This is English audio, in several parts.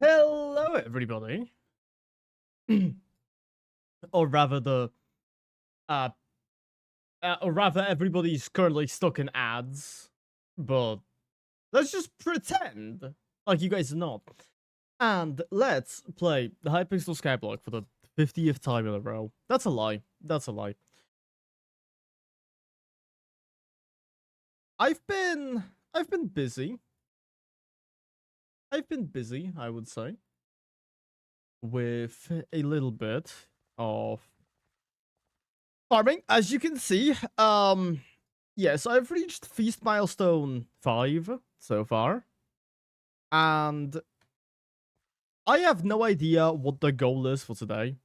Hello, everybody. Or rather, uh, or rather, everybody's currently stuck in ads. But let's just pretend like you guys are not, and let's play the Hypixel Skyblock for the 50th time in a row. That's a lie. That's a lie. I've been busy. I've been busy, I would say, with a little bit of farming, as you can see. Yes, I've reached feast milestone 5 so far, and I have no idea what the goal is for today.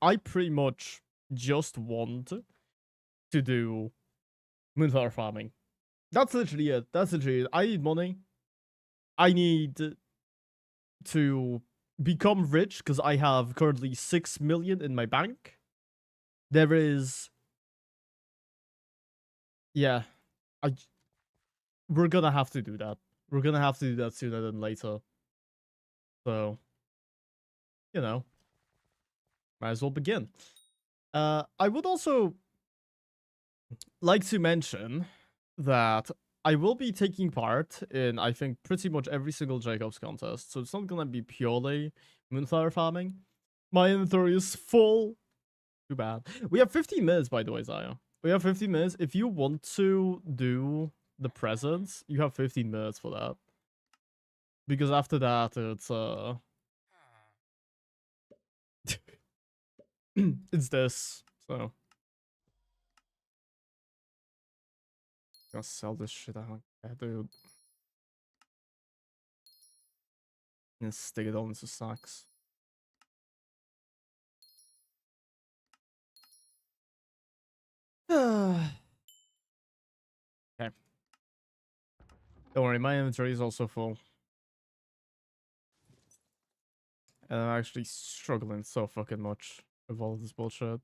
I pretty much just want to do moonflower farming. That's literally it. That's literally it. I need money. I need to become rich because I have currently 6 million in my bank. There is, yeah, we're gonna have to do that. We're gonna have to do that sooner than later. So, you know, might as well begin. I would also like to mention that I will be taking part in, I think, pretty much every single Jacobs contest. So it's not gonna be purely moonflower farming. My inventory is full. Too bad. We have 15 minutes, by the way, Zaya. We have 15 minutes. If you want to do the presents, you have 15 minutes for that. Because after that, it's it's this. So gonna sell this shit out. Yeah, dude. And stick it all into sacks. Okay. Don't worry, my inventory is also full. And I'm actually struggling so fucking much with all of this bullshit.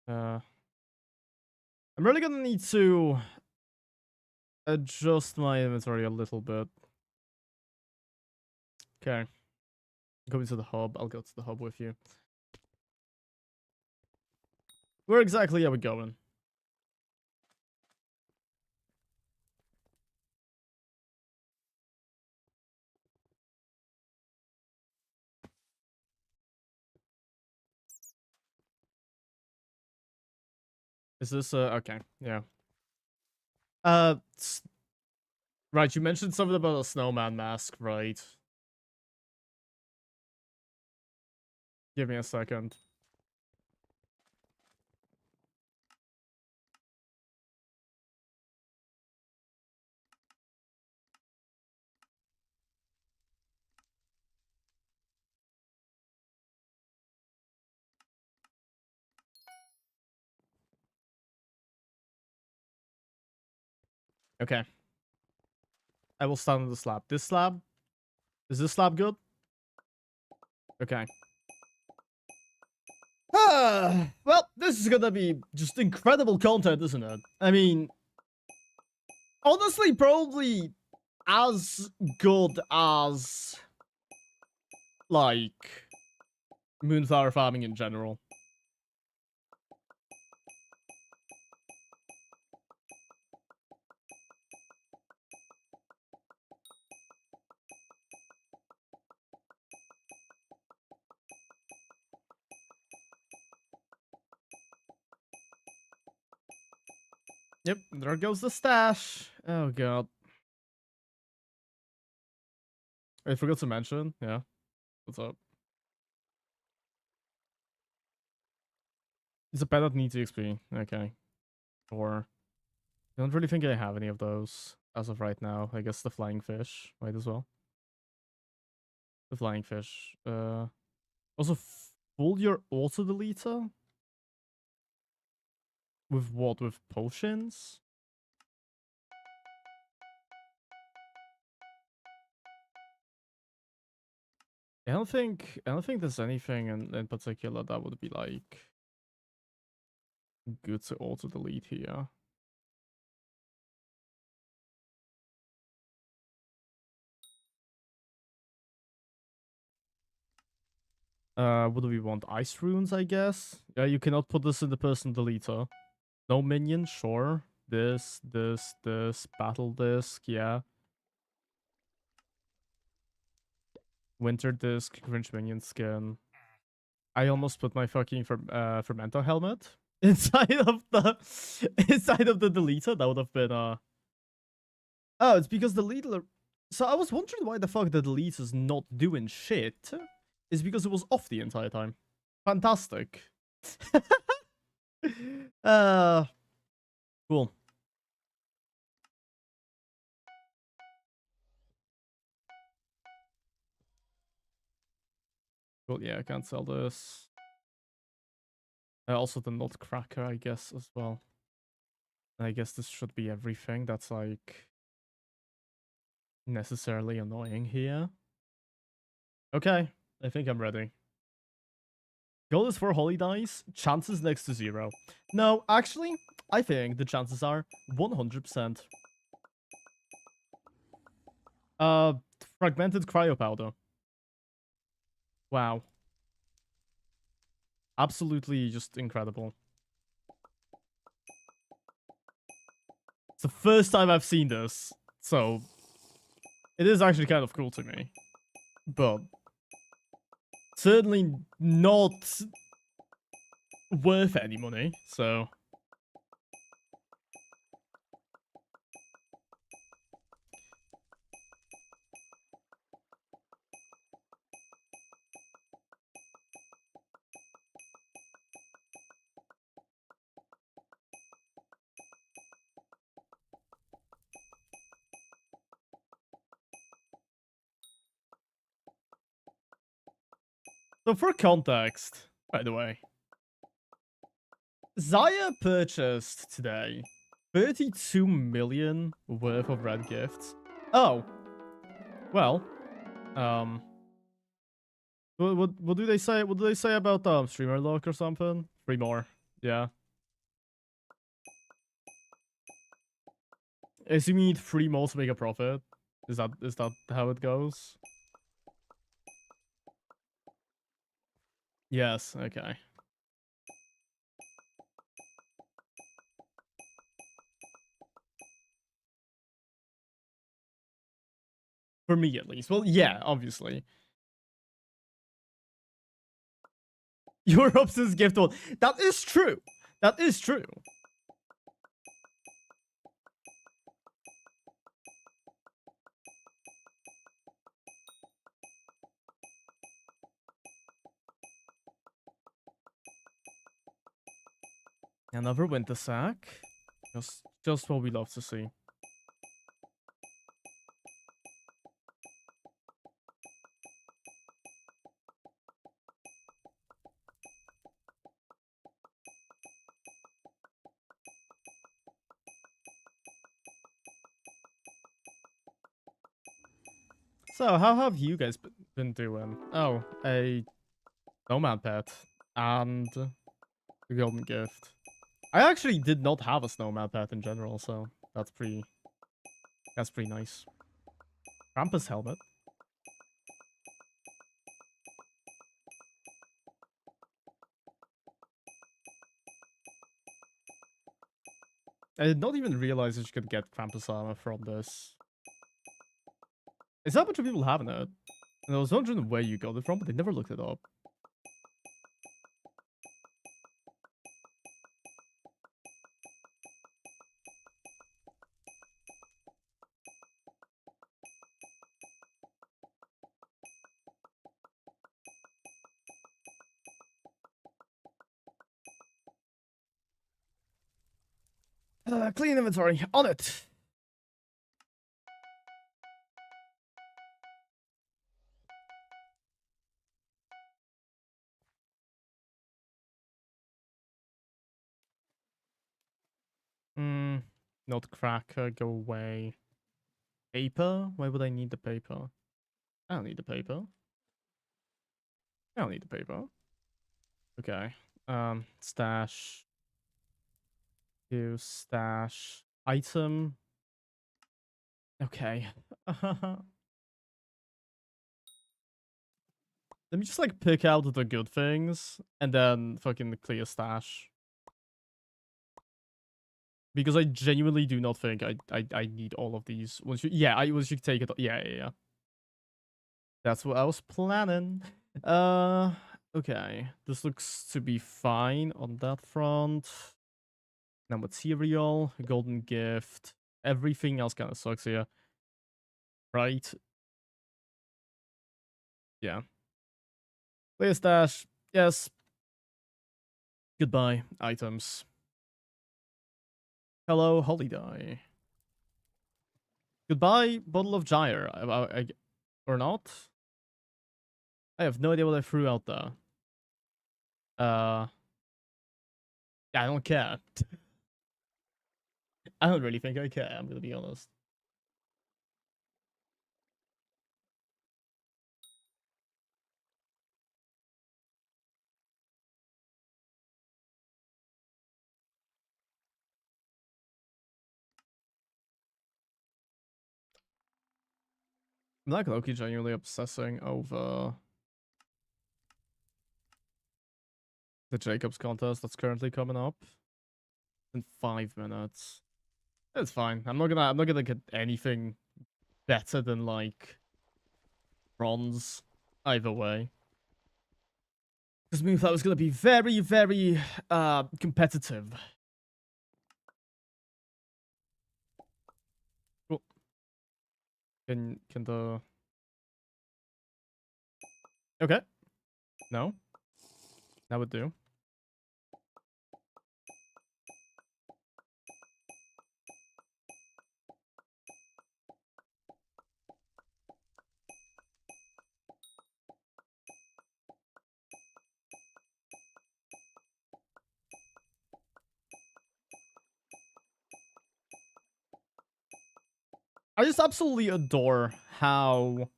I'm really gonna need to adjust my inventory a little bit. Okay. Going to the hub. I'll go to the hub with you. Where exactly are we going? Is this okay, yeah. Uh right, you mentioned something about a snowman mask, right? Give me a second. Okay. I will stand on the slab. This slab? Is this slab good? Okay. Well, this is gonna be just incredible content, isn't it? I mean, honestly, probably as good as, like, moonflower farming in general. Yep, there goes the stash. Oh, God. I forgot to mention. Yeah. What's up? It's a pet that needs XP. Okay. Or I don't really think I have any of those as of right now. I guess the flying fish might as well. The flying fish. Also, full your auto deleter? With what? With potions? I don't think there's anything in particular that would be like good to auto delete here. What do we want? Ice runes, I guess? Yeah, you cannot put this in the person deleter. No minion, sure. This, battle disc, yeah. Winter disc, cringe minion skin. I almost put my fucking fermento helmet inside of the deleter. That would have been oh, it's because the deleter. So I was wondering why the fuck the deleter's not doing shit. It's because it was off the entire time. Fantastic. uh cool. Cool, yeah, I can't sell this. Also the nutcracker, I guess, as well. I guess this should be everything that's like necessarily annoying here. Okay, I think I'm ready. Goal is for holy dice, chances next to 0. No, actually, I think the chances are 100%. Uh, fragmented cryo powder. Wow. Absolutely just incredible. It's the first time I've seen this, so it is actually kind of cool to me. But certainly not worth any money, so... So for context, by the way, Zaya purchased today 32 million worth of red gifts. Oh, well, um, what do they say? What do they say about streamer luck or something? 3 more, yeah. Is you need 3 more to make a profit? Is that how it goes? Yes. Okay. For me, at least. Well, yeah, obviously. Europe's gift one. That is true. That is true. Another winter sack. Just what we love to see. So, how have you guys been doing? Oh, a nomad pet and the golden gift. I actually did not have a snowman pet in general, so that's pretty nice. Krampus helmet. I did not even realize that you could get Krampus armor from this. Is that a bunch of people having it? And I was wondering where you got it from, but they never looked it up. Clean inventory. On it. Not cracker, go away. Paper? Why would I need the paper? I don't need the paper. I don't need the paper. Okay. Stash. Do stash. Item. Okay. Let me just like pick out the good things and then fucking clear stash. Because I genuinely do not think I need all of these. Once you once you take it. Yeah. That's what I was planning. Okay. This looks to be fine on that front. Now material, golden gift. Everything else kind of sucks here. Right? Yeah. Clear stash. Yes. Goodbye, items. Hello, holiday. Goodbye, bottle of gyre. Or not? I have no idea what I threw out there. Yeah, I don't care. I don't really think I care, I'm gonna be honest. I'm like Loki genuinely obsessing over the Jacobs contest that's currently coming up in 5 minutes. It's fine. I'm not gonna get anything better than like bronze either way. This means that was gonna be very, very competitive. Cool. Can the okay. No. That would do. I just absolutely adore how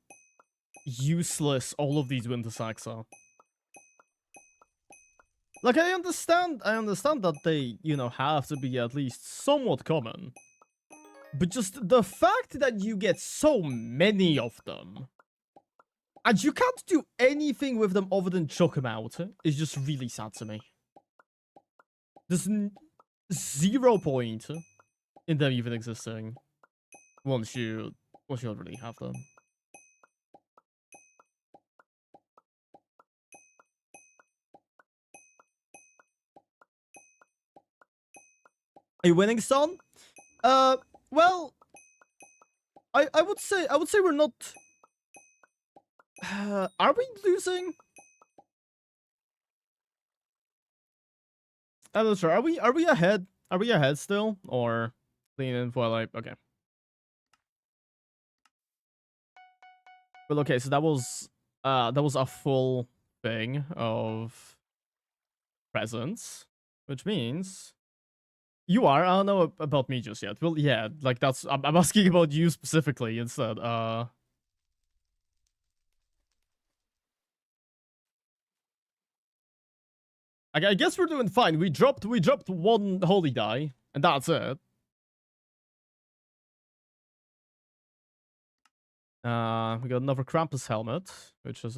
useless all of these winter sacks are. Like, I understand that they, you know, have to be at least somewhat common. But just the fact that you get so many of them, and you can't do anything with them other than chuck them out, is just really sad to me. There's 0 point in them even existing once you already have them. Are you winning, son? Well, I would say we're not. Are we losing? I'm not sure. Are we ahead? Are we ahead still, or leaning for like okay? Well, okay. So that was a full thing of presents, which means you are. I don't know about me just yet. Well, yeah, like that's. I'm asking about you specifically instead. I guess we're doing fine. We dropped 1 holy die, and that's it. We got another Krampus helmet, which is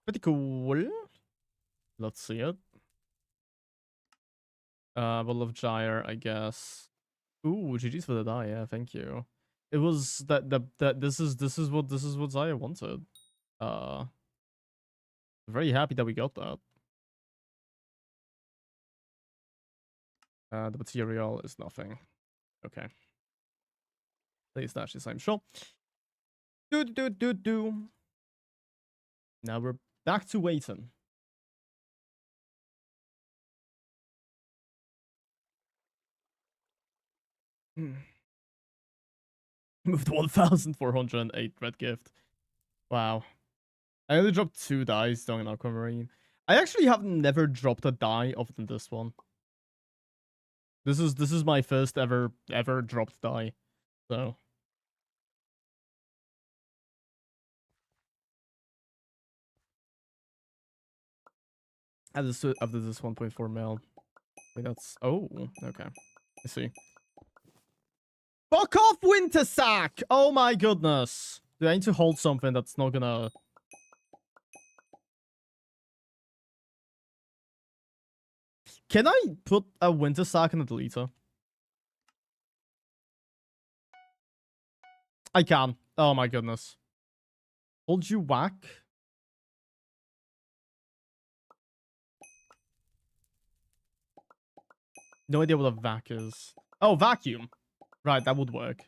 pretty cool. Let's see it. Bottle of gyre, I guess. Ooh, GG's for the die. Yeah, thank you. It was that this is what Zaya wanted. Very happy that we got that. The material is nothing. Okay. Please dash this, I'm sure. Do. Now we're back to waiting. Moved 1,408 red gift. Wow. I only dropped 2 dice during an aquamarine. I actually have never dropped a die other than this one. This is my first ever dropped die. So after this 1.4 mil. Wait, that's okay. I see. Fuck off, Winter Sack! Oh my goodness. Do I need to hold something that's not gonna Can I put a winter sack in a deleter? I can. Oh my goodness. Hold you whack? No idea what a vac is. Oh, vacuum. Right, that would work.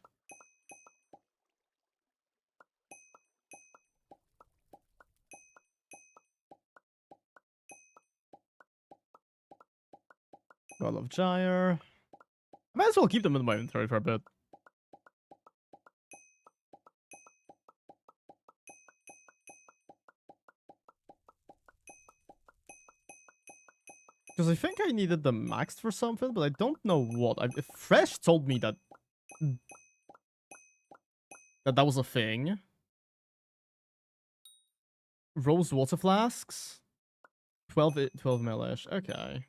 God of Gyre. I might as well keep them in my inventory for a bit. Because I think I needed the maxed for something, but I don't know what. Fresh told me that that was a thing. Rose water flasks? 12 ml-ish. Okay.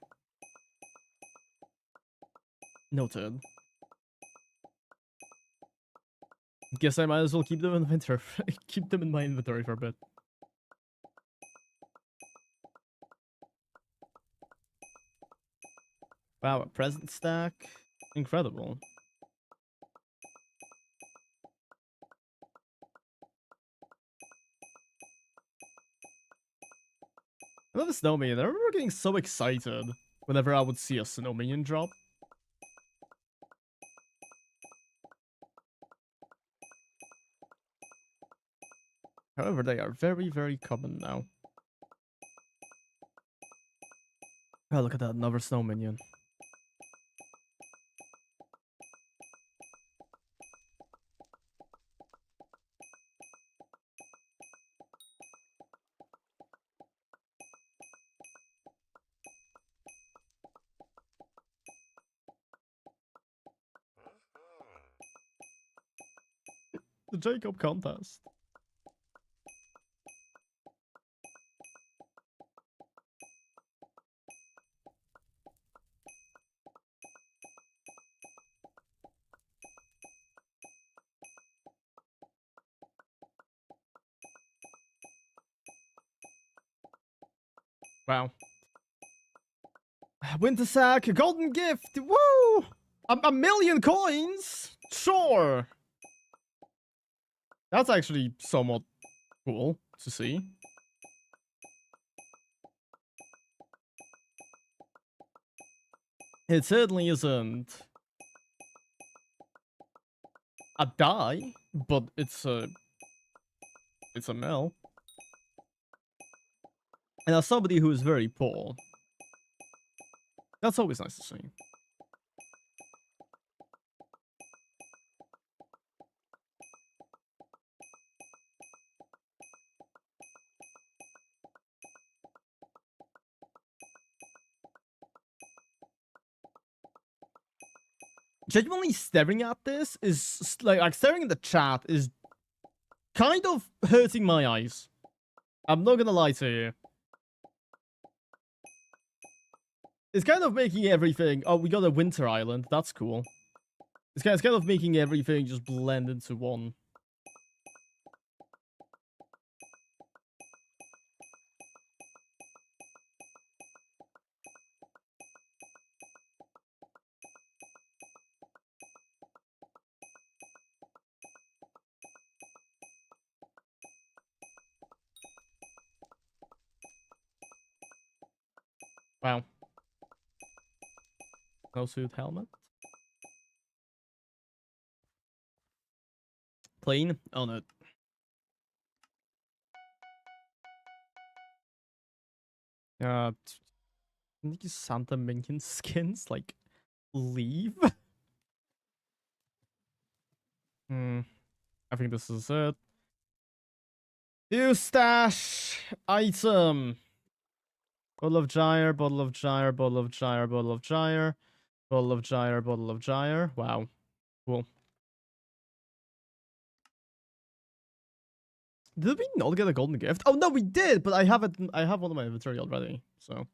Noted. Guess I might as well keep them in winter. Keep them in my inventory for a bit. Wow, a present stack. Incredible. I love the snow minion. I remember getting so excited whenever I would see a snow minion drop. However, they are very, very common now. Oh, look at that. Another snow minion. The Jacob contest. Wow. Winter sack, a golden gift. Woo! A million coins? Sure. That's actually somewhat cool to see. It certainly isn't a die, but it's a mill. And as somebody who is very poor, that's always nice to see. Genuinely staring at this is like staring at the chat is kind of hurting my eyes. I'm not gonna lie to you. It's kind of making everything... Oh, we got a winter island. That's cool. It's kind of making everything just blend into one. Wow. Snowsuit helmet. Plain on it. These Santa minion skins like leave. I think this is it. New stash item. Bottle of Gyre, bottle of Gyre, bottle of Gyre, bottle of Gyre, bottle of Gyre, bottle of Gyre. Wow, cool. Did we not get a golden gift? Oh no, we did, but I have it. I have one of my inventory already. So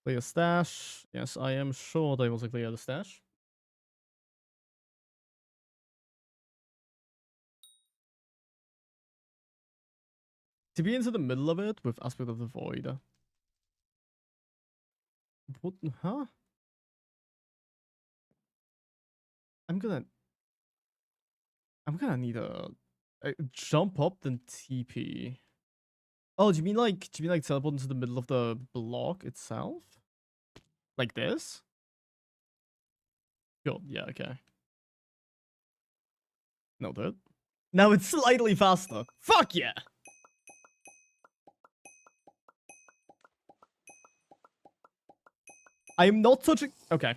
clear stash. Yes, I am sure they will clear the stash. To be into the middle of it with Aspect of the Void. What? Huh? I'm gonna need a jump up then TP. Oh, do you mean like teleport into the middle of the block itself? Like this? Cool. Yeah. Okay. No, dude. Now it's slightly faster. Fuck yeah! I am not touching. Okay.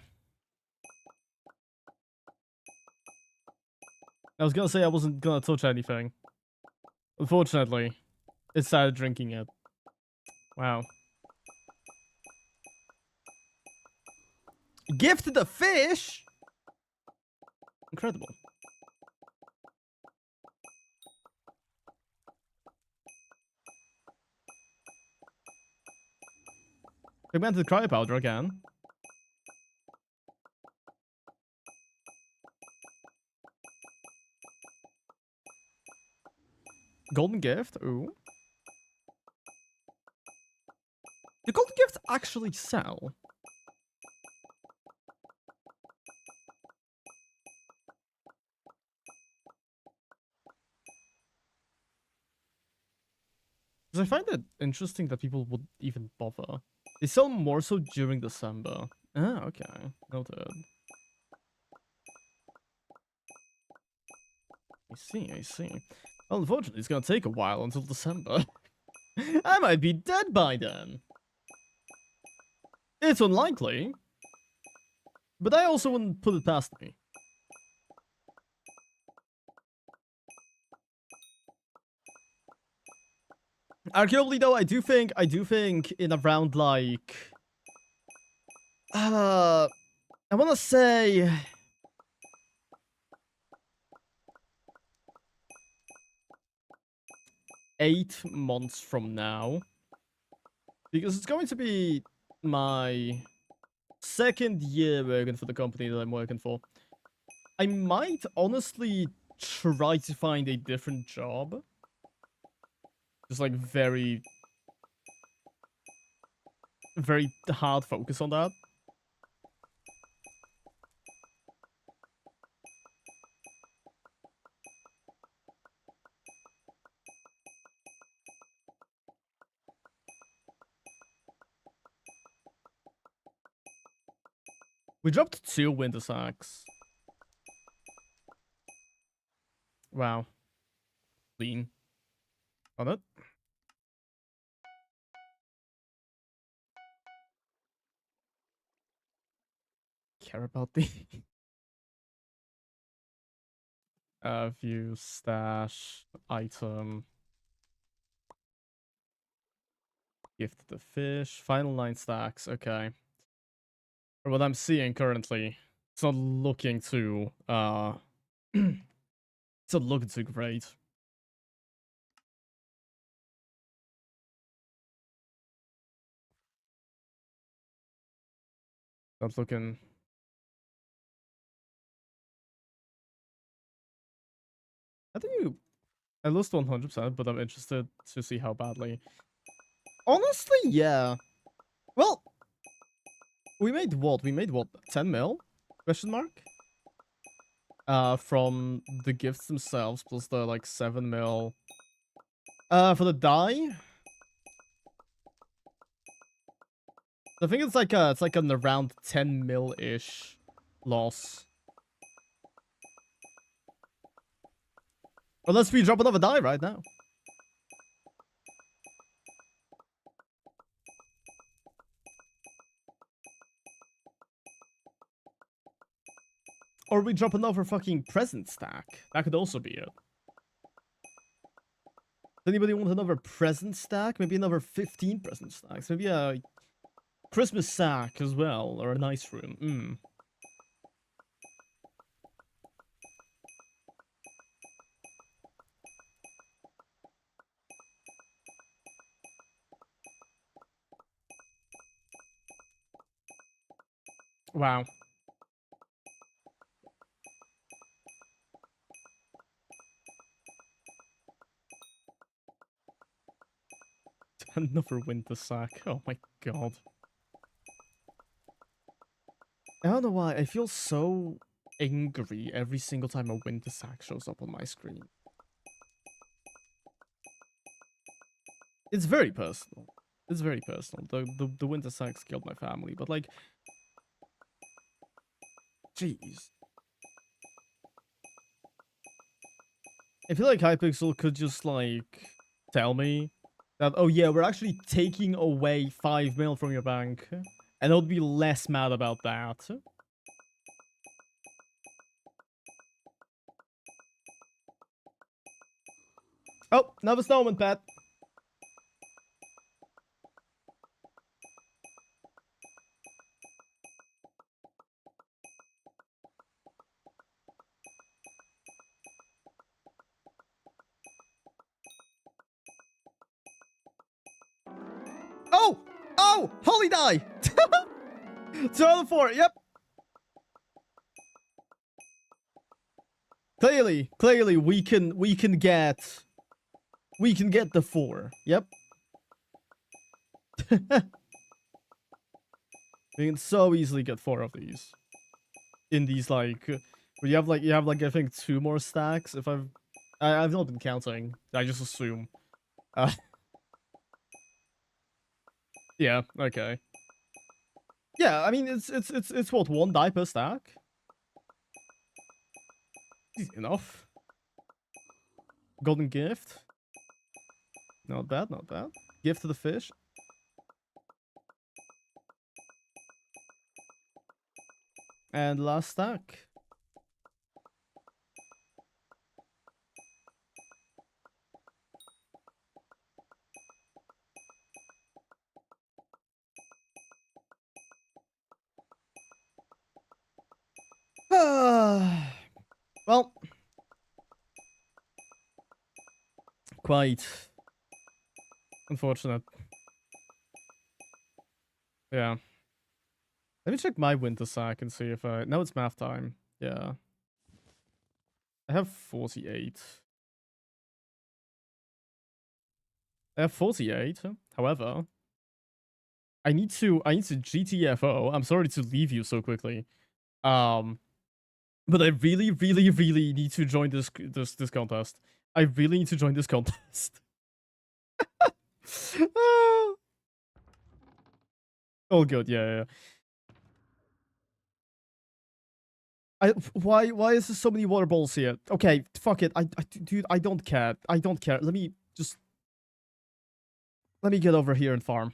I was gonna say I wasn't gonna touch anything. Unfortunately, it started drinking it. Wow. Gift the fish? Incredible. Pigmented cryo powder again. Golden gift. Ooh. Do golden gifts actually sell? Because I find it interesting that people would even bother. They sell more so during December. Ah, okay. Noted. I see, I see. Well, unfortunately, it's gonna take a while until December. I might be dead by then. It's unlikely. But I also wouldn't put it past me. Arguably, though, I do think in around like, I want to say 8 months from now, because it's going to be my second year working for the company that I'm working for. I might honestly try to find a different job. Just like very hard focus on that. We dropped 2 winter sacks. Wow. Clean. On it. Care about the view, stash, item, gift the fish, final 9 stacks. Okay. For what I'm seeing currently, it's not looking too it's not looking too great. Not looking. I think I lost 100%, but I'm interested to see how badly. Honestly, yeah. Well, we made what? 10 mil? Question mark? From the gifts themselves, plus the like 7 mil. For the die. I think it's like an around 10 mil-ish loss. Unless we drop another die right now. Or we drop another fucking present stack. That could also be it. Does anybody want another present stack? Maybe another 15 present stacks. Maybe a Christmas sack as well. Or a nice room. Wow. Another winter sack. Oh my god. I don't know why. I feel so angry every single time a winter sack shows up on my screen. It's very personal. It's very personal. The winter sacks killed my family, but like, jeez. I feel like Hypixel could just like tell me that, oh yeah, we're actually taking away 5 mil from your bank, and I'll be less mad about that. Oh, another snowman, Pat. Oh! Oh! Holy die! 2 out of 4, yep! Clearly, we can get the 4. Yep. We can so easily get 4 of these. In these like, you have like I think 2 more stacks. If I've not been counting. I just assume. Yeah. Okay. Yeah. I mean, it's what, 1 die per stack. Easy enough. Golden gift. Not bad. Not bad. Gift to the fish. And last stack. Well, quite unfortunate. Yeah. Let me check my winter sack and see if I... Now it's math time. Yeah. I have 48. I have 48. However, I need to GTFO. I'm sorry to leave you so quickly. But I really need to join this contest. I really need to join this contest. All good. Yeah. Why is there so many water balls here? Okay, fuck it. Dude, I don't care. I don't care. Let me get over here and farm.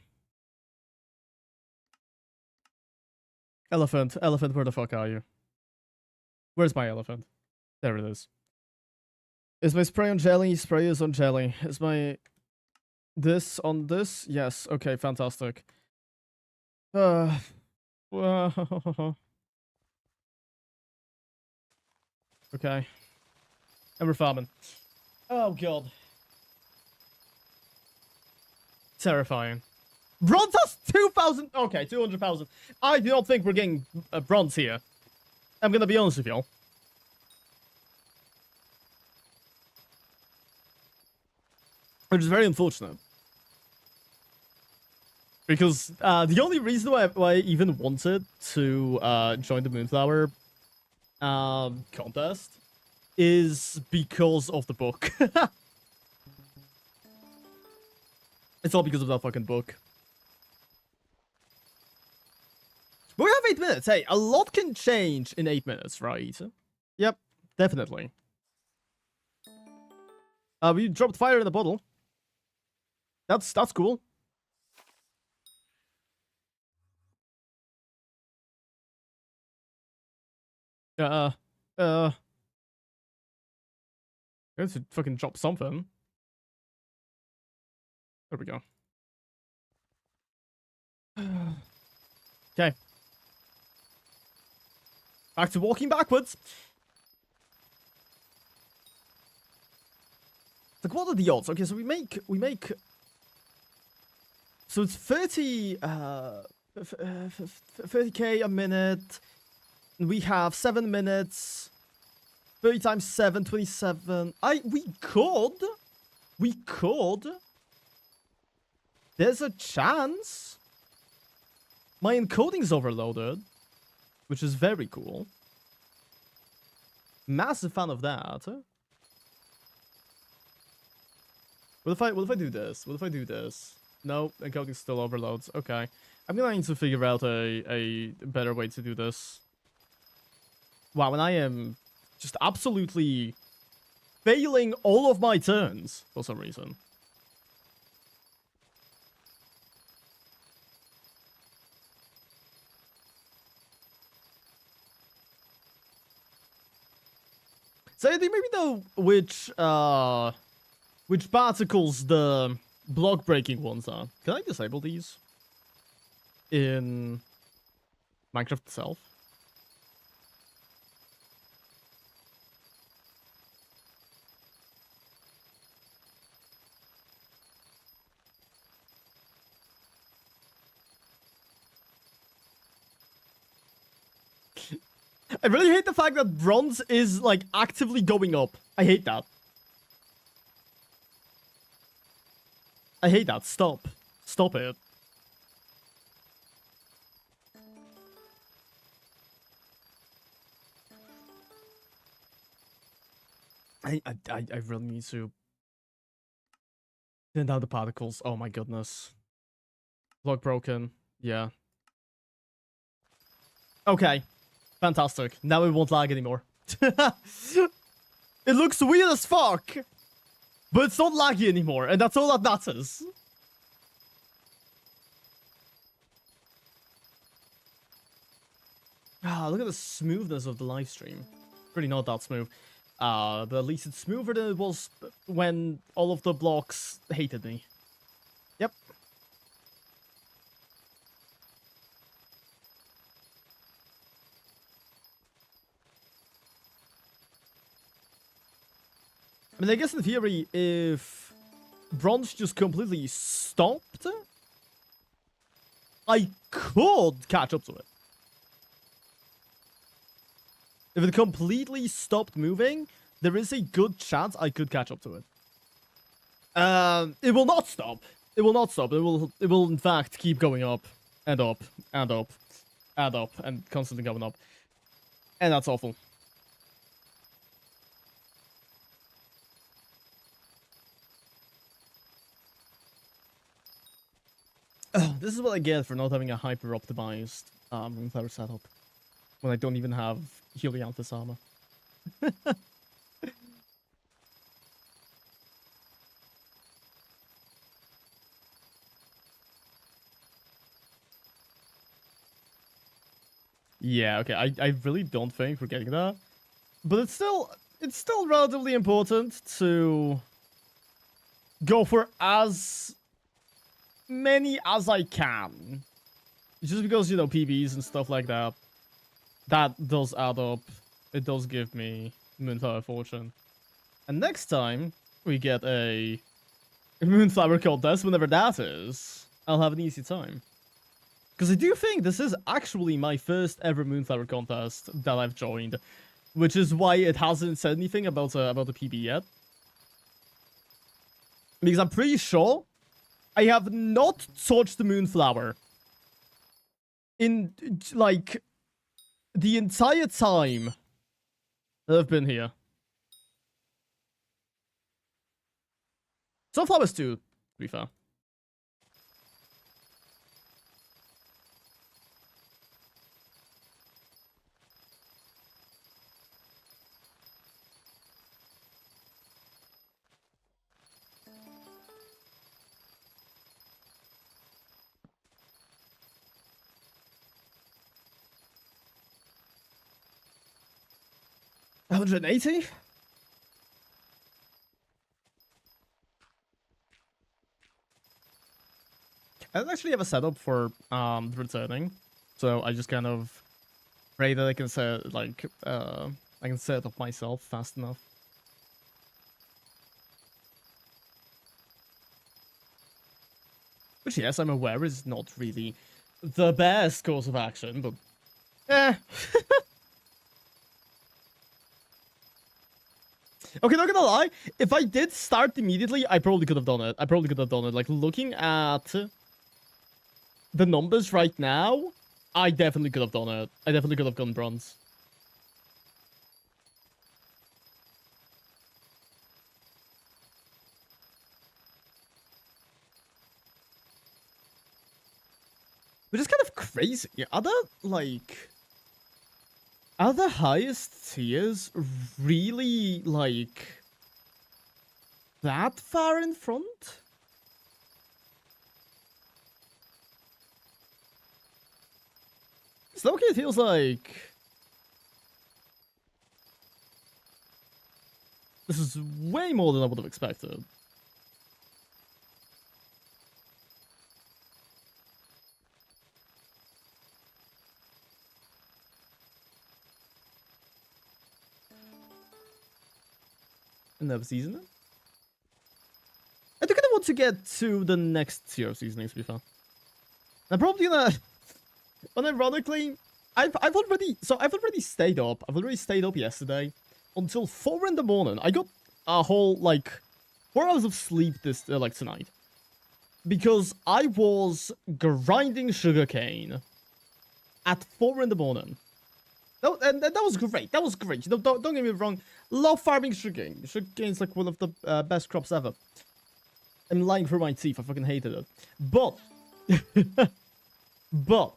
Elephant, where the fuck are you? Where's my elephant? There it is. Is my spray on jelly? Spray is on jelly. Is my... This on this? Yes. Okay, fantastic. Okay. And we're farming. Oh, God. Terrifying. Bronze has 2,000... Okay, 200,000. I do not think we're getting bronze here. I'm gonna be honest with y'all. Which is very unfortunate. Because the only reason why I even wanted to join the Moonflower contest is because of the book. It's all because of that fucking book. But we have 8 minutes. Hey, a lot can change in 8 minutes, right? Yep, definitely. We dropped fire in a bottle. That's cool. I have to fucking drop something. There we go. Okay. Back to walking backwards. Like, what are the odds? Okay, so we make... So it's 30k a minute. We have 7 minutes. 30 times 7, 27. We could There's a chance my encoding's overloaded, which is very cool. Massive fan of that. What if I do this? What if I do this? No, encoding still overloads. Okay. I'm gonna need to figure out a better way to do this. Wow, and I am just absolutely failing all of my turns for some reason. So I think maybe know which particles the block breaking ones are. Can I disable these in Minecraft itself? I really hate the fact that bronze is, like, actively going up. I hate that. I hate that. Stop. Stop it. I really need to thin down the particles. Oh my goodness. Block broken. Yeah. Okay. Fantastic. Now it won't lag anymore. It looks weird as fuck. But it's not laggy anymore, and that's all that matters. Ah, look at the smoothness of the live stream. Pretty not that smooth. But at least it's smoother than it was when all of the blocks hated me. Yep. I mean, I guess in theory, if bronze just completely stopped, I could catch up to it. If it completely stopped moving, there is a good chance I could catch up to it. It will not stop. It will not stop. It will in fact keep going up and up and up and up and constantly going up. And that's awful. Oh, this is what I get for not having a hyper-optimized Moonflower setup. When I don't even have Helianthus armor. Yeah, okay, I really don't think we're getting that. But it's still relatively important to go for as many as I can. Just because, you know, PBs and stuff like that. That does add up. It does give me Moonflower Fortune. And next time we get a Moonflower contest, whenever that is, I'll have an easy time. Because I do think this is actually my first ever Moonflower contest that I've joined. Which is why it hasn't said anything about the PB yet. Because I'm pretty sure I have not touched the Moonflower in, like, the entire time that I've been here. Sunflowers too, to be fair. $180? I don't actually have a setup for returning, so I just kind of pray that I can set like I can set it up myself fast enough. Which, yes, I'm aware is not really the best course of action, but Okay, not gonna lie. If I did start immediately, I probably could have done it. I probably could have done it. Like, looking at the numbers right now, I definitely could have done it. I definitely could have gone bronze. Which is kind of crazy. Are there, like... Are the highest tiers really, like... that far in front? Slowkey feels like... this is way more than I would have expected. Another seasoning? I think I want to get to the next tier of seasonings, to be fair. I'm probably gonna... unironically, I've already stayed up. I've already stayed up yesterday until 4 in the morning. I got a whole, like, 4 hours of sleep this, like, tonight. Because I was grinding sugarcane at 4 in the morning. No, and that was great. That was great. You know, don't get me wrong. Love farming sugarcane. Sugarcane's like one of the best crops ever. I'm lying through my teeth. I fucking hated it. But, but,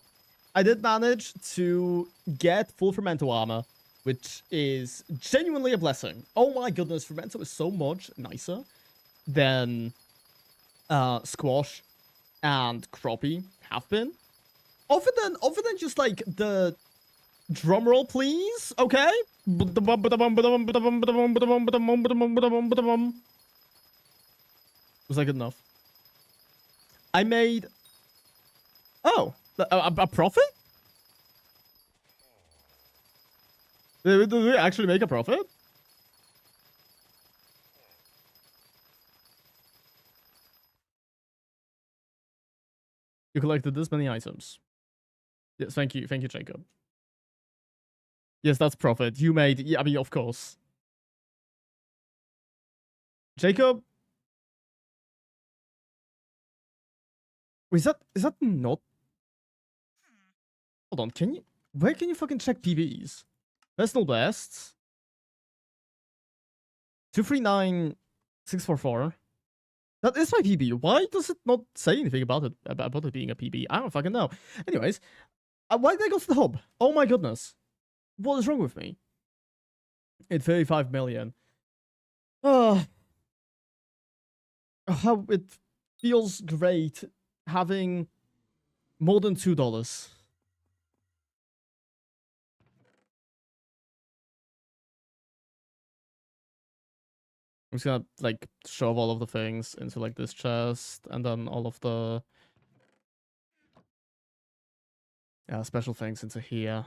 I did manage to get full Fermento armor, which is genuinely a blessing. Oh my goodness, Fermento is so much nicer than Squash and Crappie have been. Other than just like the drumroll, please, okay? Was that good enough? I made... oh, a profit? Did we actually make a profit? You collected this many items. Yes, thank you, Jacob. Yes, that's profit. You made... yeah, I mean, of course. Jacob? Is that not... hold on, can you... where can you fucking check PBs? Personal bests. 239644. That is my PB. Why does it not say anything about it being a PB? I don't fucking know. Anyways, why did I go to the hub? Oh my goodness. What is wrong with me? It's 35 million. Oh, how it feels great having more than $2. I'm just gonna, like, shove all of the things into, like, this chest, and then all of the special things into here.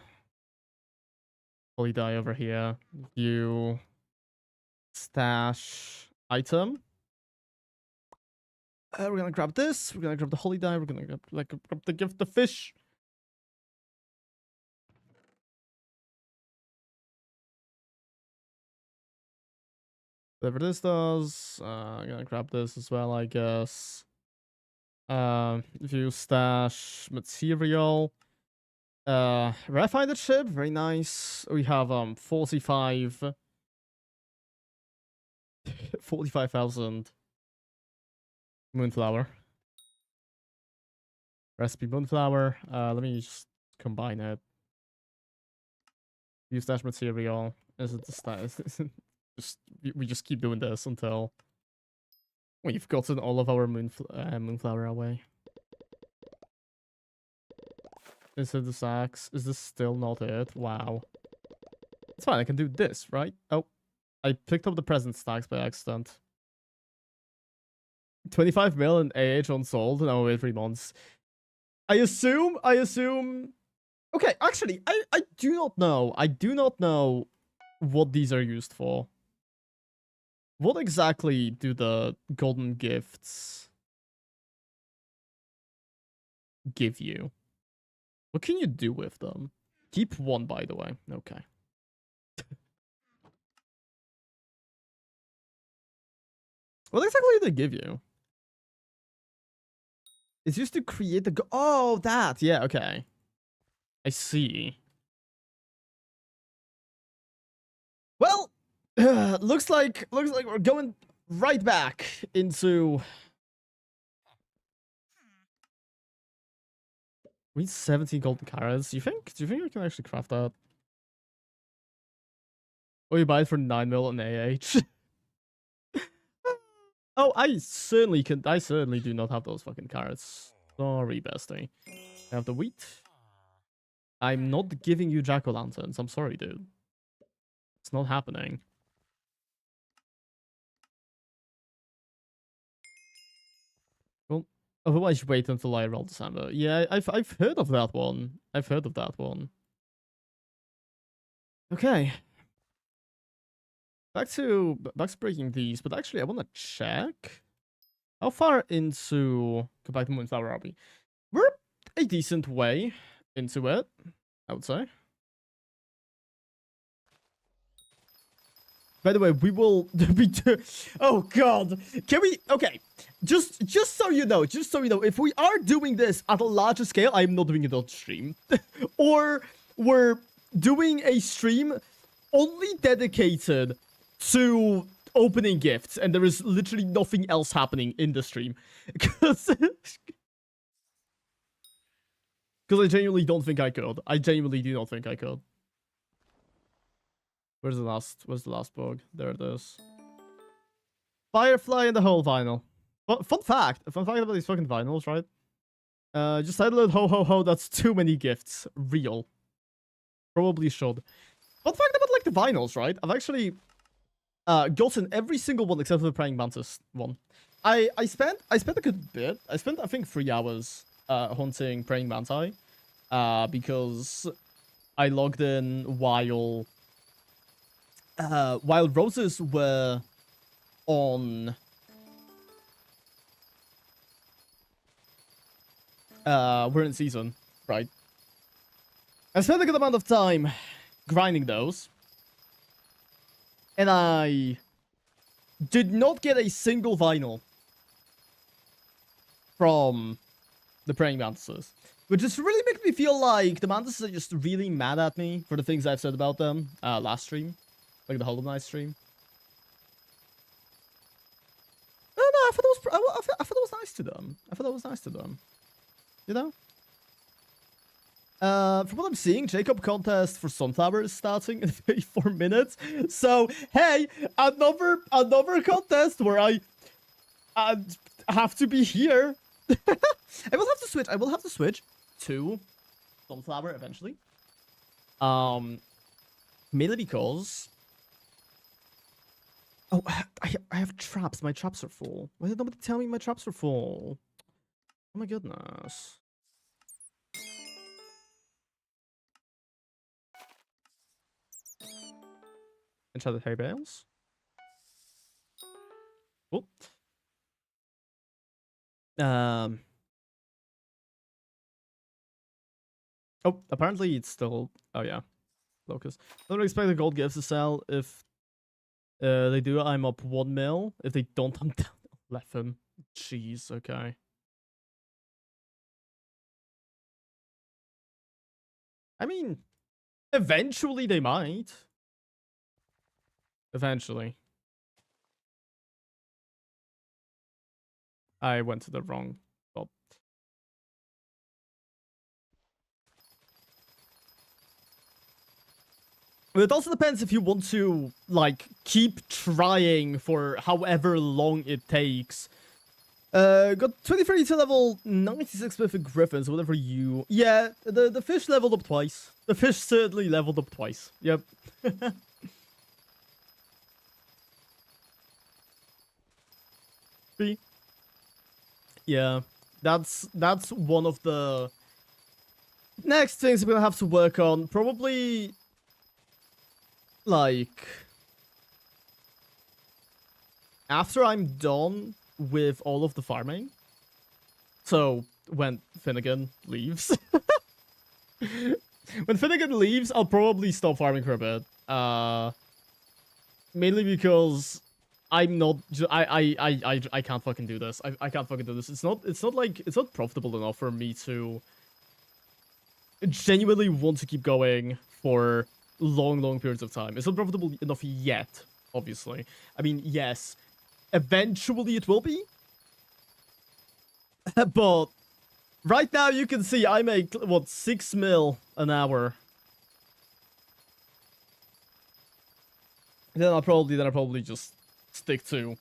Holy die over here. View. Stash. Item. We're gonna grab this. We're gonna grab the holy die. We're gonna grab, like, grab the gift, the fish. Whatever this does. I'm gonna grab this as well, I guess. View stash material. Verify the ship. Very nice. We have 45,000 moonflower. Recipe moonflower. Let me just combine it. Use stash material. Is it the stash? We just keep doing this until we've gotten all of our moonflower away. Is it the sacks? Is this still not it? Wow. It's fine, I can do this, right? Oh, I picked up the present stacks by accident. 25 mil and AH unsold. Now wait 3 months. I assume... okay, actually, I do not know. I do not know what these are used for. What exactly do the golden gifts give you? What can you do with them? Keep 1, by the way. Okay. What exactly did they give you? It's used to create the oh, that. Yeah, okay. I see. Well, looks like we're going right back into. We need 17 golden carrots. Do you think we can actually craft that? Or you buy it for 9 mil on AH? Oh, I certainly do not have those fucking carrots. Sorry, bestie. I have the wheat. I'm not giving you jack-o'-lanterns. I'm sorry, dude. It's not happening. Well, otherwise wait until I roll December. Yeah, I've heard of that one. I've heard of that one. Okay. Back to breaking these, but actually I want to check how far into go back to Moonflower Abbey. We're a decent way into it, I would say. By the way, we will be. Oh God, can we? Okay, just so you know, if we are doing this at a larger scale, I'm not doing it on stream, or we're doing a stream only dedicated to opening gifts, and there is literally nothing else happening in the stream, because I genuinely don't think I could. I genuinely do not think I could. Where's the last bug? There it is. Firefly in the whole vinyl. Fun fact about these fucking vinyls, right? Just title it ho ho ho, that's too many gifts. Real. Probably should. Fun fact about like the vinyls, right? I've actually gotten every single one except for the Praying Mantis one. I spent a good bit. I spent I think 3 hours hunting Praying Manti. Because I logged in while roses were on we're in season, right? I spent a good amount of time grinding those, and I did not get a single vinyl from the Praying Mantises, which just really makes me feel like the Mantises are just really mad at me for the things I've said about them last stream. Like the Hollow Knight stream. No, I thought it was nice to them. I thought it was nice to them. You know? From what I'm seeing, Jacob contest for Sunflower is starting in 34 minutes. So, hey, another contest where I have to be here. I will have to switch to Sunflower eventually. Mainly because oh, I have traps. My traps are full. Why did nobody tell me my traps are full? Oh my goodness. Enchanted hay bales. Cool. Oh, apparently it's still. Oh yeah, Locust. I don't expect the gold gifts to sell. If they do, I'm up 1 mil. If they don't, I'm down 11. Jeez. Okay. I mean, eventually they might. Eventually. I went to the wrong spot. But it also depends if you want to, like, keep trying for however long it takes. Got 23 to level 96 with the Griffins, whatever you... Yeah, the fish leveled up twice. The fish certainly leveled up twice. Yep. B. Yeah, that's one of the next things we're gonna have to work on. Probably, like, after I'm done with all of the farming. So, when Finnegan leaves. When Finnegan leaves, I'll probably stop farming for a bit. Mainly because I'm not. I can't fucking do this. I can't fucking do this. It's not like it's not profitable enough for me to genuinely want to keep going for long periods of time. It's not profitable enough yet, obviously. I mean, yes, eventually it will be, but right now you can see I make what 6 mil an hour. Then I'll probably just stick to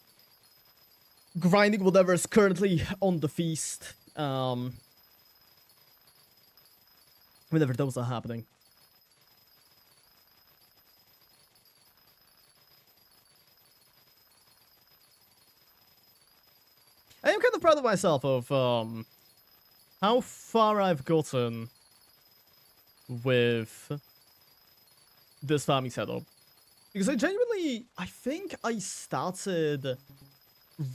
grinding whatever's currently on the feast. Whenever those are happening. I am kind of proud of myself of how far I've gotten with this farming setup. Because I think I started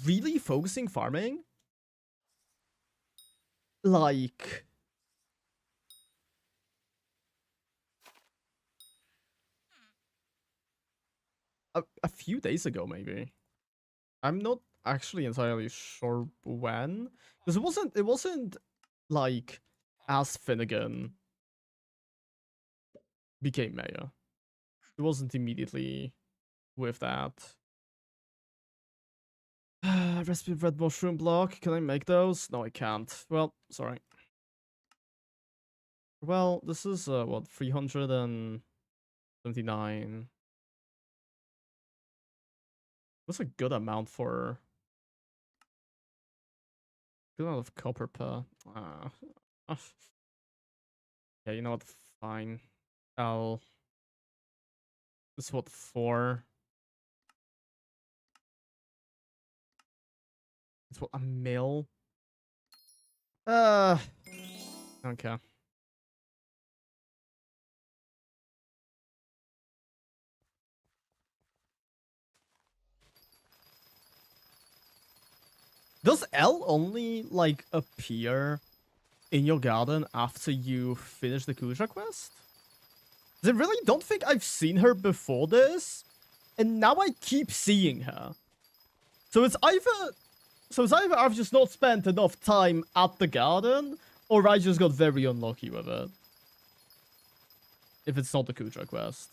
really focusing farming like a few days ago, maybe. I'm not actually entirely sure when, because it wasn't like as Finnegan became mayor. It wasn't immediately with that. Recipe of red mushroom block. Can I make those? No, I can't. Well, sorry. Well, this is what, 379. That's a good amount for good amount of copper per. Yeah, you know what? Fine. I'll. This is what, 4. It's what, a mil. Okay. Does L only like appear in your garden after you finish the Kuja quest? I really don't think I've seen her before this, and now I keep seeing her. So it's either I've just not spent enough time at the garden, or I just got very unlucky with it. If it's not the Kuja quest.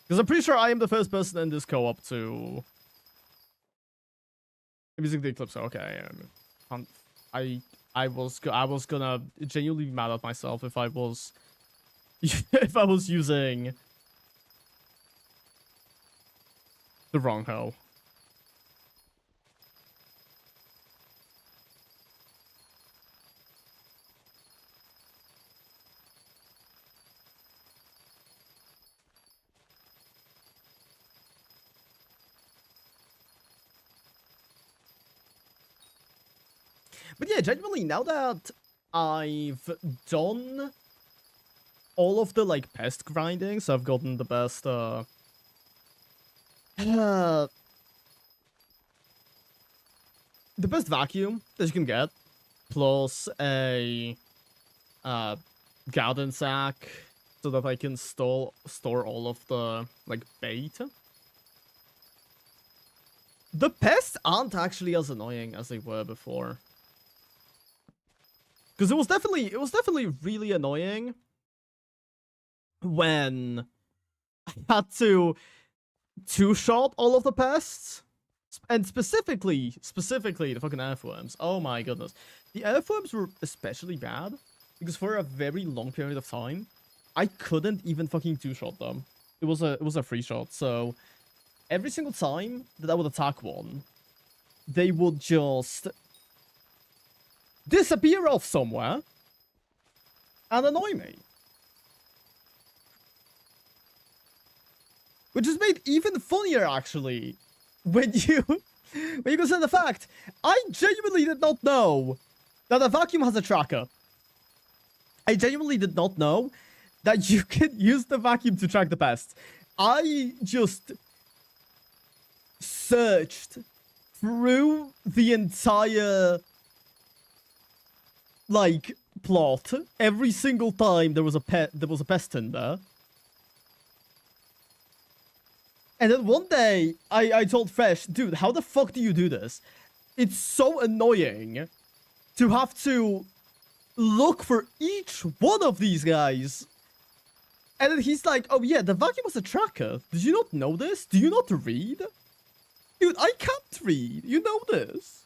Because I'm pretty sure I am the first person in this co-op to... I'm using the Eclipse, okay. I was gonna genuinely be mad at myself if I was... if I was using... the wrong hoe. But yeah, genuinely, now that I've done all of the, like, pest grinding, so I've gotten the best, the best vacuum that you can get, plus a, garden sack, so that I can store all of the, like, bait. The pests aren't actually as annoying as they were before. Because it was definitely really annoying when I had to two-shot all of the pests. And specifically the fucking earthworms. Oh my goodness. The earthworms were especially bad because for a very long period of time, I couldn't even fucking two-shot them. It was a free shot, so every single time that I would attack one, they would just disappear off somewhere and annoy me. Which is made even funnier, actually, when you consider the fact I genuinely did not know that a vacuum has a tracker. I genuinely did not know that you can use the vacuum to track the pests. I just searched through the entire, like, plot every single time there was a pest in there. And then one day, I told Fresh, dude, how the fuck do you do this? It's so annoying to have to look for each one of these guys. And then he's like, oh yeah, the vacuum was a tracker. Did you not know this? Do you not read? Dude, I can't read. You know this.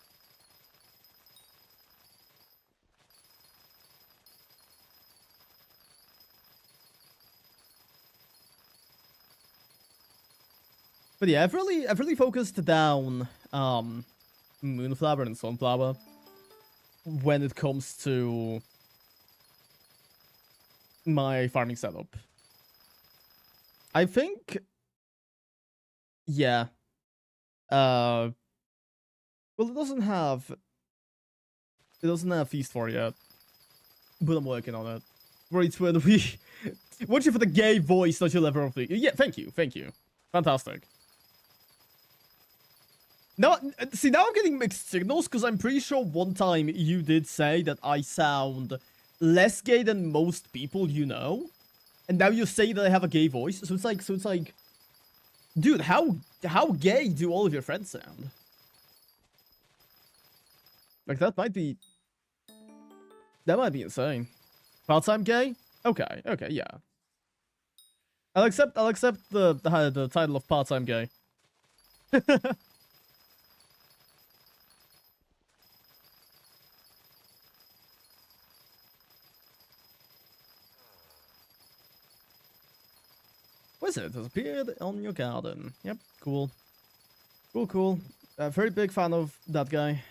But yeah, I've really focused down Moonflower and Sunflower when it comes to my farming setup. I think, yeah. Well, it doesn't have Feast 4 yet, but I'm working on it. Right, Twin, watch you for the gay voice that you'll ever be. Yeah, thank you, fantastic. Now, see, now I'm getting mixed signals because I'm pretty sure one time you did say that I sound less gay than most people you know, and now you say that I have a gay voice. So it's like, dude, how gay do all of your friends sound? Like that might be insane. Part-time gay? Okay, yeah. I'll accept the title of part-time gay. Wizard has appeared on your garden. Yep, cool. Cool. Very big fan of that guy.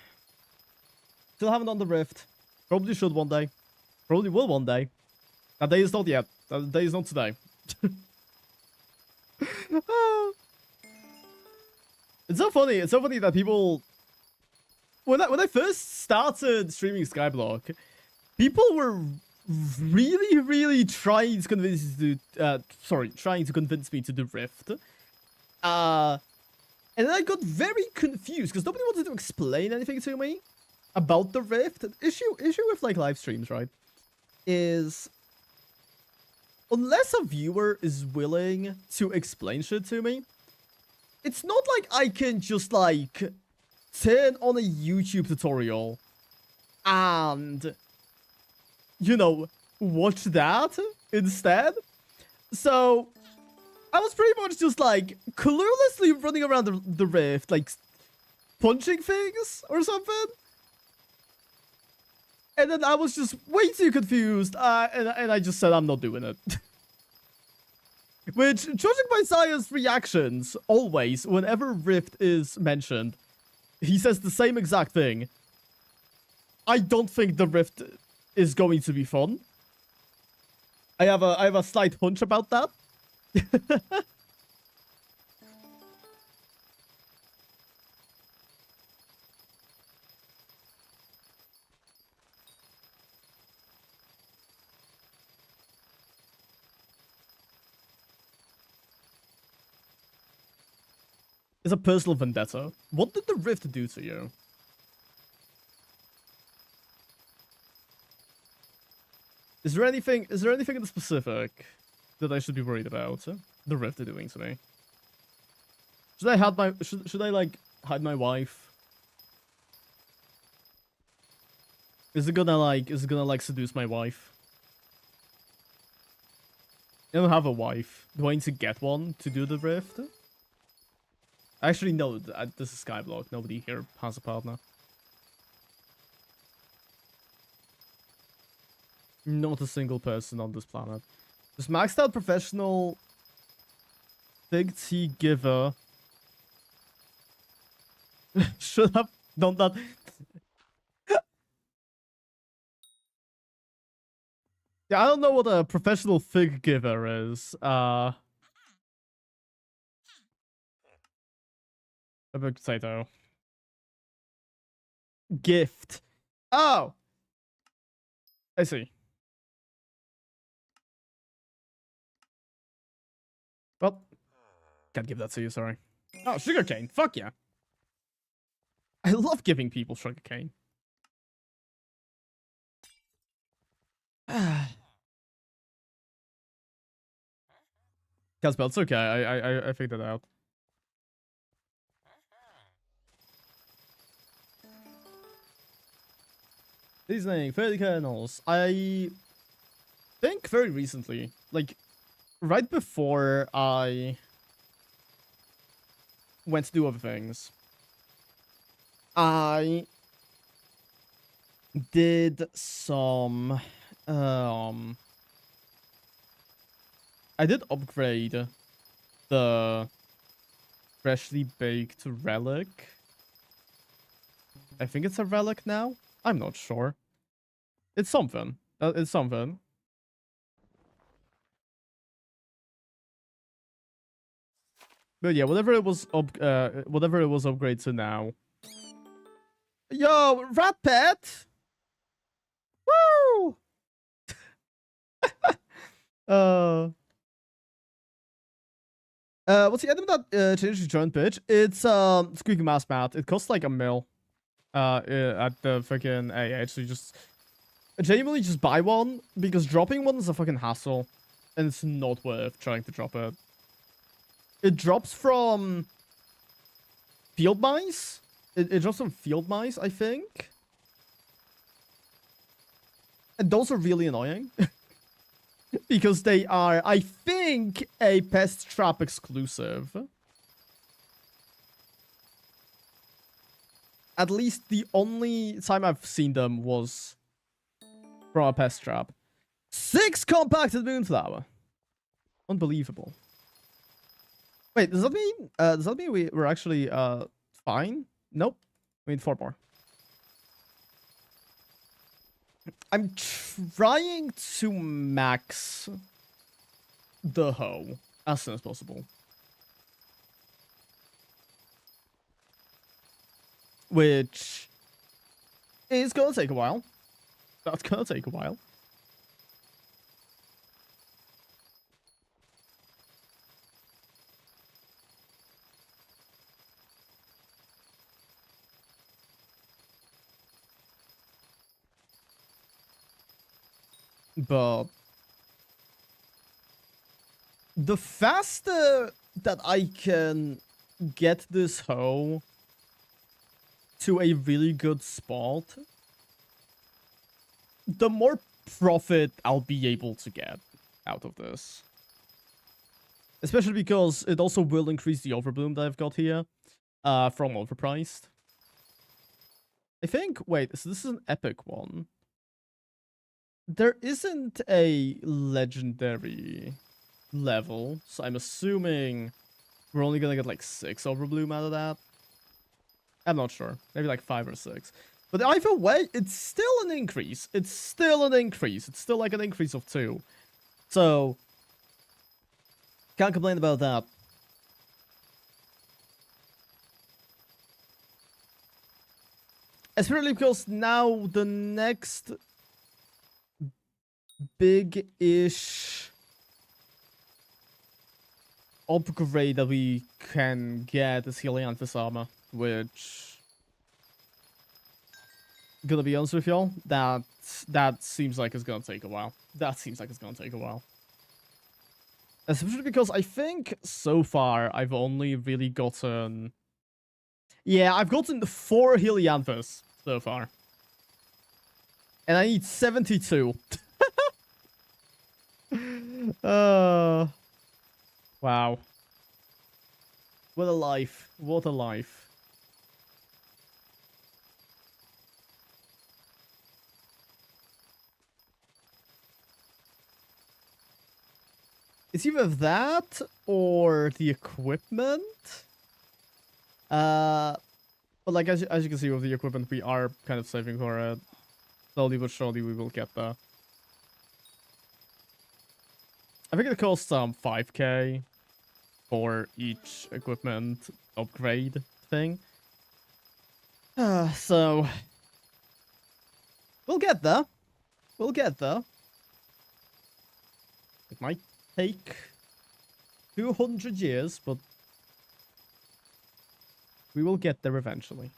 Still haven't done the rift. Probably should one day. Probably will one day. That day is not yet. That day is not today. It's so funny. It's so funny that people... When I first started streaming Skyblock, people were really trying to convince me to do Rift. And then I got very confused because nobody wanted to explain anything to me about the Rift. Issue with like live streams, right? Is unless a viewer is willing to explain shit to me, it's not like I can just like turn on a YouTube tutorial and, you know, watch that instead. So I was pretty much just like cluelessly running around the rift, like punching things or something. And then I was just way too confused, and I just said I'm not doing it. Which, judging by Saya's reactions, always, whenever Rift is mentioned, he says the same exact thing. I don't think the Rift is going to be fun. I have a slight hunch about that. It's a personal vendetta. What did the Rift do to you? Is there anything in specific that I should be worried about? The Rift doing to me? Should I hide my should I like hide my wife? Is it gonna like seduce my wife? I don't have a wife. Do I need to get one to do the Rift? Actually, no. This is Skyblock. Nobody here has a partner. Not a single person on this planet. This maxed out professional big T giver should have done that. Yeah, I don't know what a professional fig giver is. A big potato. Gift. Oh! I see. Well, can't give that to you, sorry. Oh, sugarcane. Fuck yeah. I love giving people sugarcane. Casper, it's okay. I figured that out. Seasoning, 30 kernels. I think very recently, like right before I went to do other things, I did some I did upgrade the freshly baked relic. I think it's a relic now. I'm not sure. It's something. It's something. But yeah, whatever it was upgraded to now. Yo, rat pet. Woo! What's the item that changed the joint pitch? It's squeaky mouse mat. It costs like $1 mil. At the fucking AH, so you just genuinely just buy one because dropping one is a fucking hassle, and it's not worth trying to drop it. It drops from field mice. It drops from field mice, I think. And those are really annoying. Because they are, I think, a pest trap exclusive. At least the only time I've seen them was from a pest trap. 6 compacted moonflower. Unbelievable. Wait, does that mean we're actually fine? Nope. We need 4 more. I'm trying to max the hoe as soon as possible. Which is gonna take a while. That's gonna take a while. But the faster that I can get this hoe to a really good spot, the more profit I'll be able to get out of this. Especially because it also will increase the overbloom that I've got here from overpriced. I think, wait, so this is an epic one. There isn't a legendary level, so I'm assuming we're only gonna get like 6 overbloom out of that. I'm not sure. Maybe like 5 or 6. But either way, it's still an increase. It's still an increase. It's still like an increase of 2. So, can't complain about that. Especially because now the next big-ish upgrade that we can get is Helianthus armor, which, gonna be honest with y'all, that seems like it's gonna take a while. That seems like it's gonna take a while. Especially because I think so far I've only really gotten... Yeah, I've gotten 4 Helianthus so far. And I need 72. Wow. What a life. What a life. It's either that or the equipment. But like as you can see with the equipment, we are kind of saving for it. Slowly but surely we will get there. I think it costs 5k for each equipment upgrade thing. So we'll get there. We'll get there. It might take 200 years, but we will get there eventually.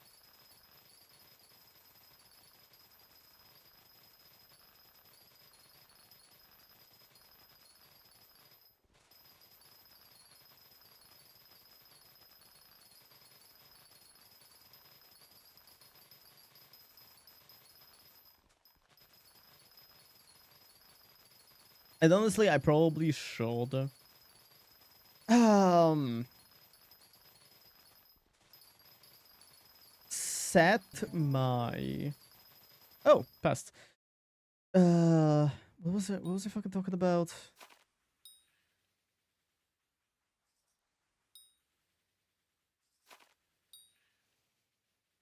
And honestly, I probably should. Um, set my. Oh, passed. What was it? What was I fucking talking about?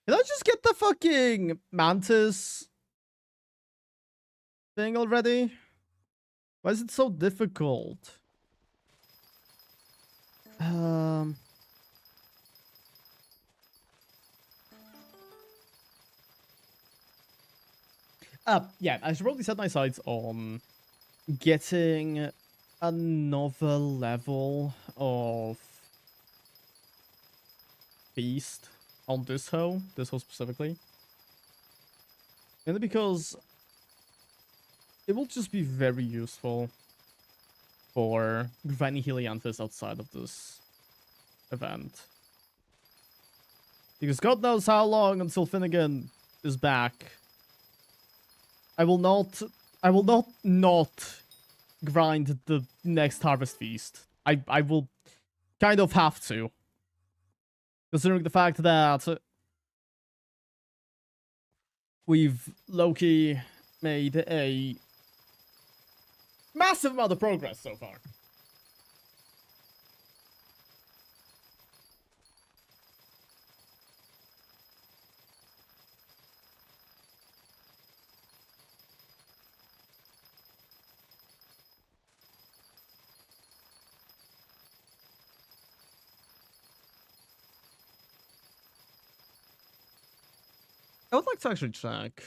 Did I just get the fucking mantis thing already? Why is it so difficult? Um. Yeah, I should probably set my sights on getting another level of beast on this hole specifically. Mainly because it will just be very useful for grinding Helianthus outside of this event. Because God knows how long until Finnegan is back. I will not grind the next Harvest Feast. I will kind of have to. Considering the fact that we've low-key made a massive amount of progress so far. I would like to actually check.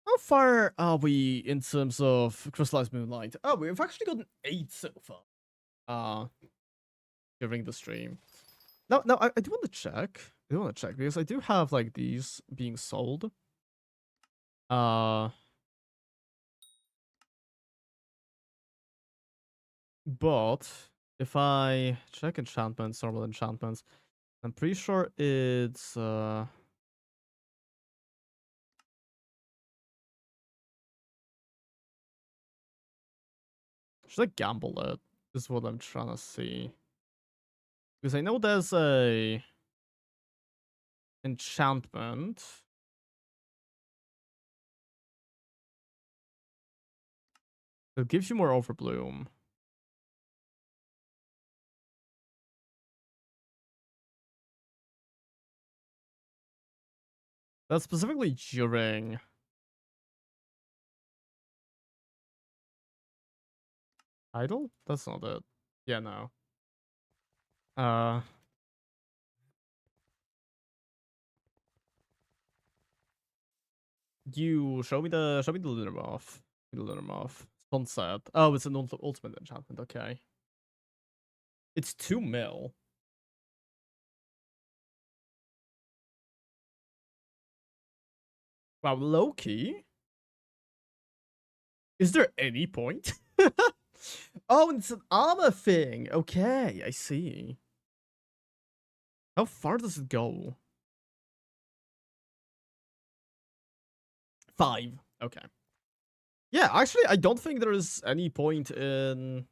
How far are we in terms of Crystallized Moonlight? Oh, we've actually gotten 8 so far. During the stream. No, I do want to check. I do want to check because I do have like these being sold. But if I check enchantments, normal enchantments, I'm pretty sure it's should I gamble it? Is what I'm trying to see. Because I know there's a enchantment. It gives you more overbloom. That's specifically during idle? That's not it. Yeah, no. You show me the lunar moth. The lunar moth. Sunset. Oh, it's an ultimate enchantment. Okay. It's 2 mil. Wow, low key. Is there any point? Oh, it's an armor thing. Okay, I see. How far does it go? 5. Okay. Yeah, actually, I don't think there is any point in.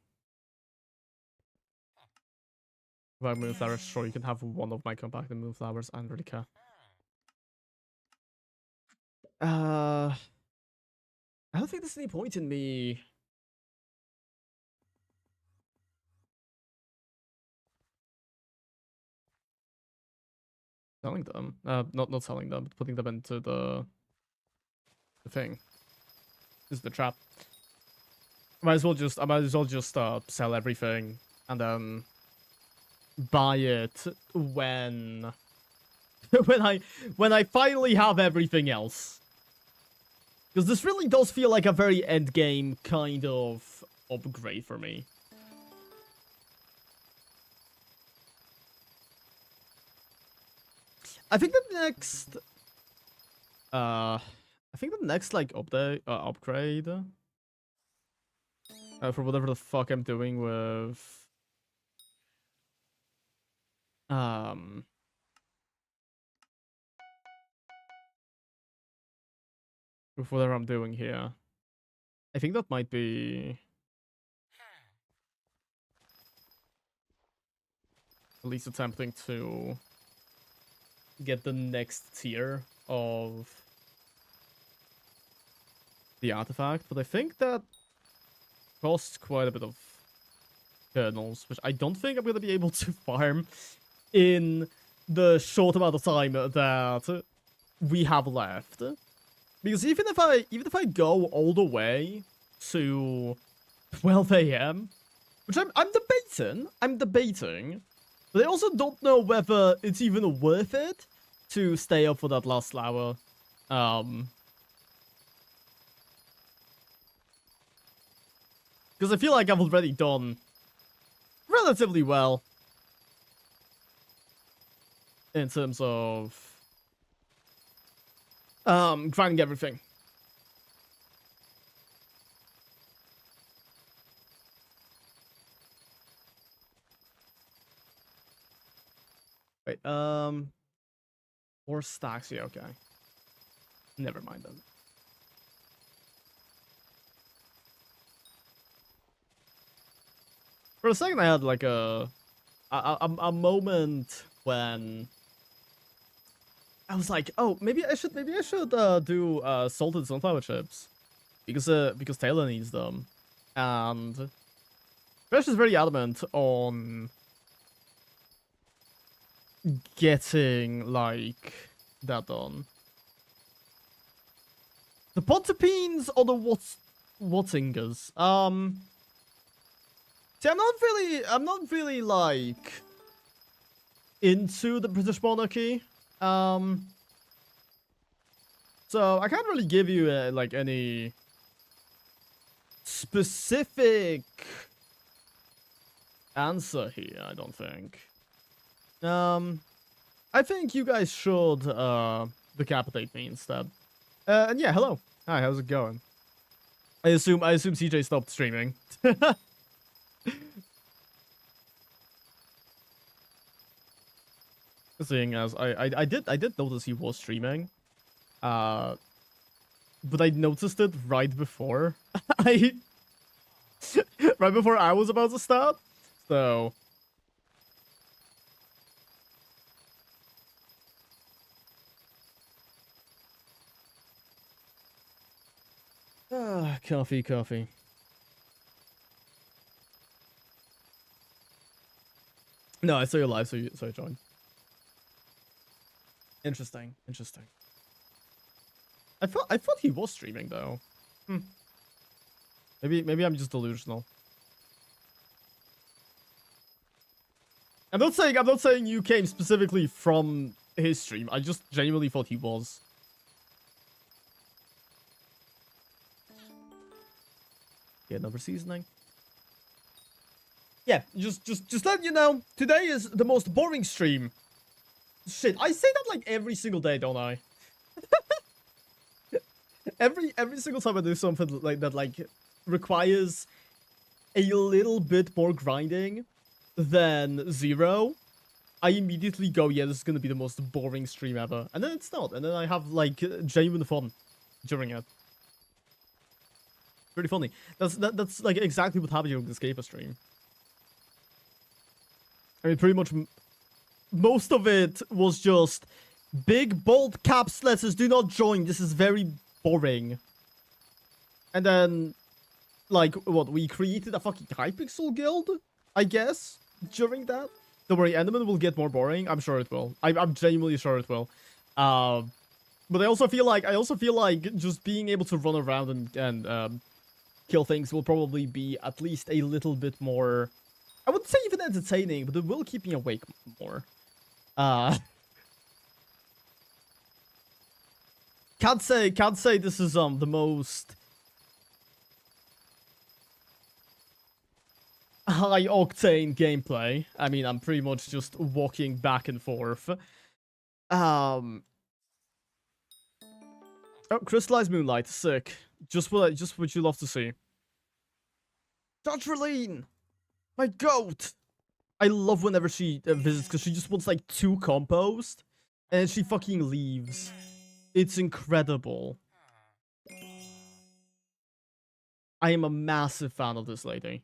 About Moonflowers, sure, you can have one of my compacted Moonflowers. I don't really care. I don't think there's any point in me. Selling them. Not selling them, but putting them into the thing. This is the trap. I might as well just sell everything and then buy it when when I finally have everything else. Because this really does feel like a very end game kind of upgrade for me. I think the next like upgrade for whatever the fuck I'm doing with whatever I'm doing here. I think that might be at least attempting to get the next tier of the artifact, but I think that costs quite a bit of kernels, which I don't think I'm going to be able to farm in the short amount of time that we have left. Because even if I go all the way to 12 a.m., which I'm debating, but I also don't know whether it's even worth it to stay up for that last hour. Because I feel like I've already done relatively well in terms of grinding everything. Wait, 4 stacks, yeah, okay. Never mind then. For a second I had like a moment when I was like, oh, maybe I should do salted sunflower chips because Taylor needs them, and Fresh is very adamant on getting like that done. The Pontapines or the Wattingers? See, I'm not really like into the British monarchy. So I can't really give you like any specific answer here, I don't think. I think you guys should decapitate me instead. And yeah, hello. Hi, how's it going? I assume CJ stopped streaming. Seeing as I did notice he was streaming. But I noticed it right before right before I was about to start. So coffee. No, I saw you live, so I joined. Interesting. I thought he was streaming though. Maybe I'm just delusional. I'm not saying you came specifically from his stream. I just genuinely thought he was. Yeah, another seasoning. Yeah, just letting you know, today is the most boring stream. Shit, I say that like every single day, don't I? every single time I do something like that, like requires a little bit more grinding than 0, I immediately go, yeah, this is gonna be the most boring stream ever, and then it's not, and then I have like genuine fun during it. Pretty funny. That's like exactly what happened during the Escaper stream. I mean, pretty much most of it was just big bold caps letters, do not join, this is very boring. And then, like, what, we created a fucking Hypixel guild, I guess, during that. Don't worry, Enderman will get more boring. I'm sure it will. I'm genuinely sure it will. But I also feel like just being able to run around and kill things will probably be at least a little bit more, I wouldn't say even entertaining, but it will keep me awake more. Can't say this is the most high octane gameplay. I mean, I'm pretty much just walking back and forth. Oh, crystallized moonlight, sick. Just what you love to see. Dodge Raleen, my goat. I love whenever she visits because she just wants like 2 compost and she fucking leaves. It's incredible. I am a massive fan of this lady.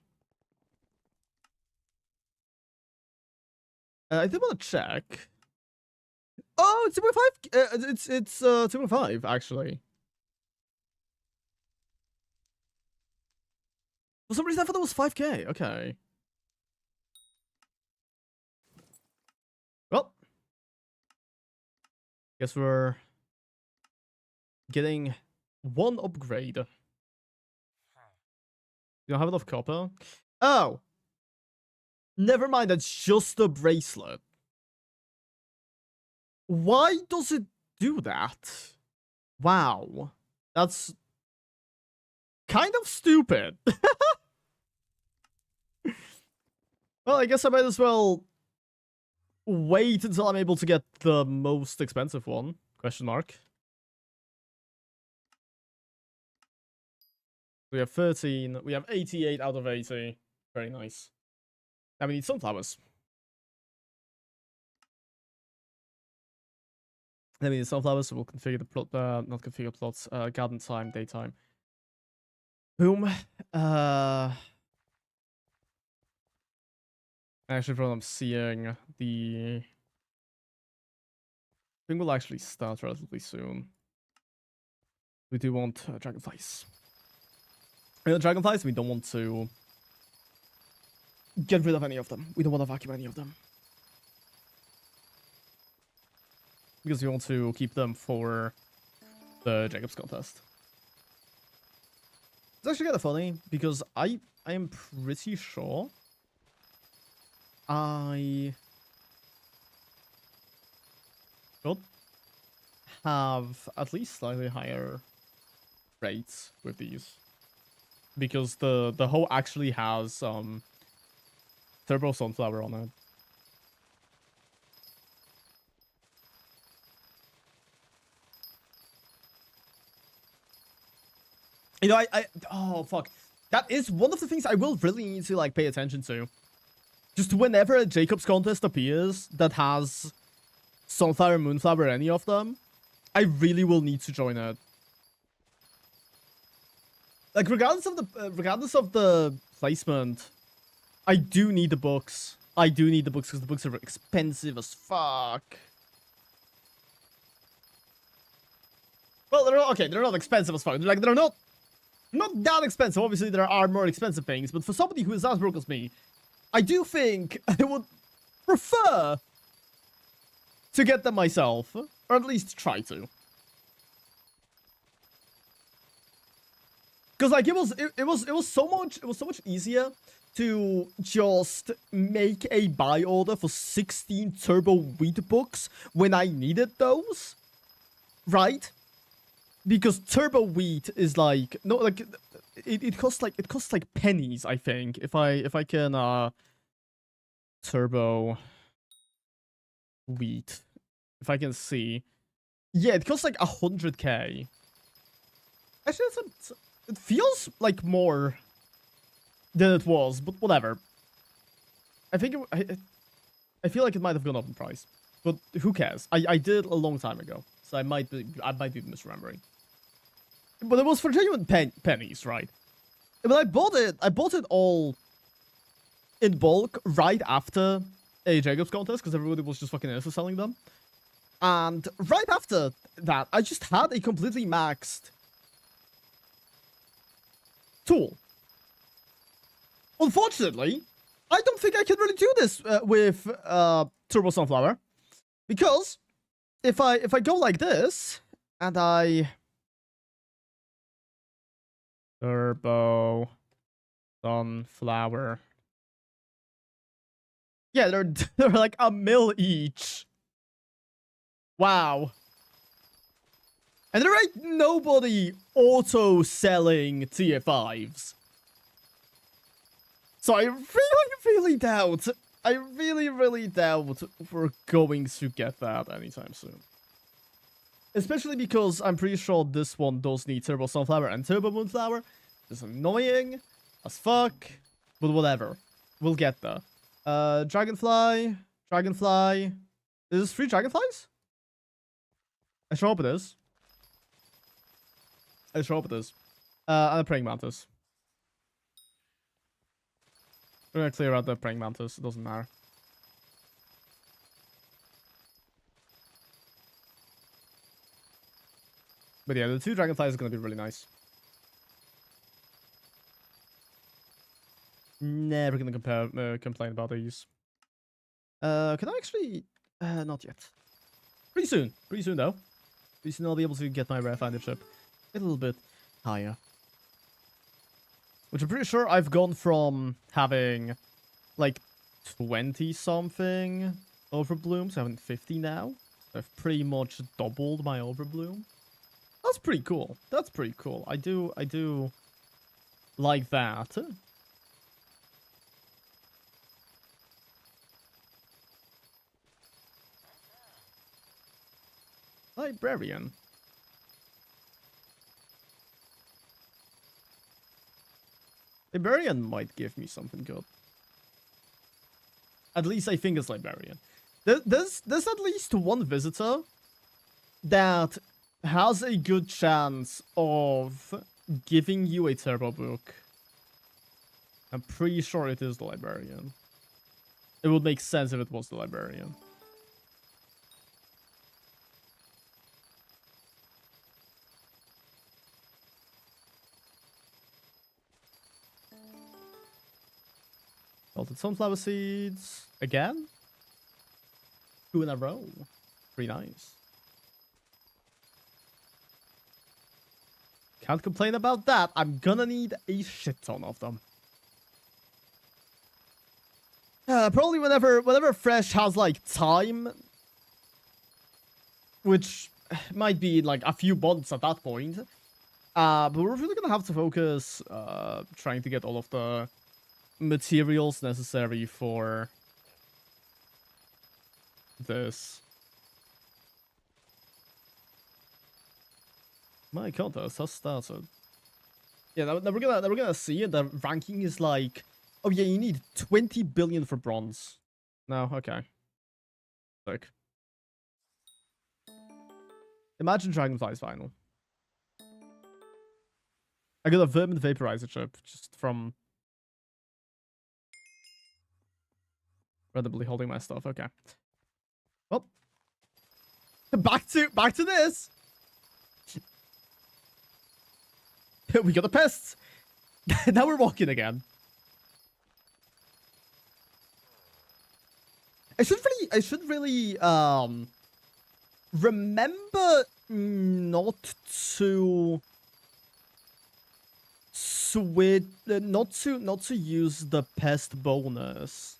I did want to check. Oh, it's 2.5. It's 2.5 actually. For some reason, I thought it was 5K. Okay. Well, guess we're getting one upgrade. You don't have enough copper? Oh! Never mind, that's just a bracelet. Why does it do that? Wow. That's kind of stupid. Well, I guess I might as well wait until I'm able to get the most expensive one. Question mark. We have 13. We have 88 out of 80. Very nice. Now we need sunflowers. Then we need sunflowers, so we'll configure the plot, not configure plots, garden time, daytime. Boom. Actually, from what I'm seeing, the thing will actually start relatively soon. We do want dragonflies. Dragonflies, we don't want to get rid of any of them. We don't want to vacuum any of them. Because we want to keep them for the Jacob's contest. It's actually kind of funny, because I am pretty sure I should have at least slightly higher rates with these. Because the hoe actually has turbo sunflower on it. You know, oh fuck. That is one of the things I will really need to like pay attention to. Just whenever a Jacob's contest appears that has sunflower, moonflower, any of them, I really will need to join it. Like regardless of the placement, I do need the books. I do need the books because the books are expensive as fuck. Well, they're not, okay. They're not expensive as fuck. They're not that expensive. Obviously, there are more expensive things, but for somebody who is as broke as me, I do think I would prefer to get them myself, or at least try to. Because like it was so much easier to just make a buy order for 16 turbo wheat books when I needed those, right? Because turbo wheat is like no, like it costs like pennies. I think if I can turbo wheat, if I can see, yeah, it costs like 100k. Actually, it feels like more than it was, but whatever. I think I feel like it might have gone up in price, but who cares? I did a long time ago, so I might be misremembering. But it was for genuine pennies, right? But I bought it all in bulk right after a Jacob's contest because everybody was just fucking selling them. And right after that, I just had a completely maxed tool. Unfortunately, I don't think I can really do this with Turbo Sunflower, because if I go like this and I Turbo Sunflower, yeah, they're like a mil each. Wow. And there ain't nobody auto selling tier 5s. So I really doubt we're going to get that anytime soon. Especially because I'm pretty sure this one does need Turbo Sunflower and Turbo Moonflower. It's annoying as fuck, but whatever. We'll get there. Dragonfly. Is this 3 dragonflies? I sure hope it is. And a praying mantis. We're gonna clear out the praying mantis. It doesn't matter. But yeah, the 2 dragonflies is gonna be really nice. Never gonna complain about these. Can I actually? Not yet. Pretty soon. Pretty soon though. Pretty soon I'll be able to get my rare finder chip a little bit higher. Which I'm pretty sure I've gone from having like 20 something overblooms to having 50 now. I've pretty much doubled my overbloom. That's pretty cool. That's pretty cool. I do like that. Librarian. Librarian might give me something good. At least I think it's Librarian. There's at least one visitor that has a good chance of giving you a turbo book. I'm pretty sure it is the Librarian. It would make sense if it was the Librarian. Salted sunflower seeds. Again? 2 in a row. Pretty nice. Can't complain about that. I'm gonna need a shit ton of them. Probably whenever Fresh has like time, which might be like a few months at that point. But we're really gonna have to focus trying to get all of the materials necessary for this. My contest has started. Yeah, now we're gonna see the ranking is like, oh yeah, you need 20 billion for bronze. No, okay. Sick. Imagine Dragonfly's final. I got a vermin vaporizer chip just from randomly holding my stuff. Okay. Well, back to this. We got the pests. Now we're walking again. I should really remember not to switch, not to use the pest bonus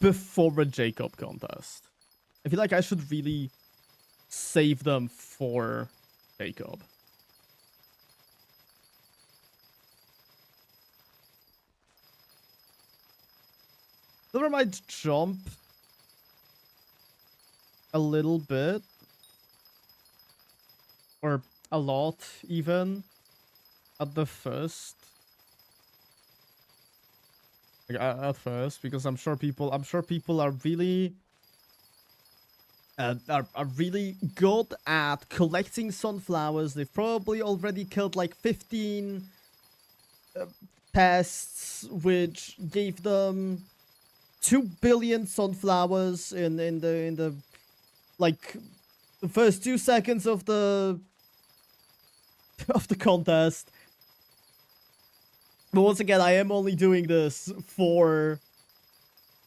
before a Jacob contest. I feel like I should really save them for Jacob. Silver might jump a little bit, or a lot even, at the first. Like, at first, because I'm sure people are really are really good at collecting sunflowers. They've probably already killed like 15 pests, which gave them 2 billion sunflowers in the like the first 2 seconds of the contest. But once again, I am only doing this for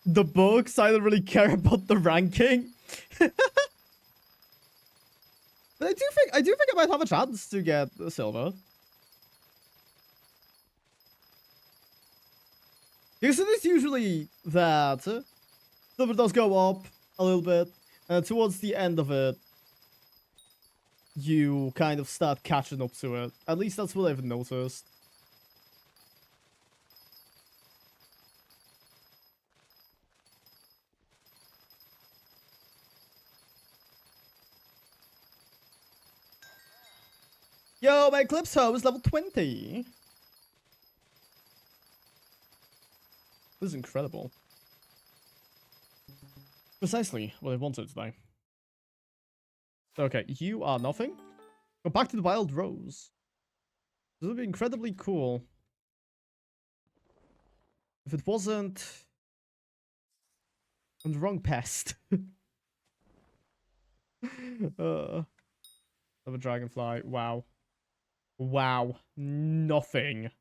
the books. I don't really care about the ranking. But I do think I might have a chance to get the silver. Because it is usually that silver does go up a little bit, and towards the end of it, you kind of start catching up to it. At least that's what I've noticed. Yo, my Eclipse Hoe is level 20. This is incredible. Precisely what I wanted today. Okay, you are nothing. Go back to the Wild Rose. This will be incredibly cool. If it wasn't... I'm the wrong pest. Of a dragonfly. Wow. Wow. Nothing.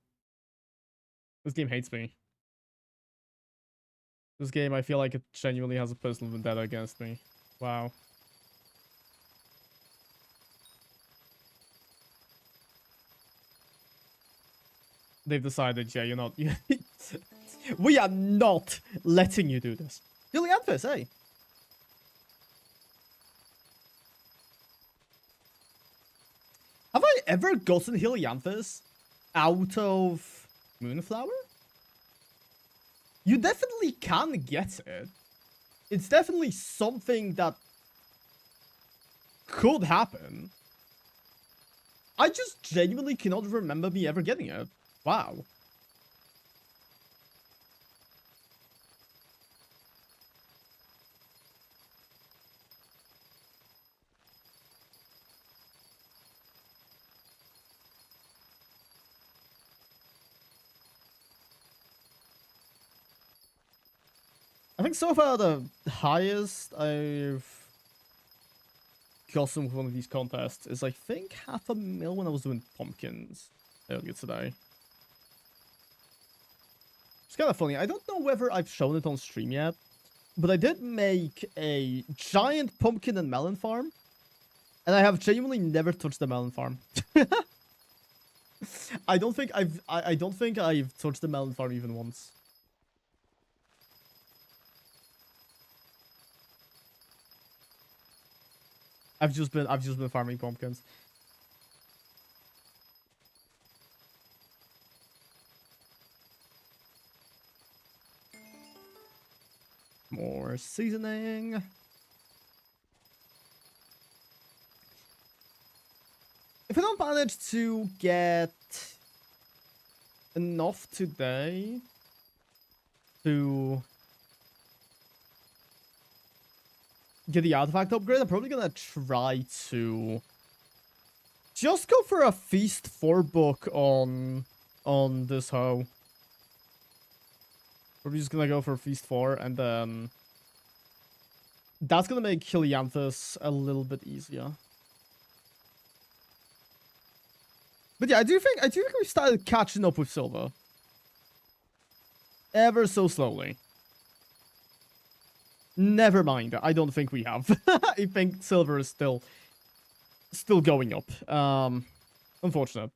This game hates me. This game, I feel like it genuinely has a personal vendetta against me. Wow. They've decided, yeah, you're not... We are not letting you do this. Helianthus, hey. Have I ever gotten Helianthus out of Moonflower? You definitely can get it. It's definitely something that could happen. I just genuinely cannot remember me ever getting it. Wow. I think so far the highest I've gotten with one of these contests is, I think, 500,000 when I was doing pumpkins earlier today. It's kind of funny. I don't know whether I've shown it on stream yet, but I did make a giant pumpkin and melon farm, and I have genuinely never touched the melon farm. I don't think I've touched the melon farm even once. I've just been farming pumpkins. More seasoning. If I don't manage to get enough today to get the artifact upgrade, I'm probably gonna try to just go for a Feast 4 book on this hoe. Probably just gonna go for Feast 4, and then that's gonna make Helianthus a little bit easier. But yeah, I do think we started catching up with silver. Ever so slowly. Never mind. I don't think we have. I think silver is still going up. Unfortunate.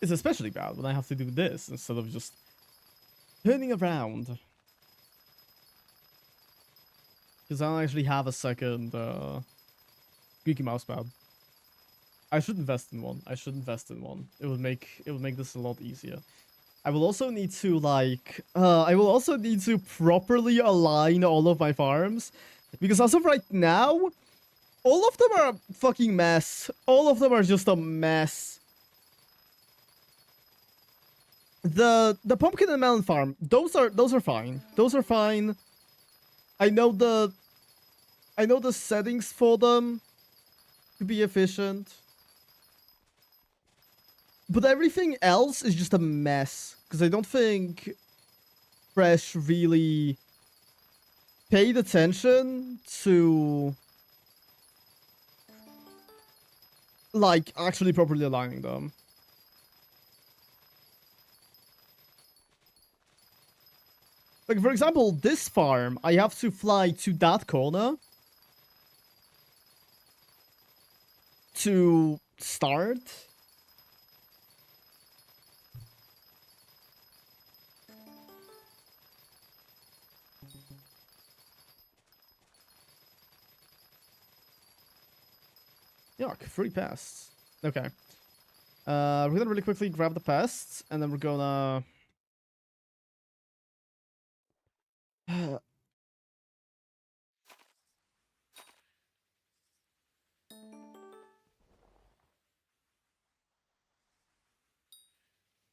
It's especially bad when I have to do this instead of just turning around. Because I don't actually have a second squeaky mousepad. I should invest in one. It would make this a lot easier. I will also need to properly align all of my farms, because as of right now, all of them are a fucking mess. All of them are just a mess. The pumpkin and melon farm, those are fine. Those are fine. I know the settings for them to be efficient. But everything else is just a mess, because I don't think Fresh really paid attention to, like, actually properly aligning them. Like, for example, this farm, I have to fly to that corner to start. Yuck, 3 pests. Okay. We're gonna really quickly grab the pests, and then we're gonna...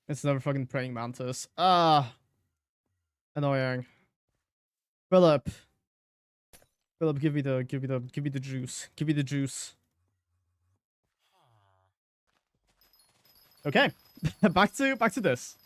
It's another fucking praying mantis. Ah! Annoying. Philip. Philip, give me the juice. Give me the juice. Okay. back to this.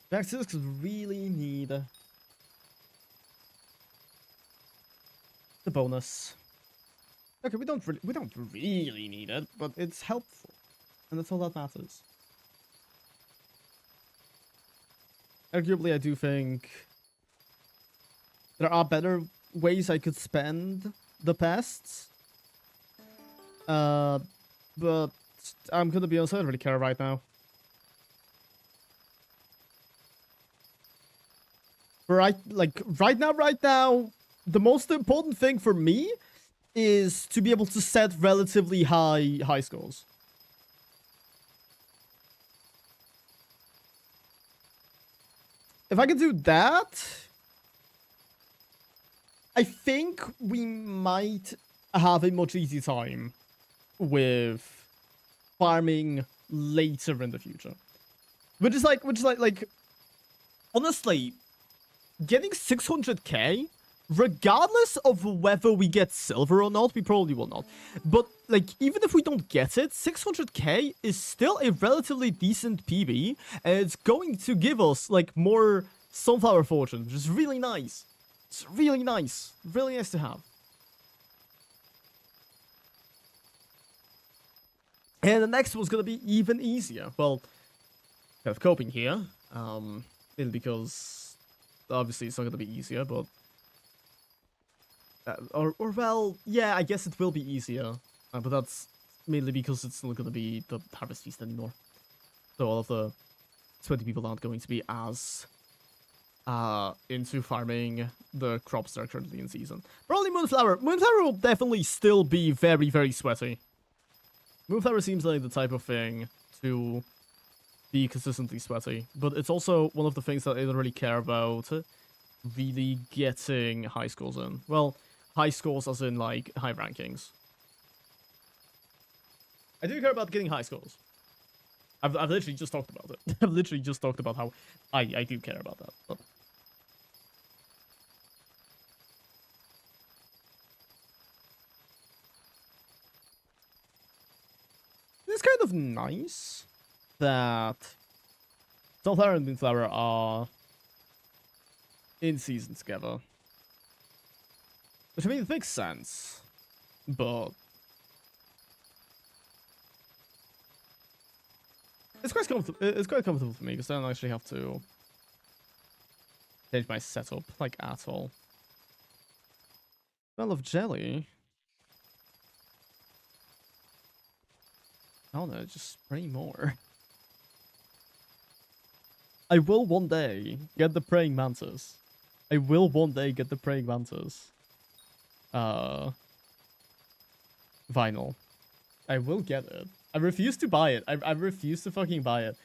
Back to this because we really need the bonus. Okay, we don't really need it, but it's helpful, and that's all that matters. Arguably, I do think there are better ways I could spend the pests. But I'm gonna be honest, I don't really care right now. Right now, the most important thing for me is to be able to set relatively high scores. If I can do that, I think we might have a much easier time with farming later in the future. Which is like honestly, getting 600k, regardless of whether we get silver or not, we probably will not. But like, even if we don't get it, 600k is still a relatively decent PB, and it's going to give us like more sunflower fortune, which is really nice. It's really nice to have. And the next one's gonna be even easier. Well, we have coping here, mainly because obviously it's not gonna be easier, but or well, yeah, I guess it will be easier, but that's mainly because it's not gonna be the harvest feast anymore. So all of the 20 people aren't going to be as into farming the crops that are currently in season. Probably Moonflower. Moonflower will definitely still be very, very sweaty. Moonflower seems like the type of thing to be consistently sweaty, but it's also one of the things that I don't really care about really getting high scores in. Well, high scores as in like high rankings. I do care about getting high scores. I've literally just talked about it. I've literally just talked about how I do care about that. But it's kind of nice that Sunflower and Moonflower are in season together. Which I mean, it makes sense. But it's quite comfortable for me because I don't actually have to change my setup like at all. Smell of jelly. Oh no, just spray more. I will one day get the praying mantis. I will one day get the praying mantis. Vinyl. I will get it. I refuse to buy it. I refuse to fucking buy it.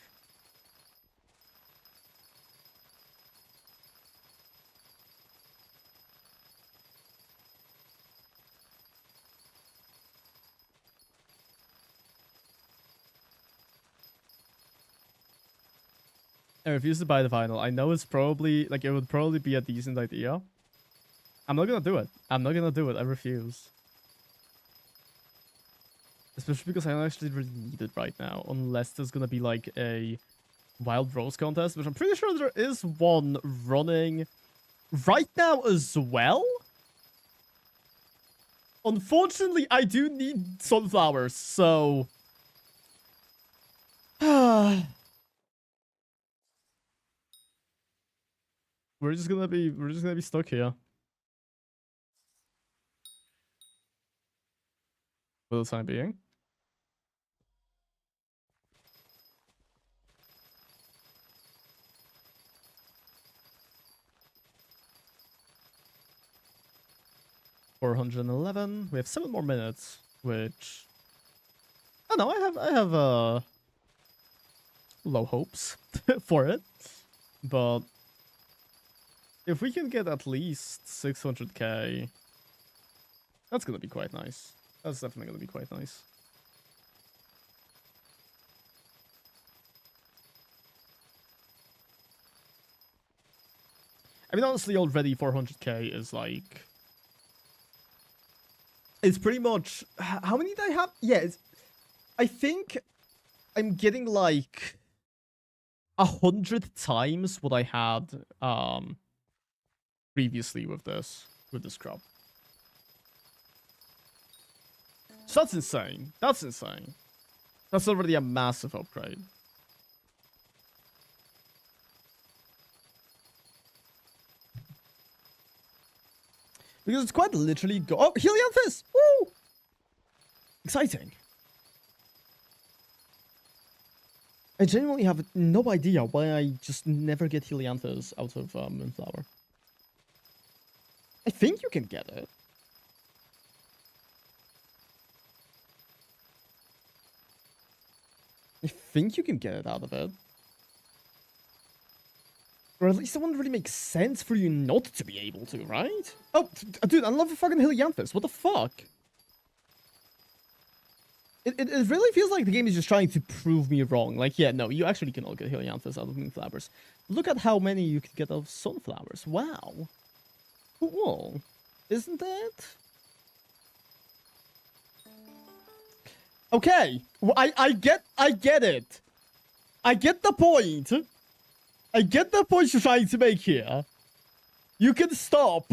I refuse to buy the vinyl. I know it's probably, like, it would probably be a decent idea. I'm not gonna do it. I'm not gonna do it. I refuse. Especially because I don't actually really need it right now. Unless there's gonna be, like, a wild rose contest, which I'm pretty sure there is one running right now as well. Unfortunately, I do need sunflowers, so... We're just gonna be stuck here. For the time being. $411. We have 7 more minutes, which I don't know, I have low hopes for it. But If we can get at least 600k, that's gonna be quite nice. That's definitely gonna be quite nice. I mean, honestly, already 400k is like... It's pretty much... How many did I have? Yeah, I think I'm getting like 100 times what I had previously with this crop. So that's insane. That's insane. That's already a massive upgrade. Because it's quite literally oh, Helianthus! Woo! Exciting. I genuinely have no idea why I just never get Helianthus out of Moonflower. I think you can get it. I think you can get it out of it. Or at least it wouldn't really make sense for you not to be able to, right? Oh, dude, I love the fucking Helianthus. What the fuck? It really feels like the game is just trying to prove me wrong. Like, yeah, no, you actually can all get Helianthus out of Moonflowers. Look at how many you can get out of Sunflowers. Wow. Cool. Isn't it? Okay. Well, I get it. I get the point. I get the point you're trying to make here. You can stop.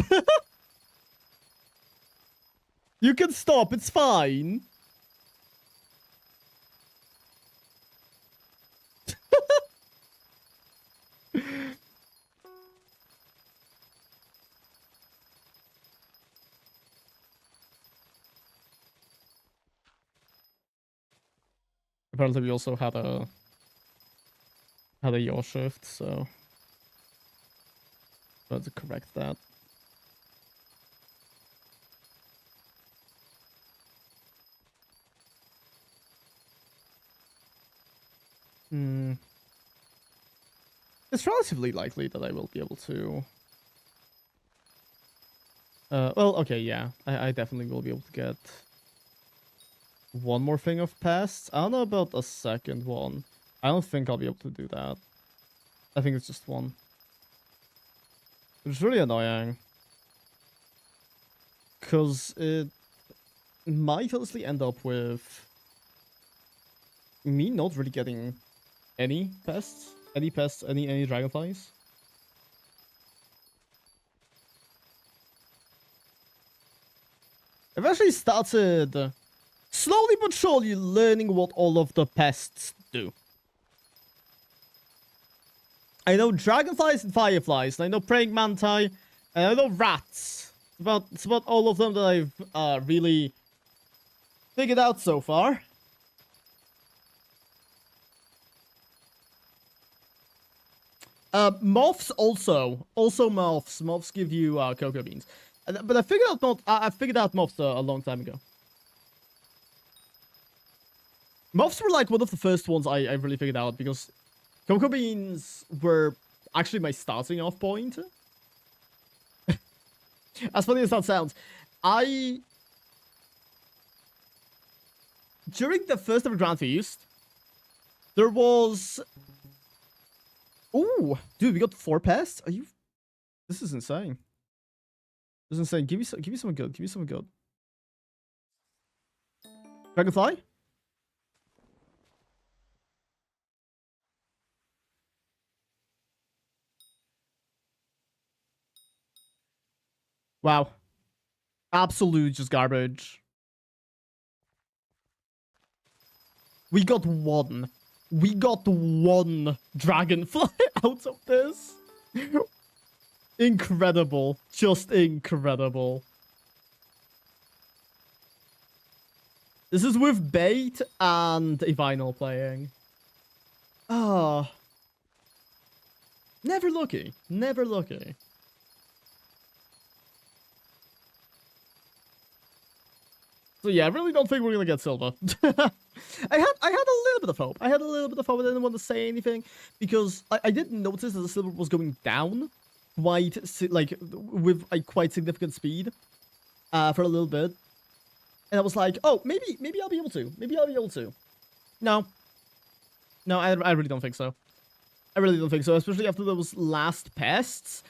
You can stop. It's fine. Apparently, we also had a yaw shift, so I had to correct that. It's relatively likely that I will be able to. Well, okay, yeah, I definitely will be able to get one more thing of pests. I don't know about a second one. I don't think I'll be able to do that. I think it's just one. It's really annoying. Because it might honestly end up with me not really getting any pests. Any pests, any dragonflies. I've actually started slowly but surely learning what all of the pests do. I know dragonflies and fireflies, and I know praying manti, and I know rats. It's about all of them that I've really figured out so far. Moths also moths. Moths give you cocoa beans, but I figured out moths a long time ago. Moths were like one of the first ones I really figured out because cocoa beans were actually my starting off point. As funny as that sounds, during the first ever Grand Feast, there was... Ooh, dude, we got 4 pests? Are you... This is insane. This is insane. Give me something good. Give me something good. Dragonfly? Wow. Absolute just garbage. We got one. We got one dragonfly out of this. Incredible. Just incredible. This is with bait and a vinyl playing. Ah. Never lucky. Never lucky. So yeah, I really don't think we're gonna get silver. I had a little bit of hope. I didn't want to say anything because I didn't notice that the silver was going down with a quite significant speed for a little bit. And I was like, oh, maybe I'll be able to. Maybe I'll be able to. No. No, I really don't think so. I really don't think so, especially after those last pests.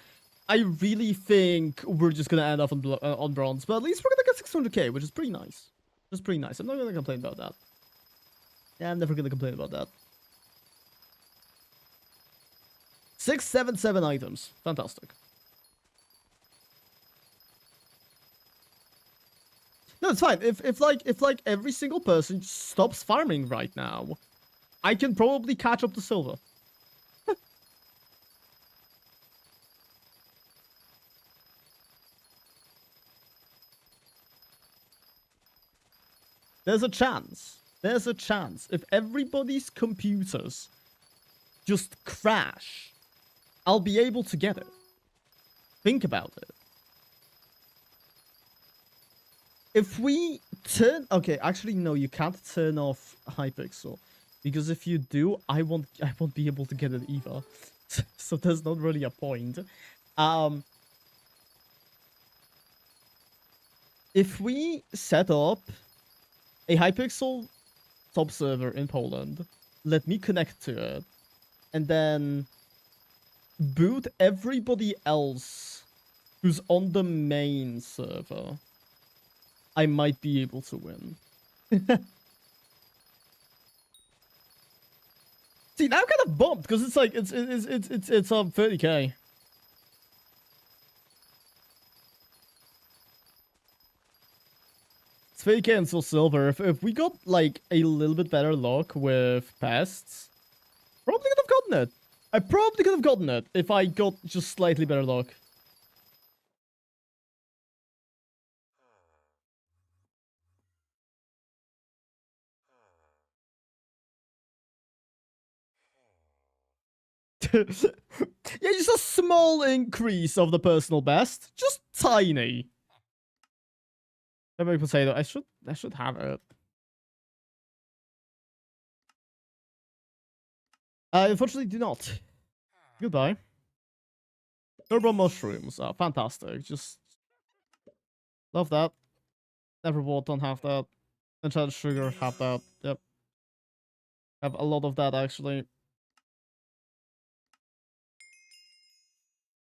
I really think we're just gonna end up on bronze, but at least we're gonna get 600k, which is pretty nice. That's pretty nice. I'm not gonna complain about that. Yeah, I'm never gonna complain about that. 677 items. Fantastic. No, it's fine. If like every single person stops farming right now, I can probably catch up to silver. There's a chance. There's a chance. If everybody's computers just crash, I'll be able to get it. Think about it. If we turn... Okay, actually, no, you can't turn off Hypixel. Because if you do, I won't be able to get it either. So there's not really a point. If we set up a Hypixel top server in Poland, let me connect to it, and then boot everybody else who's on the main server, I might be able to win. See, now I'm kind of bumped because it's like it's 30k. It's 30k until silver. If we got like a little bit better luck with pests, probably could have gotten it. I probably could have gotten it if I got just slightly better luck. Yeah, just a small increase of the personal best. Just tiny. Every potato. I should have it. I unfortunately do not. Goodbye. Herbal mushrooms are fantastic. Just love that. Never bought, don't have that. Enchanted sugar, have that. Yep. Have a lot of that actually.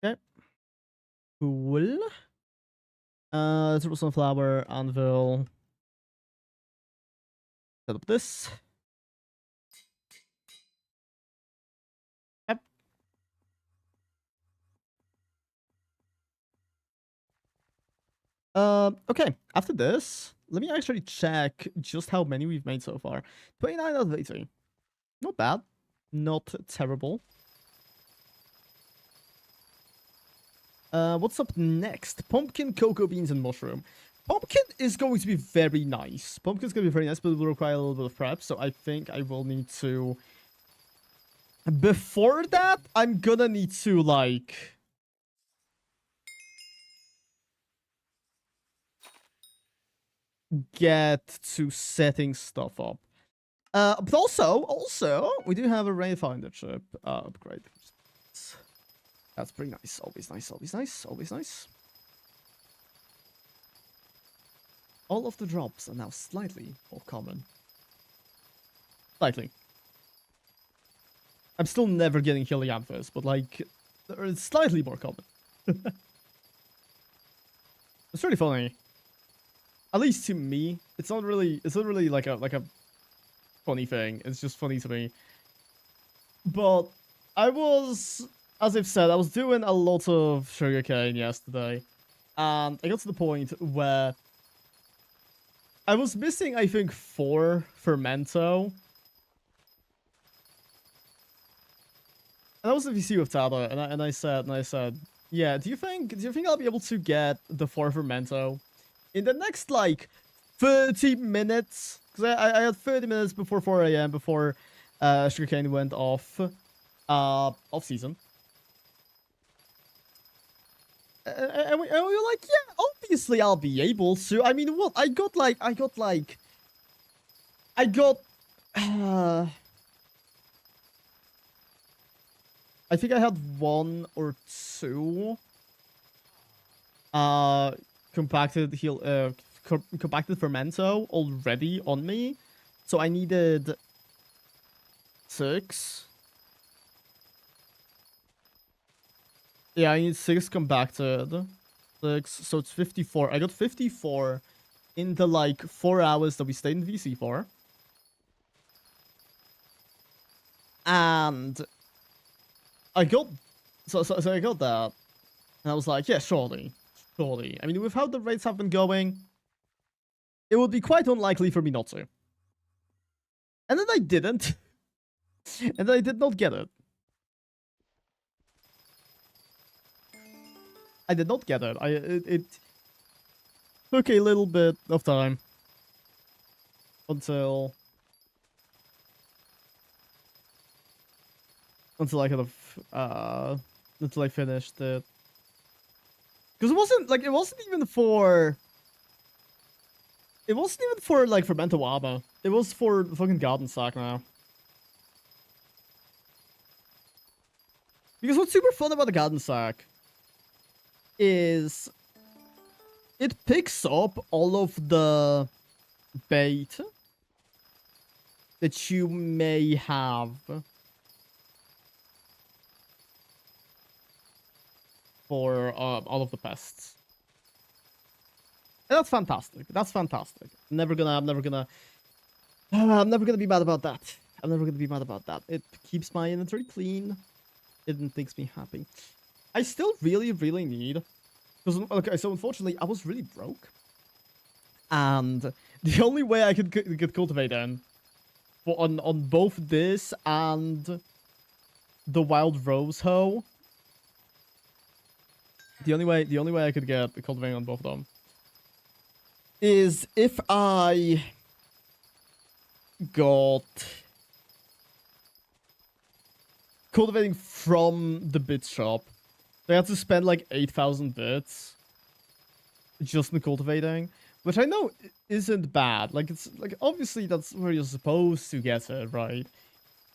Okay. Cool. Turbo sunflower, anvil. Set up this. Yep. Okay. After this, let me actually check just how many we've made so far. 29 out of 80. Not bad. Not terrible. What's up next? Pumpkin, cocoa beans, and mushroom. Pumpkin is going to be very nice. Pumpkin's going to be very nice, but it will require a little bit of prep, so I think I will need to... Before that, I'm gonna need to, like... get to setting stuff up. But also, we do have a Rayfinder chip upgrade. That's pretty nice. Always nice, always nice, always nice. All of the drops are now slightly more common. Slightly. I'm still never getting Helianthus, but like, it's slightly more common. It's really funny. At least to me, it's not really like a funny thing. It's just funny to me. But I was, as I've said, I was doing a lot of sugarcane yesterday, and I got to the point where I was missing, I think, 4 fermento. And I was in VC with Tada, and I said, yeah, do you think I'll be able to get the 4 fermento in the next like 30 minutes? Because I had 30 minutes before 4 a.m. before sugarcane went off season. And we were like, yeah, obviously I'll be able to. I mean, what? I got I think I had 1 or 2 compacted compacted fermento already on me, so I needed 6. Yeah, I need 6 compacted. 6, so it's 54. I got 54 in the like 4 hours that we stayed in VC for. And I got so I got that. And I was like, yeah, surely. Surely. I mean, with how the rates have been going, it would be quite unlikely for me not to. And then I didn't. And then I did not get it. I did not get it. It took a little bit of time until I kind of until I finished it. Because it wasn't even for like fermento armor. It was for fucking garden sack now. Because what's super fun about the garden sack is it picks up all of the bait that you may have for all of the pests. And that's fantastic. That's fantastic. I'm never gonna be mad about that. I'm never gonna be mad about that. It keeps my inventory clean. It makes me happy. I still really need, because okay, so unfortunately I was really broke, and the only way I could get cultivate in, on both this and the wild rose hoe, the only way I could get the cultivating on both of them is if I got cultivating from the bit shop. So I had to spend like 8,000 bits just in cultivating, which I know isn't bad. Like, it's like, obviously that's where you're supposed to get it, right?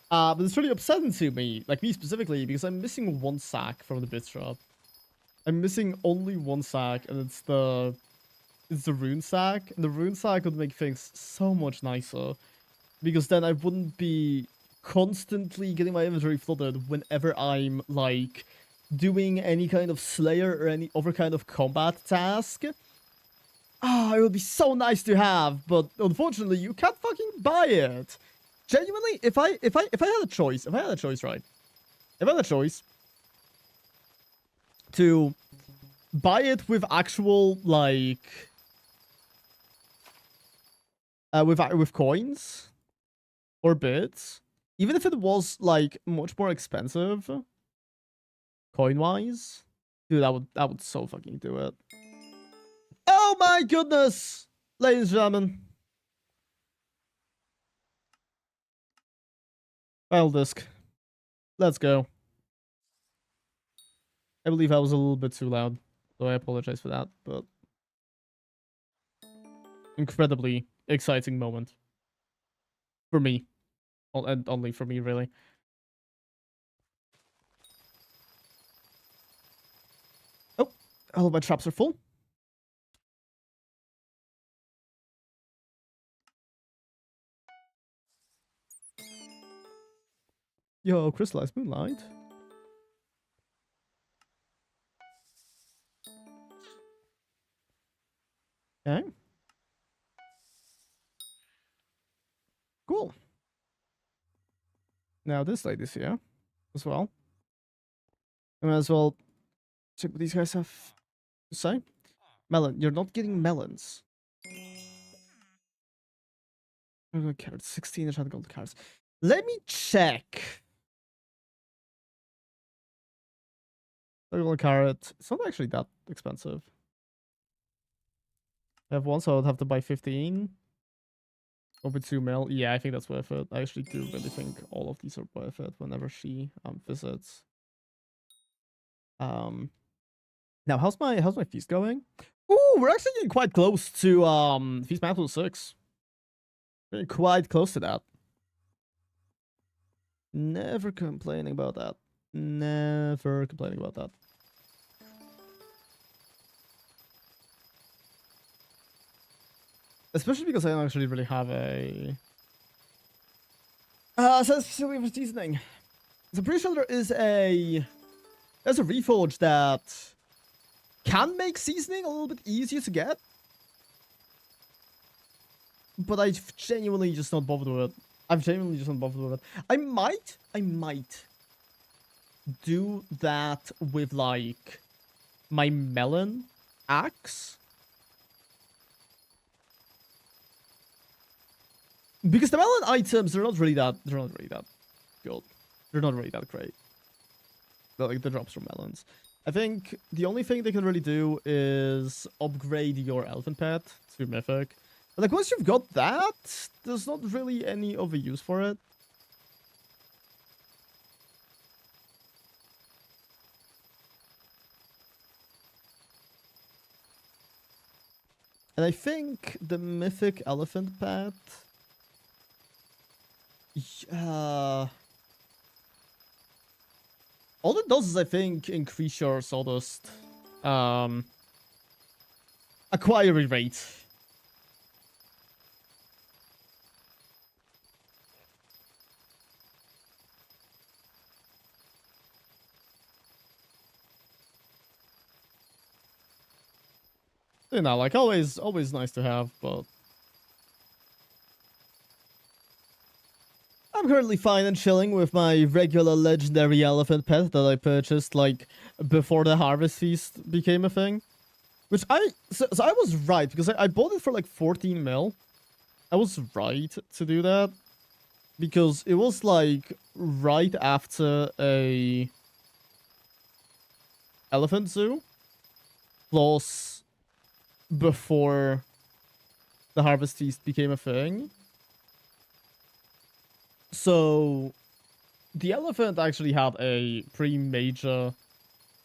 But it's really upsetting to me, like me specifically, because I'm missing 1 sack from the bit shop. I'm missing only 1 sack, and it's the rune sack. And the rune sack would make things so much nicer, because then I wouldn't be constantly getting my inventory flooded whenever I'm like doing any kind of slayer or any other kind of combat task. Ah, it would be so nice to have, but unfortunately you can't fucking buy it. Genuinely, if I had a choice, right? If I had a choice to buy it with actual like with coins or bits, even if it was like much more expensive coin wise, dude, that would so fucking do it. Oh my goodness, ladies and gentlemen. File disk. Let's go. I believe I was a little bit too loud, so I apologize for that, but incredibly exciting moment for me, and only for me, really. Oh, all of my traps are full. Yo, crystallized moonlight. Okay. Cool. Now this lady's here as well. I might as well check what these guys have to say. Melon, you're not getting melons. Carrots, 16 enchanted gold carrots. Let me check. Gold carrot. It's not actually that expensive. I have 1, so I would have to buy 15. Over 2 mil. Yeah, I think that's worth it. I actually do really think all of these are worth it whenever she visits. Now how's my feast going? Ooh, we're actually getting quite close to feast mantle 6. We're quite close to that. Never complaining about that. Never complaining about that. Especially because I don't actually really have a... says facility for seasoning. So I'm pretty sure there is a... There's a reforge that can make seasoning a little bit easier to get. But I've genuinely just not bothered with it. I've genuinely just not bothered with it. I might do that with, like, my melon axe. Because the melon items, they're not really that good. They're not really that great. They're like the drops from melons. I think the only thing they can really do is upgrade your elephant pet to mythic. But like once you've got that, there's not really any other use for it. And I think the mythic elephant pet... all it does is, I think, increase your sawdust acquiring rate. You know, like always nice to have, but I'm currently fine and chilling with my regular legendary elephant pet that I purchased, like, before the Harvest Feast became a thing. Which so I was right, because I bought it for like 14 mil. I was right to do that. Because it was like right after a elephant zoo. Plus before the Harvest Feast became a thing. So, the elephant actually had a pretty major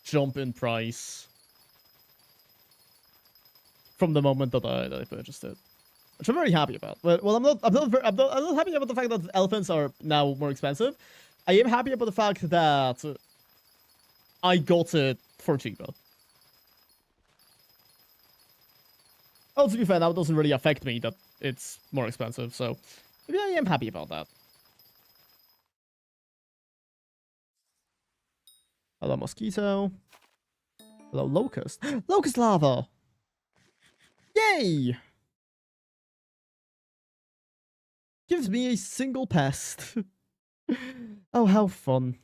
jump in price from the moment that I purchased it, which I'm very happy about. Well, I'm not happy about the fact that elephants are now more expensive. I am happy about the fact that I got it for cheaper. Oh, to be fair, now it doesn't really affect me that it's more expensive, so maybe I am happy about that. Hello, mosquito. Hello, locust. Locust lava! Yay! Gives me a single pest. Oh, how fun.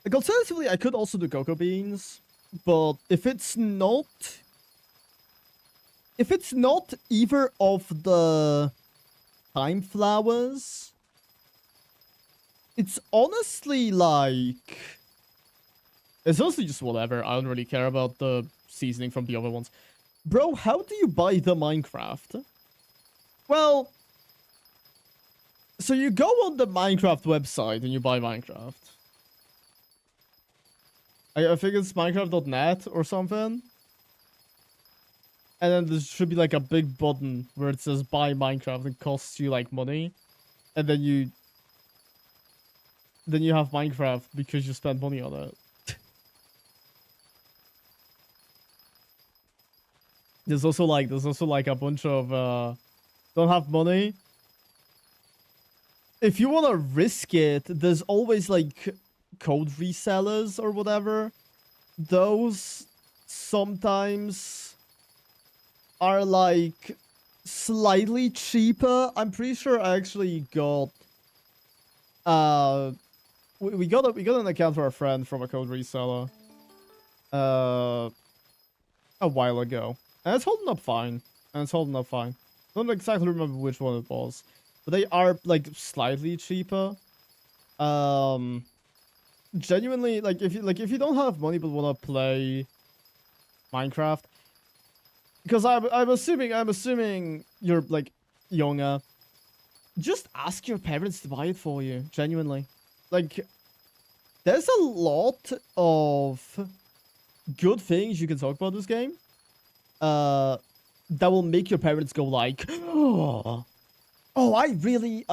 Like, alternatively, I could also do cocoa beans, but if it's not either of the time flowers, it's honestly like... It's honestly just whatever. I don't really care about the seasoning from the other ones. Bro, how do you buy the Minecraft? Well... So you go on the Minecraft website and you buy Minecraft. I think it's Minecraft.net or something. And then there should be like a big button where it says buy Minecraft and costs you like money. And then you have Minecraft because you spent money on it. There's also like a bunch of don't have money. If you want to risk it, there's always like code resellers or whatever. Those sometimes are like slightly cheaper. I'm pretty sure I actually got we got an account for a friend from a code reseller a while ago, and it's holding up fine. I don't exactly remember which one it was, but they are like slightly cheaper. Genuinely, like if you don't have money but want to play Minecraft, because I'm assuming you're like younger, just ask your parents to buy it for you. Genuinely, like, there's a lot of good things you can talk about this game. That will make your parents go like, oh, I really,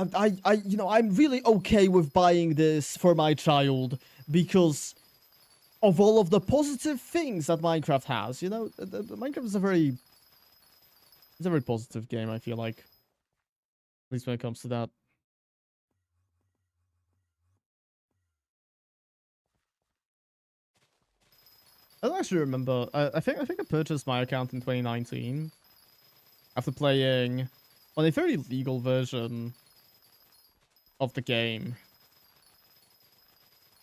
you know, I'm really okay with buying this for my child because of all of the positive things that Minecraft has. You know, Minecraft is it's a very positive game, I feel like. At least when it comes to that. I don't actually remember. I think I purchased my account in 2019 after playing on a very legal version of the game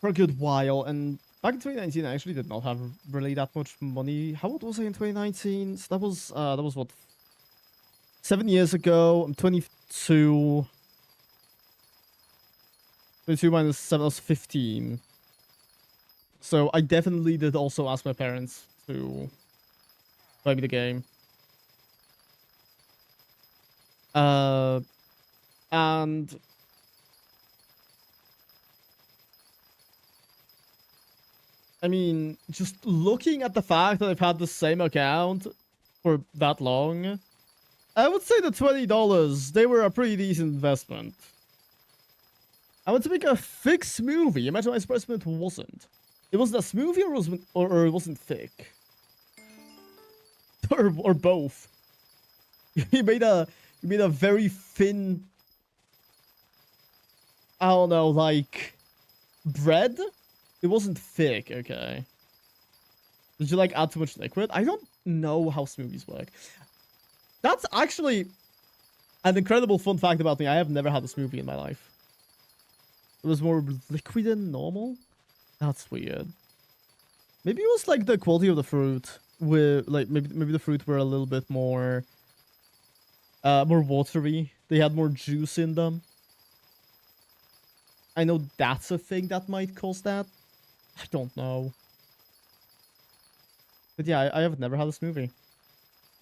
for a good while. And back in 2019, I actually did not have really that much money. How old was I in 2019? So that was what, 7 years ago. I'm 22. 22 minus 7 was 15. So I definitely did also ask my parents to buy me the game. And I mean, just looking at the fact that I've had the same account for that long, I would say the $20, they were a pretty decent investment. I want to make a fix movie. Imagine my surprise it wasn't. It wasn't a smoothie or it wasn't thick. or both. You made a very thin, I don't know, like bread? It wasn't thick, okay. Did you like add too much liquid? I don't know how smoothies work. That's actually an incredible fun fact about me. I have never had a smoothie in my life. It was more liquid than normal? That's weird. Maybe it was like the quality of the fruit. With like maybe the fruit were a little bit more watery. They had more juice in them. I know that's a thing that might cause that. I don't know. But yeah, I have never had a smoothie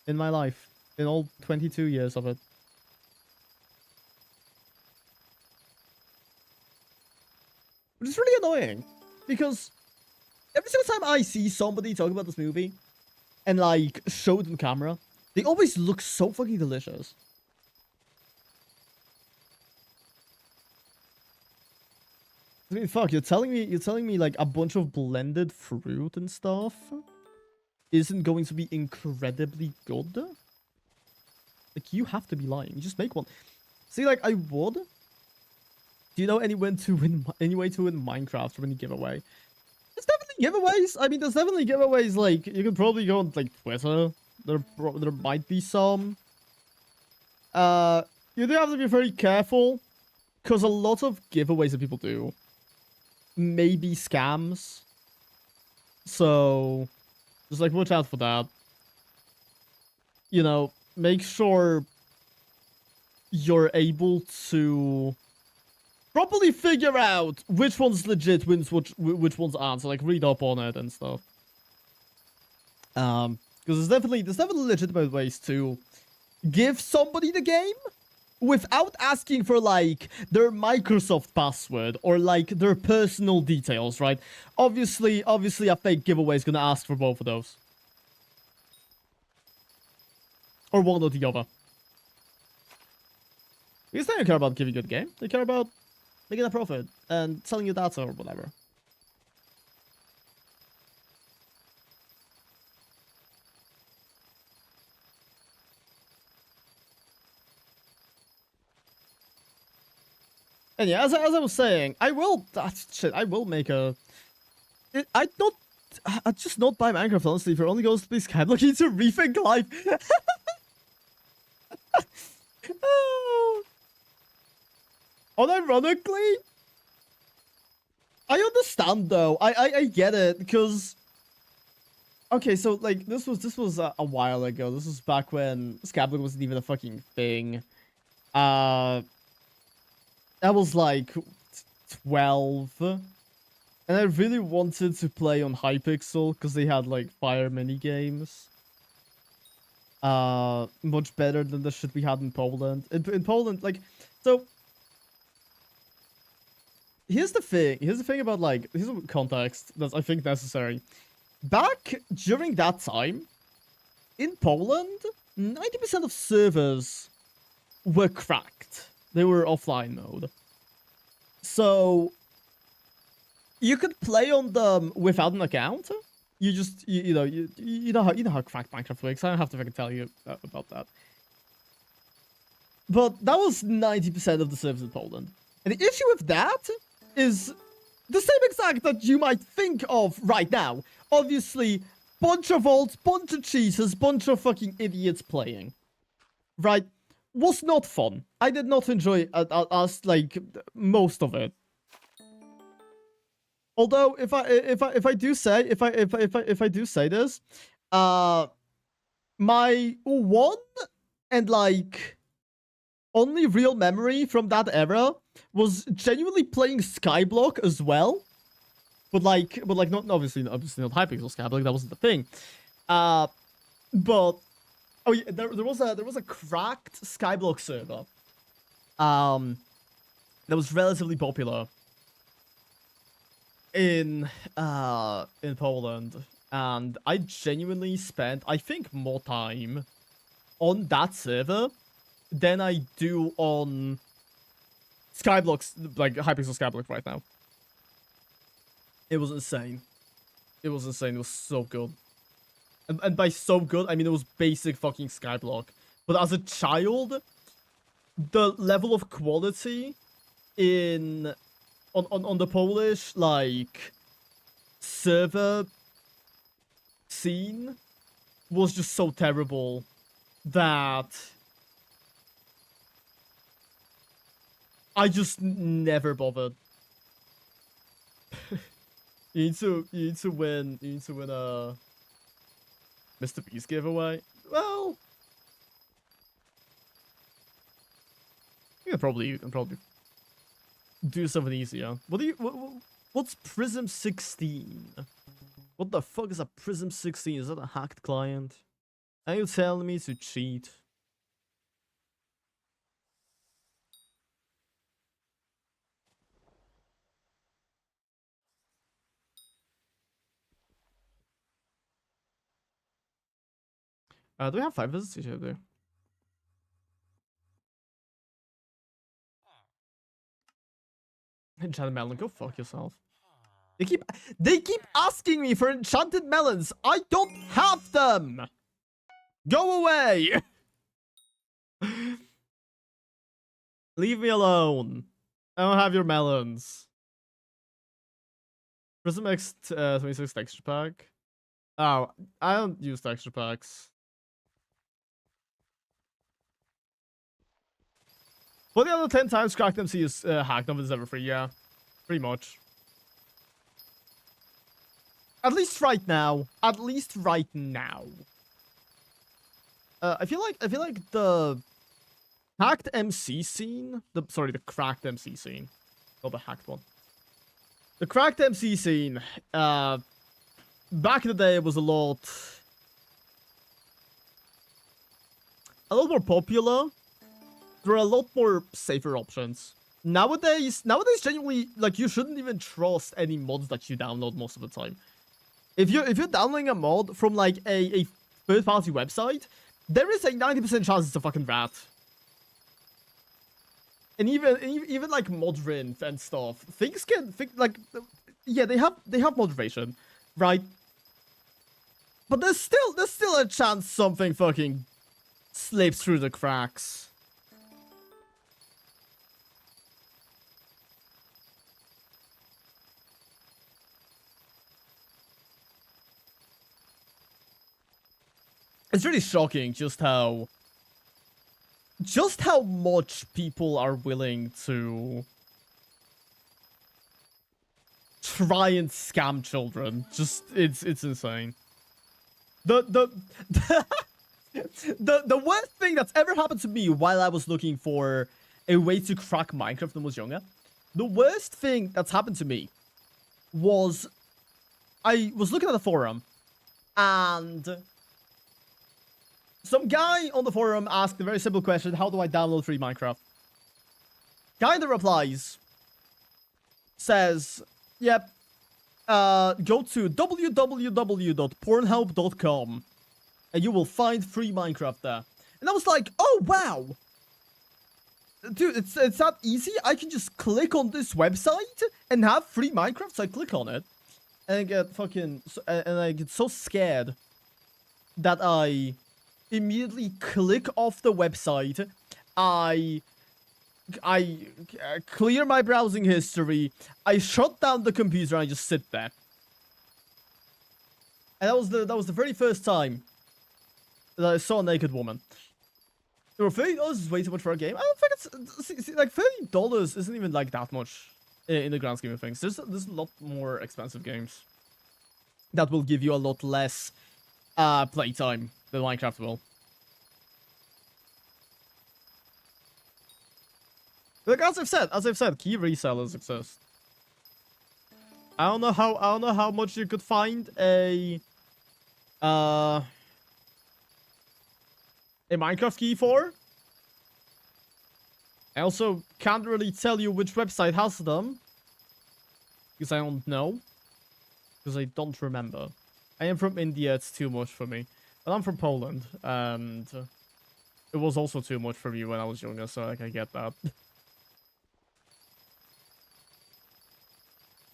in my life. In all 22 years of it. Which is really annoying. Because every single time I see somebody talk about this movie and like show it on camera, they always look so fucking delicious. I mean, fuck, you're telling me like a bunch of blended fruit and stuff isn't going to be incredibly good? Like, you have to be lying. You just make one. See, like, I would. Do you know any way to win Minecraft or any giveaway? There's definitely giveaways. I mean, there's definitely giveaways. Like, you can probably go on like Twitter. There might be some. You do have to be very careful because a lot of giveaways that people do may be scams. So, just like watch out for that. You know, make sure you're able to properly figure out which one's legit, which ones aren't. So like read up on it and stuff. Because there's definitely legitimate ways to give somebody the game without asking for like their Microsoft password or like their personal details, right? Obviously a fake giveaway is gonna ask for both of those. Or one or the other. Because they don't care about giving you the game. They care about making a profit and selling you data or whatever. And yeah, as I was saying, I will make a... I just not buy Minecraft, honestly. If you're only going to be Skyblock, you need to rethink life. Unironically, I understand though. I get it because... Okay, so like this was a while ago. This was back when Skyblock wasn't even a fucking thing. I was like 12, and I really wanted to play on Hypixel because they had like fire mini games. Much better than the shit we had in Poland. In Poland, like, so here's the thing. Here's the thing about like here's some context that's I think necessary. Back during that time, in Poland, 90% of servers were cracked. They were offline mode. So you could play on them without an account. You just you know how cracked Minecraft works. I don't have to fucking tell you about that. But that was 90% of the servers in Poland. And the issue with that is the same exact that you might think of right now. Obviously, bunch of alts, bunch of cheaters, bunch of fucking idiots playing. Right? Was not fun. I did not enjoy as like most of it. Although if I do say this, my one and like only real memory from that era was genuinely playing Skyblock as well. But not obviously not Hypixel Skyblock, that wasn't the thing. But oh yeah, there was a cracked Skyblock server. That was relatively popular in Poland. And I genuinely spent, I think, more time on that server than I do on Skyblock's, like, Hypixel Skyblock right now. It was insane. It was insane. It was so good. And by so good, I mean it was basic fucking Skyblock. But as a child, the level of quality on the Polish, like, server scene was just so terrible that I just never bothered. You need to win a Mr. Beast giveaway. Well, you can probably do something easier. What's Prism 16? What the fuck is a Prism 16? Is that a hacked client? Are you telling me to cheat? Do we have 5 visits each other? Enchanted melon, go fuck yourself. They keep asking me for enchanted melons. I don't have them. Go away. Leave me alone. I don't have your melons. Prism X 26 texture pack. Oh, I don't use texture packs. 40 out of 10 times cracked MC is hacked. None of it is ever free. Yeah, pretty much. At least right now. At least right now. I feel like the hacked MC scene. The cracked MC scene, not the hacked one. The cracked MC scene. Back in the day, it was a lot more popular. There are a lot more safer options. Nowadays, genuinely, like, you shouldn't even trust any mods that you download most of the time. If you're downloading a mod from, like, a third-party website, there is a 90% chance it's a fucking rat. And even like Modrinth and stuff, things like, yeah, they have moderation, right? But there's still a chance something fucking slips through the cracks. It's really shocking just how much people are willing to try and scam children. Just it's insane. The worst thing that's ever happened to me while I was looking for a way to crack Minecraft when I was younger, the worst thing that's happened to me was I was looking at the forum and some guy on the forum asked a very simple question: how do I download free Minecraft? Guy in the replies says, yep, go to www.pornhub.com and you will find free Minecraft there. And I was like, oh, wow. Dude, it's that easy? I can just click on this website and have free Minecraft? So I click on it and I get fucking... And I get so scared that I immediately click off the website. I clear my browsing history. I shut down the computer and I just sit there. And that was the very first time that I saw a naked woman. $30 is way too much for a game. I don't think it's like $30 isn't even like that much in the grand scheme of things. There's a lot more expensive games that will give you a lot less playtime than Minecraft will. Like as I've said, key resellers exist. I don't know how much you could find a Minecraft key for. I also can't really tell you which website has them. Because I don't know. Because I don't remember. I am from India, it's too much for me. But I'm from Poland, and it was also too much for me when I was younger, so like, I get that.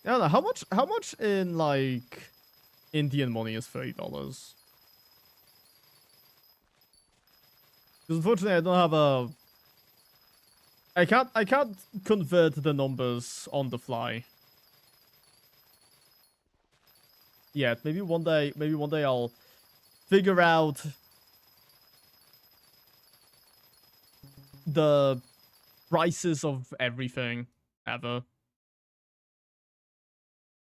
I don't know, how much in, like, Indian money is $30? Because unfortunately I don't have a... I can't convert the numbers on the fly. Yet. Maybe one day I'll figure out the prices of everything ever.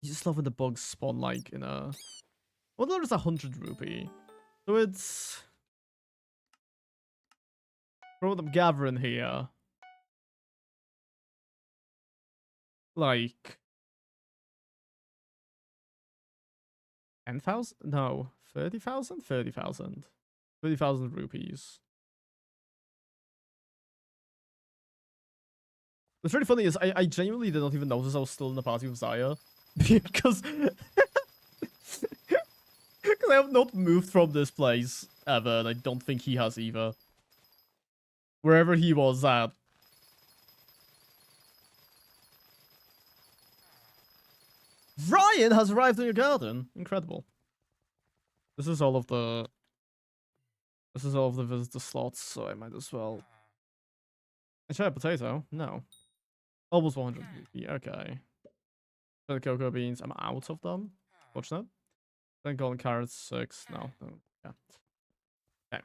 You just love when the bugs spawn like in a... Well, there's 100 rupee. So it's... From what I'm gathering here... Like... 10,000? No. 30,000? 30,000. 30,000 rupees. What's really funny is I genuinely did not even notice I was still in the party with Zaya. Because... Because I have not moved from this place ever, and I don't think he has either. Wherever he was at. Ryan has arrived in your garden. Incredible. This is all of the visitor slots, so I might as well. I try a potato? No. Almost 100 rupee. Okay. The cocoa beans. I'm out of them. Fortunate. Then golden carrots 6. No. Yeah. Okay.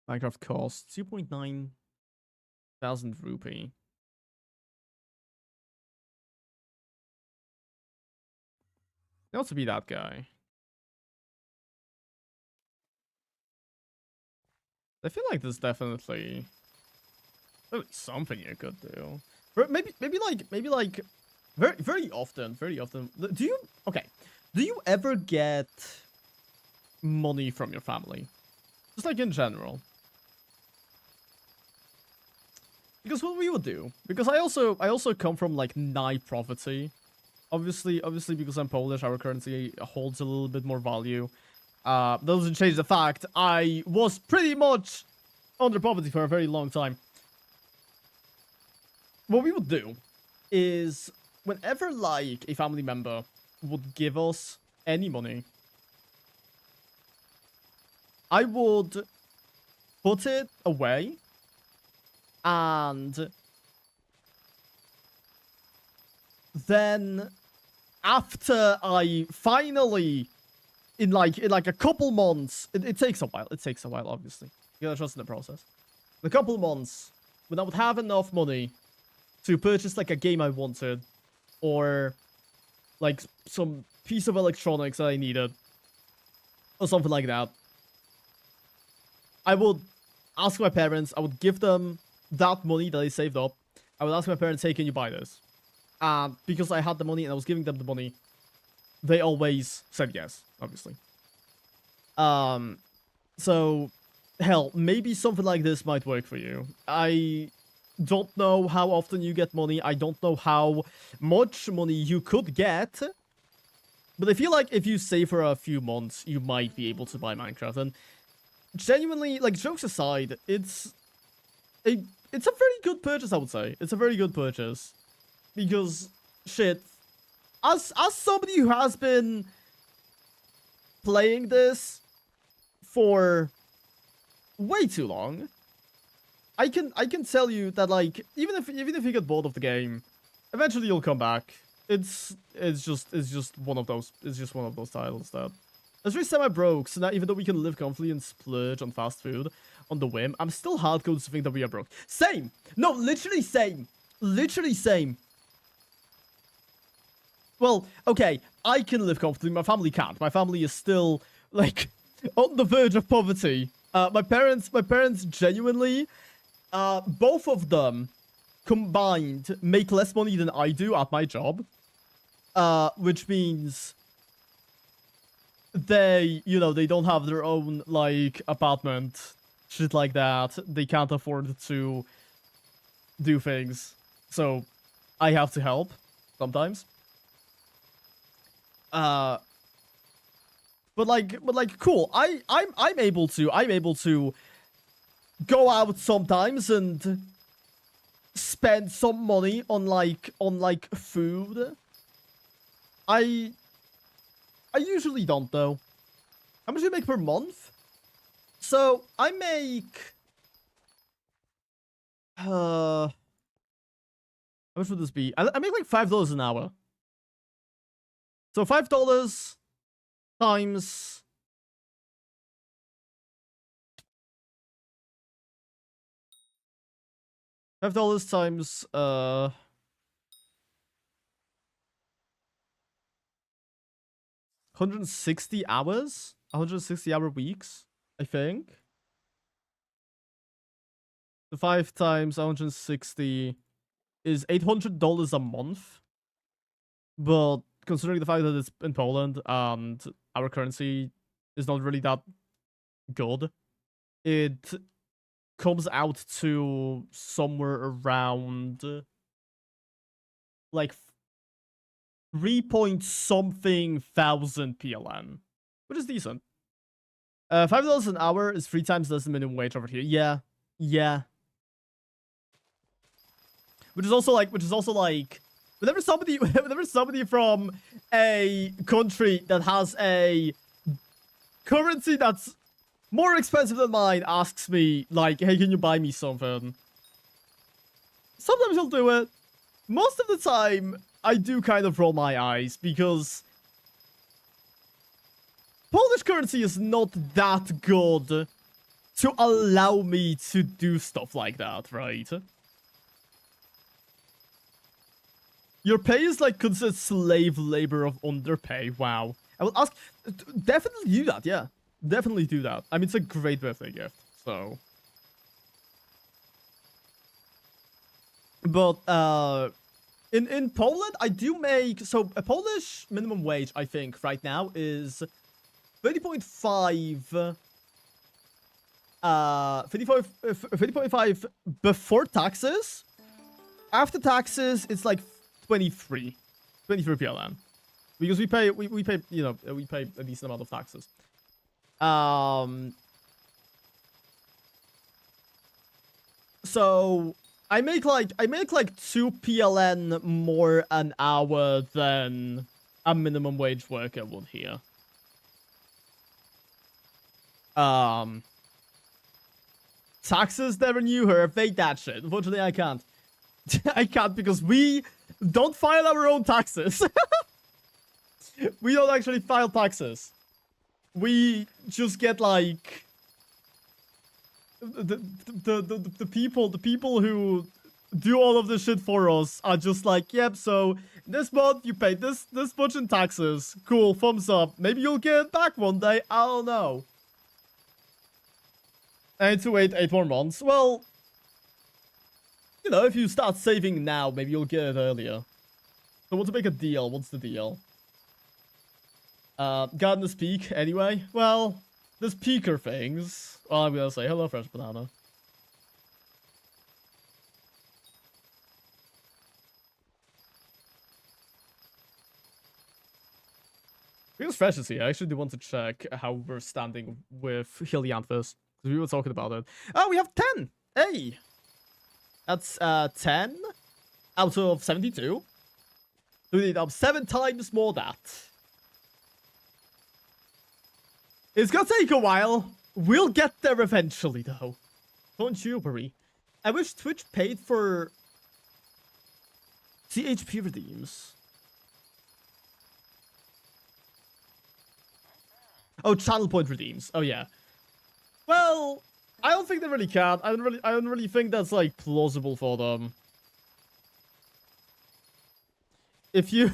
Minecraft costs 2.9 thousand rupee. It ought to be that guy. I feel like there's definitely something you could do. Maybe like very often. Do you ever get money from your family? Just like in general. Because what we would do, because I also come from like nigh poverty. Obviously because I'm Polish, our currency holds a little bit more value. That doesn't change the fact I was pretty much under poverty for a very long time. What we would do is whenever like a family member would give us any money, I would put it away, and then after I finally, in like a couple months, it takes a while. It takes a while, obviously. You gotta trust in the process. In a couple months, when I would have enough money to purchase like a game I wanted, or like some piece of electronics that I needed, or something like that, I would ask my parents, I would give them that money that I saved up. I would ask my parents, hey, can you buy this? And because I had the money and I was giving them the money, they always said yes, obviously. So hell, maybe something like this might work for you. I don't know how often you get money. I don't know how much money you could get. But I feel like if you save for a few months, you might be able to buy Minecraft. And genuinely, like, jokes aside, it's a very good purchase, I would say. It's a very good purchase. Because, shit, as somebody who has been playing this for way too long, I can tell you that, like, even if you get bored of the game, eventually you'll come back. It's just one of those titles that it's really semi-broke. So now, even though we can live comfortably and splurge on fast food on the whim, I'm still hardcore to think that we are broke. Same. No, literally same. Literally same. Well, okay, I can live comfortably. My family can't. My family is still, like, on the verge of poverty. My parents genuinely, both of them combined make less money than I do at my job. Which means they, you know, they don't have their own, like, apartment, shit like that. They can't afford to do things. So I have to help sometimes. But like, cool. I'm able to go out sometimes and spend some money on like food. I usually don't, though. How much do you make per month? So I make how much would this be? I make like $5 an hour. So $5 times $5 times 160 hours? 160-hour weeks, I think. The 5 times 160 is $800 a month. But considering the fact that it's in Poland and our currency is not really that good, it comes out to somewhere around like 3-point-something thousand PLN, which is decent. $5 an hour is 3 times less than minimum wage over here. Yeah, yeah. Which is also like, whenever somebody from a country that has a currency that's more expensive than mine asks me, like, hey, can you buy me something? Sometimes I'll do it. Most of the time, I do kind of roll my eyes because Polish currency is not that good to allow me to do stuff like that, right? Your pay is like considered slave labor of underpay. Wow. I will ask. Definitely do that. Yeah. Definitely do that. I mean, it's a great birthday gift. So. But, in Poland, I do make. So, a Polish minimum wage, I think, right now is 30.5. 30.5 before taxes. After taxes, it's like 23 PLN, because we pay, you know, we pay a decent amount of taxes. So I make like 2 PLN more an hour than a minimum wage worker would here. Taxes never knew her. Fake that shit. Unfortunately, I can't. I can't because we don't file our own taxes. We don't actually file taxes. We just get like the people who do all of this shit for us are just like, yep, so this month you pay this much in taxes. Cool, thumbs up. Maybe you'll get it back one day. I don't know. I need to wait 8 more months. Well, you know, if you start saving now, maybe you'll get it earlier. So want to make a deal. What's the deal? Gardener's Peak, anyway. Well, there's peaker things. Oh, I'm gonna say hello, fresh banana. Because Fresh is here, I actually do want to check how we're standing with Helianthus. Because we were talking about it. Oh, we have 10! Hey! That's 10 out of 72. We need 7 times more that. It's gonna take a while. We'll get there eventually, though. Don't you worry. I wish Twitch paid for CHP redeems. Oh, channel point redeems. Oh yeah. Well, I don't think they really can. I don't really think that's like plausible for them. If you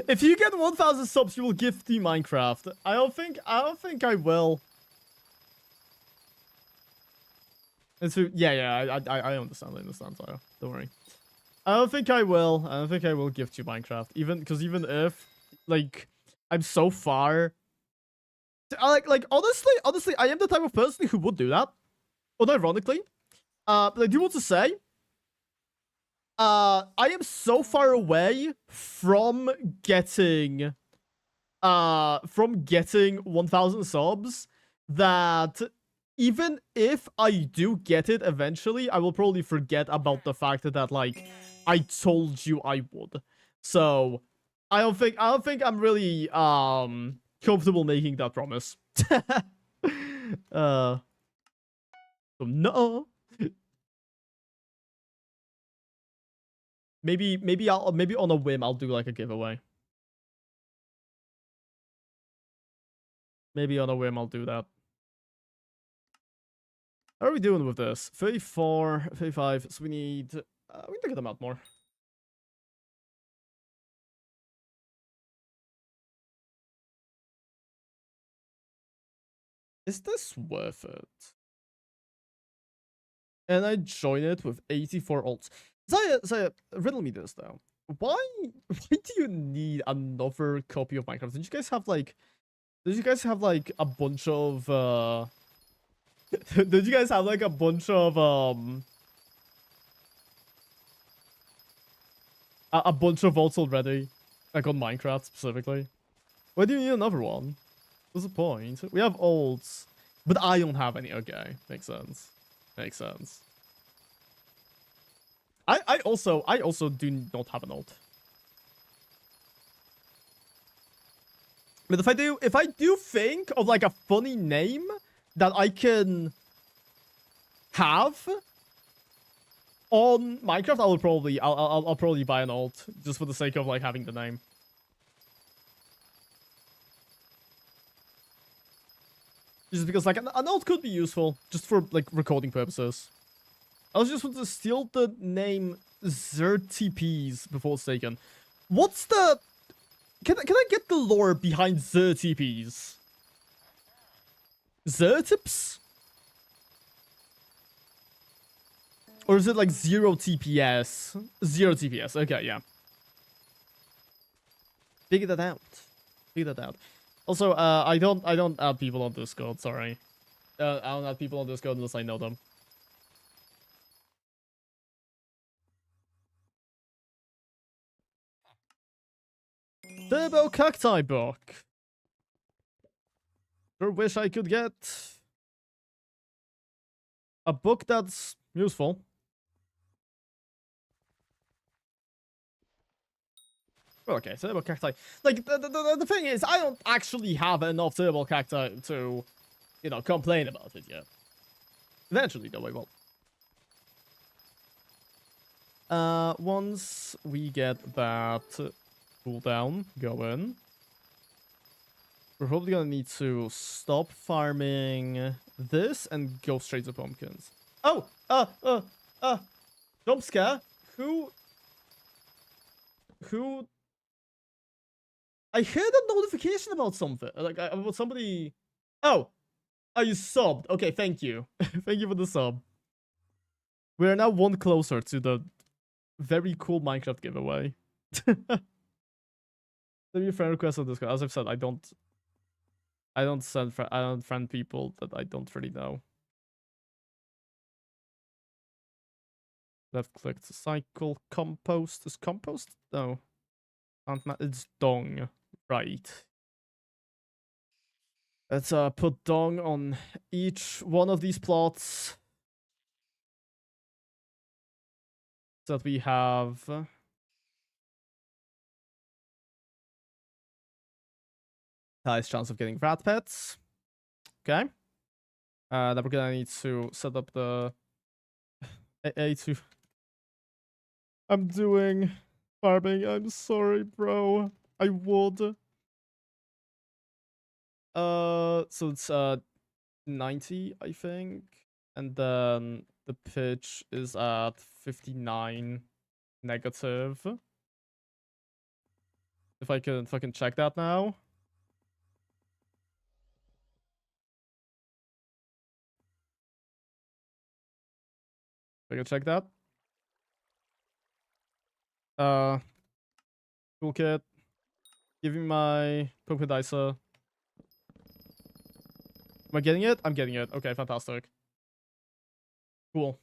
if you get 1,000 subs, you will gift me Minecraft. I don't think I will. And so yeah, I understand. Tyler. Don't worry. I don't think I will. I don't think I will gift you Minecraft. Even if like I'm so far. Like honestly, I am the type of person who would do that. Unironically. But I do want to say, I am so far away from getting 1,000 subs that even if I do get it eventually, I will probably forget about the fact that like I told you I would. So I don't think I'm really comfortable making that promise. So no. Maybe on a whim I'll do like a giveaway. Maybe on a whim I'll do that. How are we doing with this? 34, 35. So we need to get them out more. Is this worth it? And I join it with 84 ults. Zaya, riddle me this though. Why do you need another copy of Minecraft? Did you guys have like a bunch of did you guys have like a bunch of a bunch of ults already? Like on Minecraft specifically? Why do you need another one? What's the point? We have ults. But I don't have any. Okay. Makes sense. Makes sense. I also do not have an ult. But if I do think of like a funny name that I can have on Minecraft, I'll probably buy an ult just for the sake of like having the name. Just because like an ult could be useful just for like recording purposes. I was just want to steal the name ZerTPs before it's taken. What's the... Can I get the lore behind ZerTPs? Zertips? Or is it like 0 TPS? 0 TPS, okay, yeah. Figure that out. Figure that out. Also, I don't add people on Discord, sorry. I don't add people on Discord unless I know them. Turbo Cacti book. Sure wish I could get a book that's useful. Okay, Turbo Cacti. Like, the thing is, I don't actually have enough Turbo Cacti to, you know, complain about it yet. Eventually, though, I will. Once we get that cooldown going, we're probably gonna need to stop farming this and go straight to pumpkins. Oh! Jump scare? Who... I heard a notification about something. Like, about somebody... Oh! Oh, you subbed. Okay, thank you. Thank you for the sub. We are now one closer to the very cool Minecraft giveaway. Send me a friend request on Discord. As I've said, I don't I don't friend people that I don't really know. Left click to cycle. Compost. Is compost? No. It's dong. Right. Let's put dong on each one of these plots. So that we have highest chance of getting rat pets. Okay. Then we're gonna need to set up the A2. I'm doing farming. I'm sorry, bro. I would. So it's 90, I think, and then the pitch is at 59 negative. If I can check that now. I can check that. Toolkit. Give me my pumpkin dicer. Am I getting it? I'm getting it. Okay, fantastic. Cool.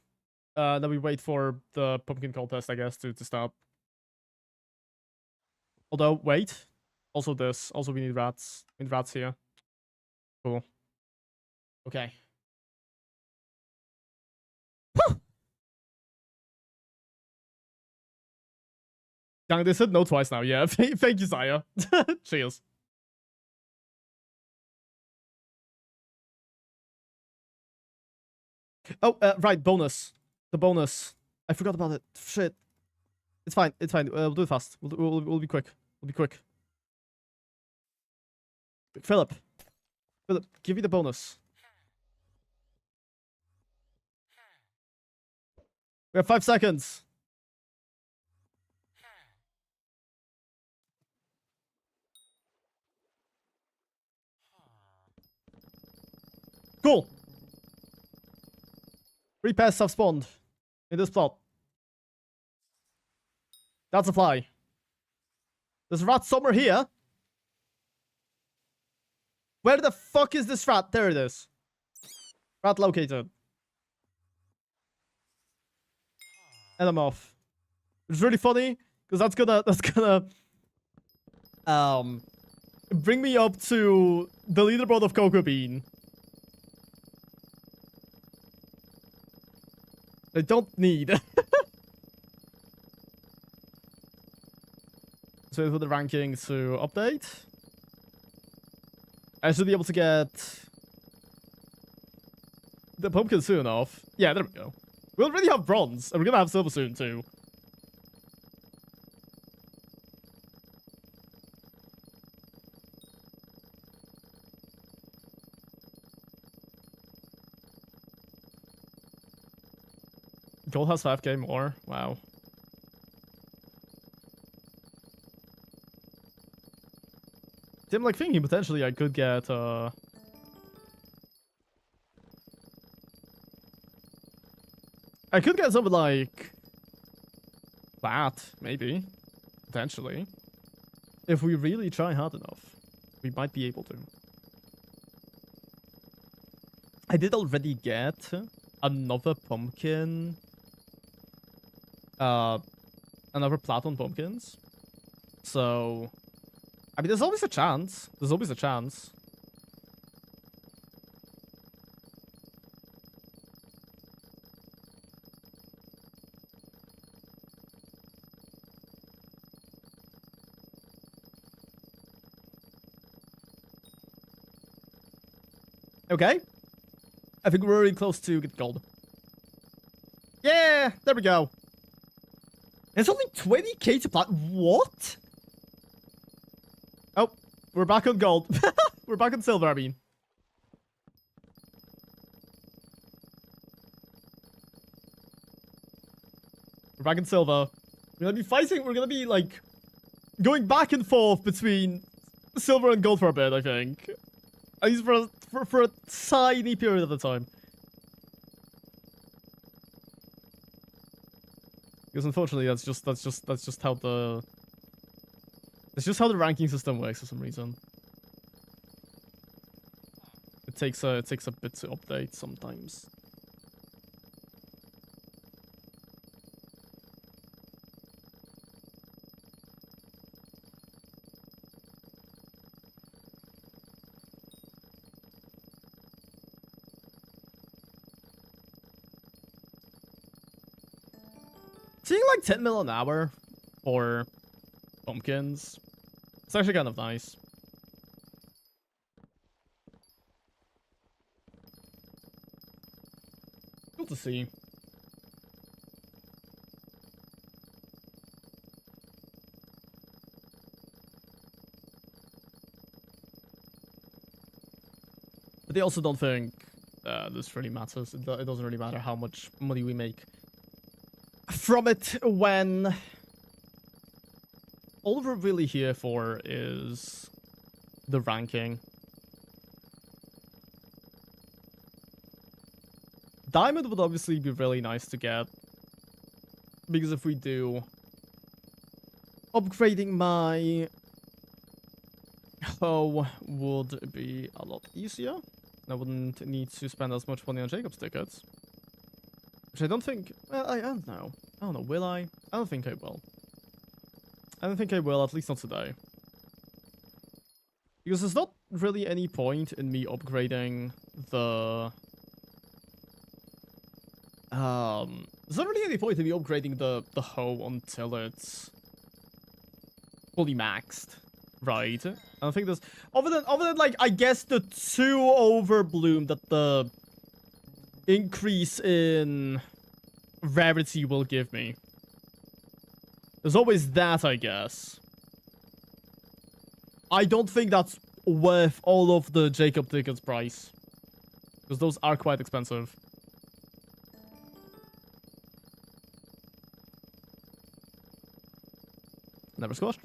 Then we wait for the pumpkin contest, I guess, to stop. Although, wait. Also this. Also, we need rats. We need rats here. Cool. Okay. Dang, they said no twice now. Yeah, thank you, Zaya. Cheers. Oh, right, bonus. The bonus. I forgot about it. Shit. It's fine. It's fine. We'll do it fast. We'll be quick. We'll be quick. Philip, give me the bonus. We have 5 seconds. Cool. 3 pests have spawned in this plot. That's a fly. There's a rat somewhere here. Where the fuck is this rat? There it is. Rat located. And I'm off. It's really funny because that's gonna bring me up to the leaderboard of Cocoa Bean. I don't need. So for the ranking to update. I should be able to get the pumpkin soon enough. Yeah, there we go. We already have bronze, and we're gonna have silver soon too. Gold has 5k more. Wow. I'm like thinking potentially I could get I could get something like that, maybe. Potentially. If we really try hard enough, we might be able to. I did already get another pumpkin. Another plat on pumpkins. So, I mean, there's always a chance. There's always a chance. Okay. I think we're really close to get gold. Yeah, there we go. It's only 20k to plat. What? Oh, we're back on gold. We're back on silver, I mean. We're back in silver. We're gonna be fighting. We're gonna be, like, going back and forth between silver and gold for a bit, I think. At least for a tiny period of the time. Because unfortunately, that's just how the ranking system works for some reason. takes a bit to update sometimes. Seeing like 10 mil an hour for pumpkins, it's actually kind of nice. Cool to see. But they also don't think this really matters. It doesn't really matter how much money we make from it when all we're really here for is the ranking. Diamond would obviously be really nice to get, because if we do, upgrading my hoe would be a lot easier. I wouldn't need to spend as much money on Jacob's tickets. Which I don't think... Well, I don't know. I don't know. Will I? I don't think I will. I don't think I will, at least not today. Because there's not really any point in me upgrading the... There's not really any point in me upgrading the hoe until it's fully maxed. Right? I don't think there's... Other than like, I guess the 2 overbloom that the increase in rarity will give me. There's always that, I guess. I don't think that's worth all of the Jacob tickets price, because those are quite expensive. Never squash.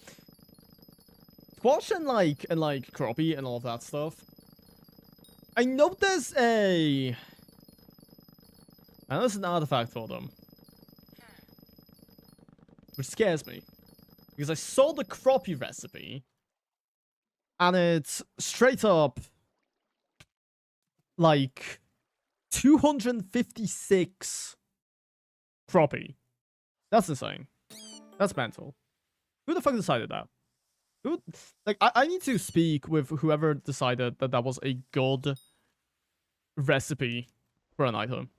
Squash and like crappie and all of that stuff. I know there's a... I know there's an artifact for them, which scares me, because I saw the crappie recipe, and it's straight up like 256 crappie. That's insane. That's mental. Who the fuck decided that? Who, like, I need to speak with whoever decided that that was a good recipe for an item.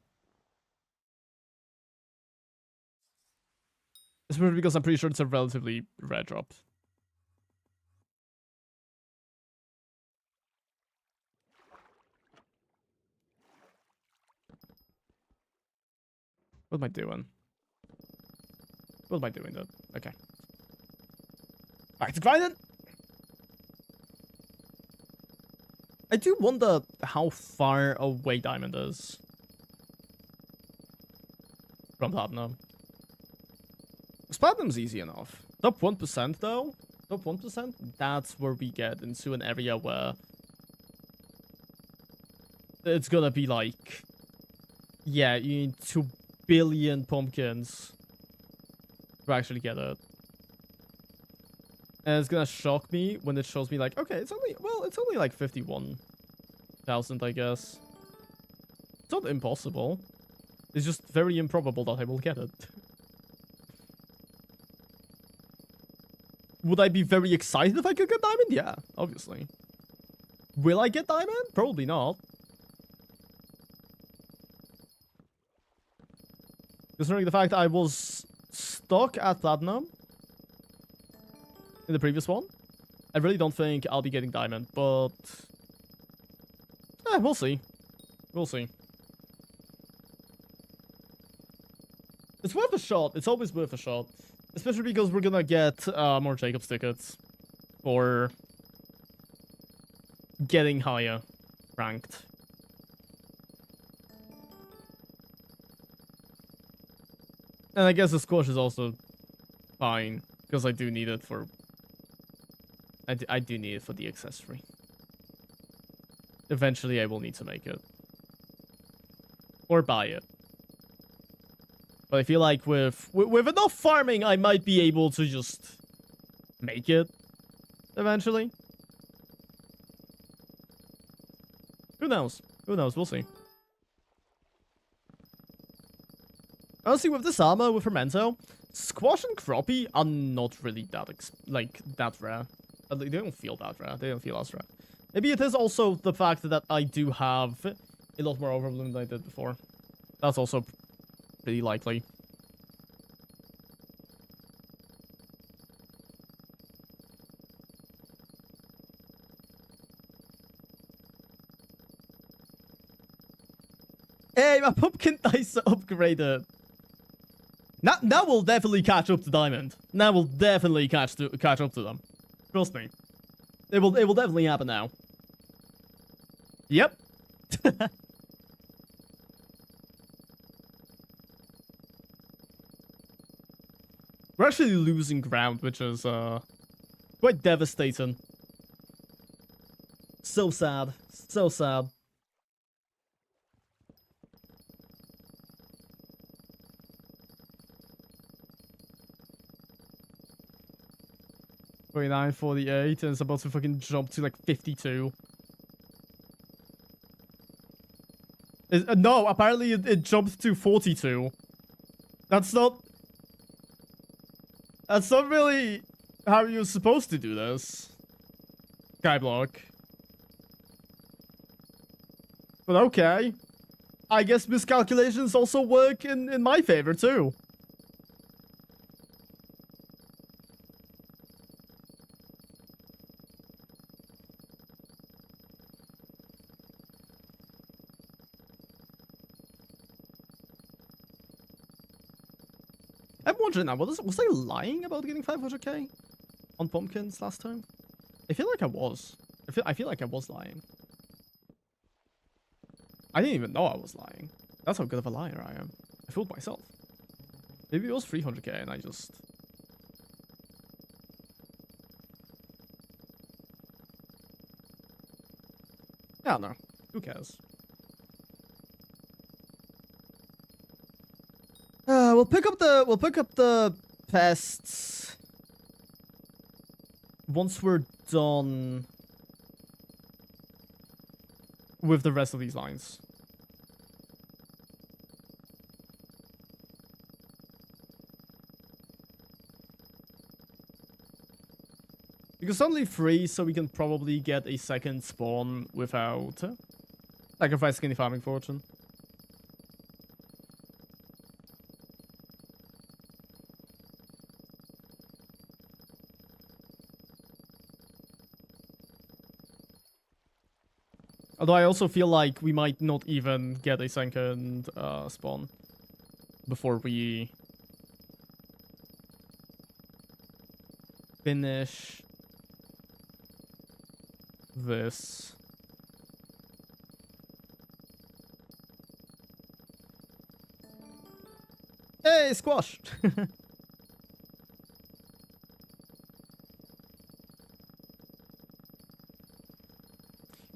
Especially because I'm pretty sure it's a relatively rare drop. What am I doing? What am I doing, dude? Okay. Back to grinding! I do wonder how far away Diamond is from Platinum. Platinum's easy enough. Top 1% though? Top 1%? That's where we get into an area where it's gonna be like, yeah, you need 2 billion pumpkins to actually get it. And it's gonna shock me when it shows me like, okay, it's only like 51,000, I guess. It's not impossible. It's just very improbable that I will get it. Would I be very excited if I could get Diamond? Yeah, obviously. Will I get Diamond? Probably not. Considering the fact I was stuck at Platinum in the previous one, I really don't think I'll be getting Diamond, but... we'll see. We'll see. It's worth a shot. It's always worth a shot. Especially because we're gonna get more Jacob's tickets for getting higher ranked. And I guess the squash is also fine, because I do need it for... I do need it for the accessory. Eventually I will need to make it. Or buy it. But I feel like with enough farming, I might be able to just make it eventually. Who knows? Who knows? We'll see. Honestly, with this armor, with Fermento, Squash and Crappie are not really that, that rare. They don't feel that rare. They don't feel as rare. Maybe it is also the fact that I do have a lot more Overbloom than I did before. That's also pretty likely. Hey, my pumpkin dice are upgraded. Now we'll definitely catch up to Diamond. Now we'll definitely catch up to them. Trust me. It will definitely happen now. Yep. We're actually losing ground, which is quite devastating. So sad. So sad. $49, 48, and it's about to fucking jump to like 52. No, apparently it jumped to 42. That's not really how you're supposed to do this. Skyblock. But okay. I guess miscalculations also work in my favor too. I'm wondering now, was I lying about getting 500k on pumpkins last time? I feel like I was. I feel like I was lying. I didn't even know I was lying. That's how good of a liar I am. I fooled myself. Maybe it was 300k and I just... Yeah, no. Who cares? We'll pick up the pests once we're done with the rest of these lines. Because only 3, so we can probably get a second spawn without sacrificing any farming fortune. Although I also feel like we might not even get a second spawn before we finish this. Hey, squash!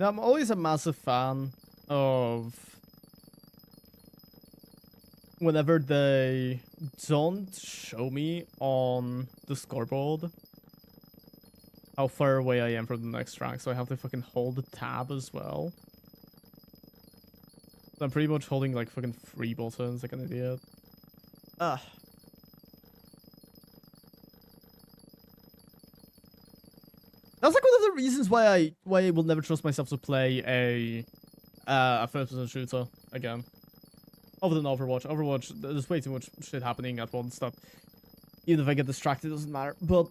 Now, I'm always a massive fan of whenever they don't show me on the scoreboard how far away I am from the next rank, so I have to fucking hold the tab as well. So I'm pretty much holding like fucking 3 buttons like an idiot. Ugh. That's like one of the reasons why I will never trust myself to play a first-person shooter again. Other than Overwatch. Overwatch, there's way too much shit happening at once that even if I get distracted, it doesn't matter. But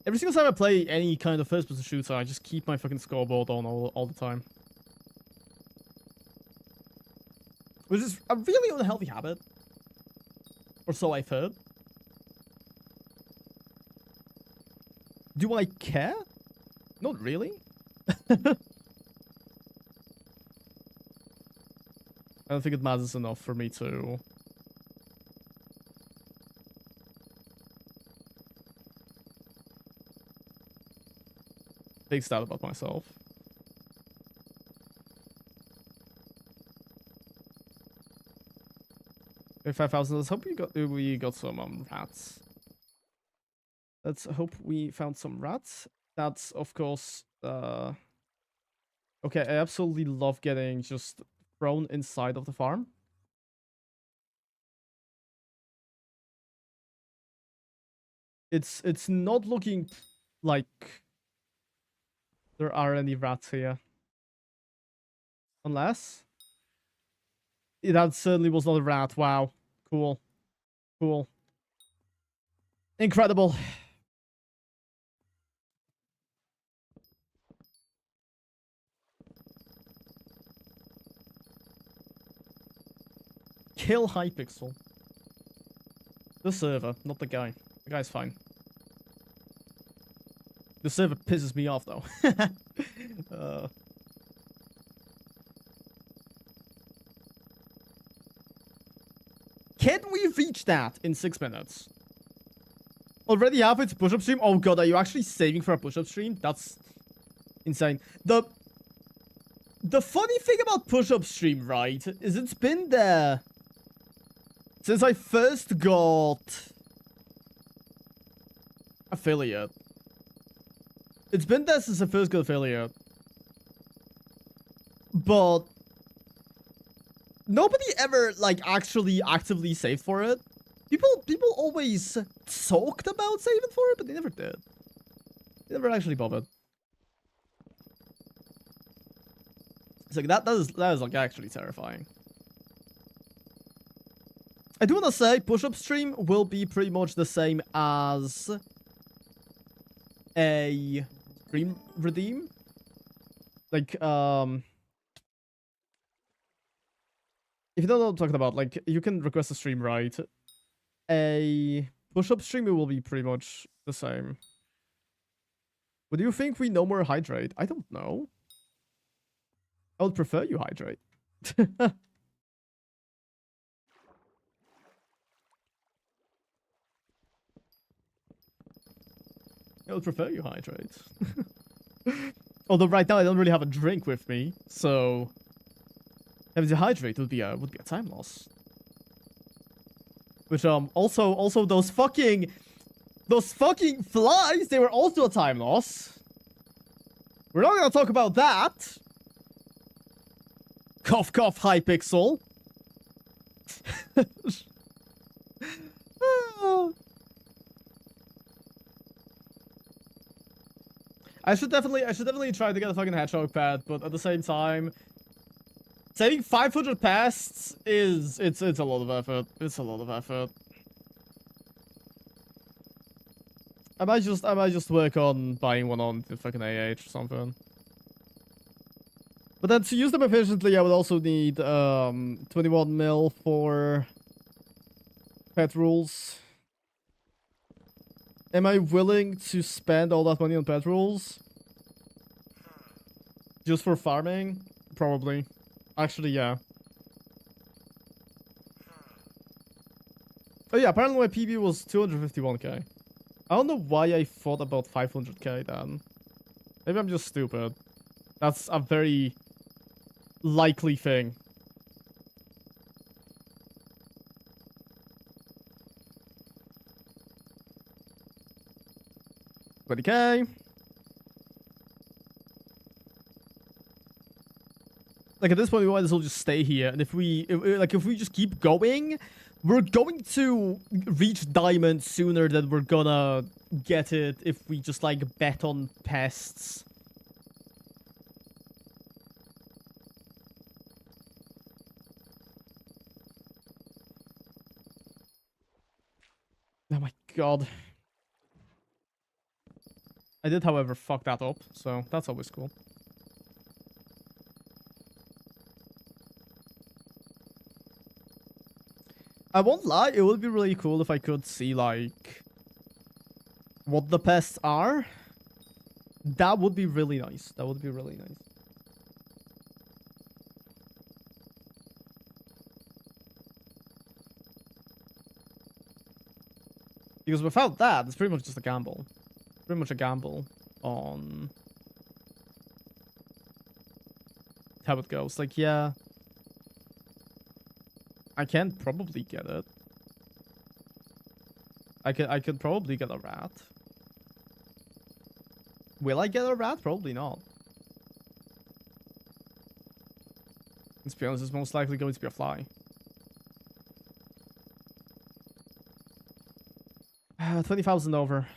every single time I play any kind of first-person shooter, I just keep my fucking scoreboard on all the time. Which is a really unhealthy habit. Or so I've heard. Do I care? Not really. I don't think it matters enough for me to... take stout about myself. Okay, 5,000. Let's hope we got some rats. Let's hope we found some rats. That's, of course, Okay, I absolutely love getting just thrown inside of the farm. It's not looking like there are any rats here. Unless... That certainly was not a rat. Wow. Cool. Cool. Incredible. Kill Hypixel. The server, not the guy. The guy's fine. The server pisses me off, though. Can we reach that in 6 minutes? Already halfway to push-up stream? Oh god, are you actually saving for a push-up stream? That's insane. The funny thing about push-up stream, right, is it's been there since I first got affiliate. It's been there since I first got affiliate. But nobody ever, like, actually actively saved for it. People always talked about saving for it, but they never did. They never actually bothered. It's like, that is like, actually terrifying. I do want to say, push-up stream will be pretty much the same as a stream redeem. Like, if you don't know what I'm talking about, like, you can request a stream, right? A push-up stream, it will be pretty much the same. Would you think we no more hydrate? I don't know. I would prefer you hydrate. I would prefer you hydrate. Although right now I don't really have a drink with me, so having to hydrate would be a time loss. Which also those fucking flies, they were also a time loss. We're not gonna talk about that. Cough cough Hypixel. I should definitely try to get a fucking hedgehog pet, but at the same time, saving 500 pests is it's a lot of effort. It's a lot of effort. I might just work on buying one on the fucking AH or something. But then to use them efficiently, I would also need 21 mil for pet rules. Am I willing to spend all that money on pet rules? Just for farming? Probably. Actually, yeah. Oh yeah, apparently my PB was 251k. I don't know why I thought about 500k then. Maybe I'm just stupid. That's a very likely thing. $20k. Like at this point, we might as well just stay here. And if we just keep going, we're going to reach diamond sooner than we're gonna get it if we just like bet on pests. Oh my god. I did, however, fuck that up, so that's always cool. I won't lie, it would be really cool if I could see, like, what the pests are. That would be really nice. That would be really nice. Because without that, it's pretty much just a gamble. Pretty much a gamble on how it goes. Like, yeah, I can probably get it. I could probably get a rat. Will I get a rat? Probably not. Let's be honest, it's most likely going to be a fly. 20,000 over.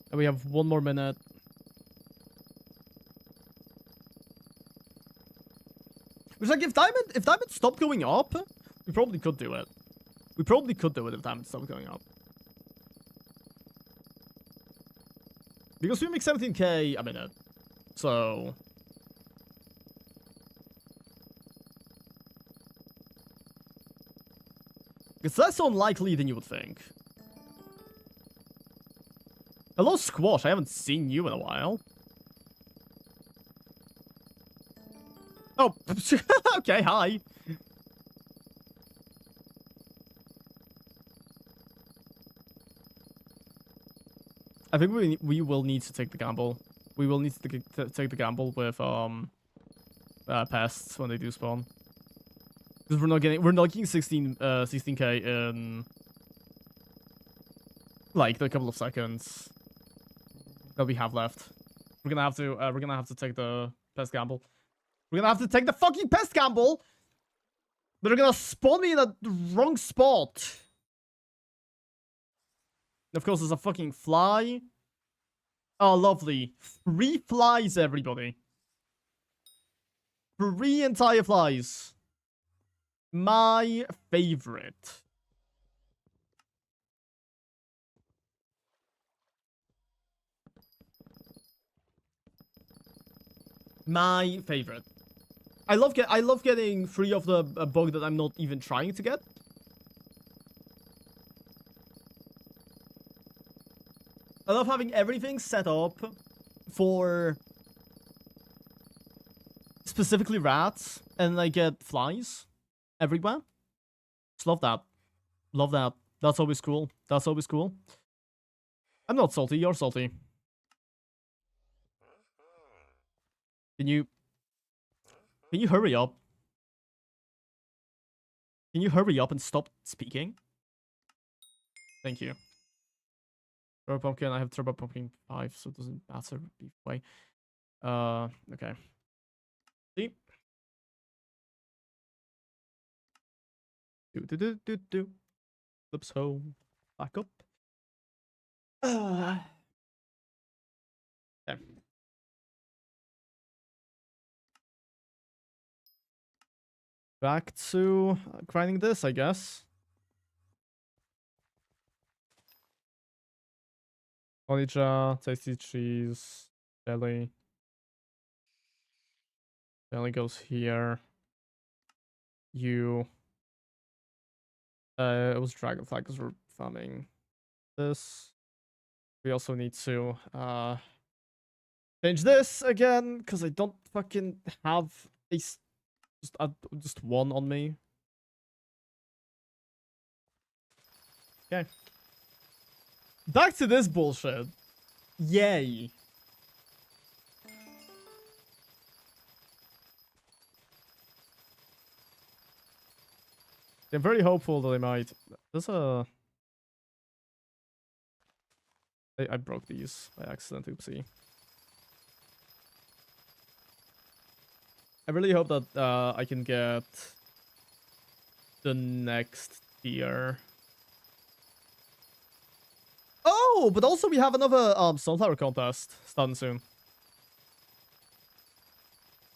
And we have 1 more minute. Which, like, if diamond stopped going up, we probably could do it. We probably could do it if diamond stopped going up. Because we make 17k a minute. So... it's less unlikely than you would think. Hello, Squash. I haven't seen you in a while. Oh, okay, hi. I think we will need to take the gamble. We will need to take the gamble with pests when they do spawn. Because we're not getting 16k in like the couple of seconds that we have left. We're gonna have to take the pest gamble. We're gonna have to take the fucking pest gamble. They're gonna spawn me in the wrong spot. And of course, there's a fucking fly. Oh, lovely. 3 flies, everybody. 3 entire flies. My favorite. My favorite. I love getting 3 of the bug that I'm not even trying to get. I love having everything set up for specifically rats, and I get flies everywhere. Just love that. Love that. That's always cool. That's always cool. I'm not salty. You're salty. Can you hurry up? Can you hurry up and stop speaking? Thank you. Turbo Pumpkin, I have Turbo Pumpkin 5, so it doesn't matter either way. Okay. See? Do. Flips home. Back up. Okay. Back to grinding this, I guess. Onija, tasty cheese, jelly. Jelly goes here. It was dragonfly because we're farming this. We also need to change this again because I don't fucking have just 1 on me. Okay. Back to this bullshit. Yay. I'm very hopeful that I might. There's a... I broke these by accident, oopsie. I really hope that I can get the next tier. Oh, but also we have another sunflower contest starting soon.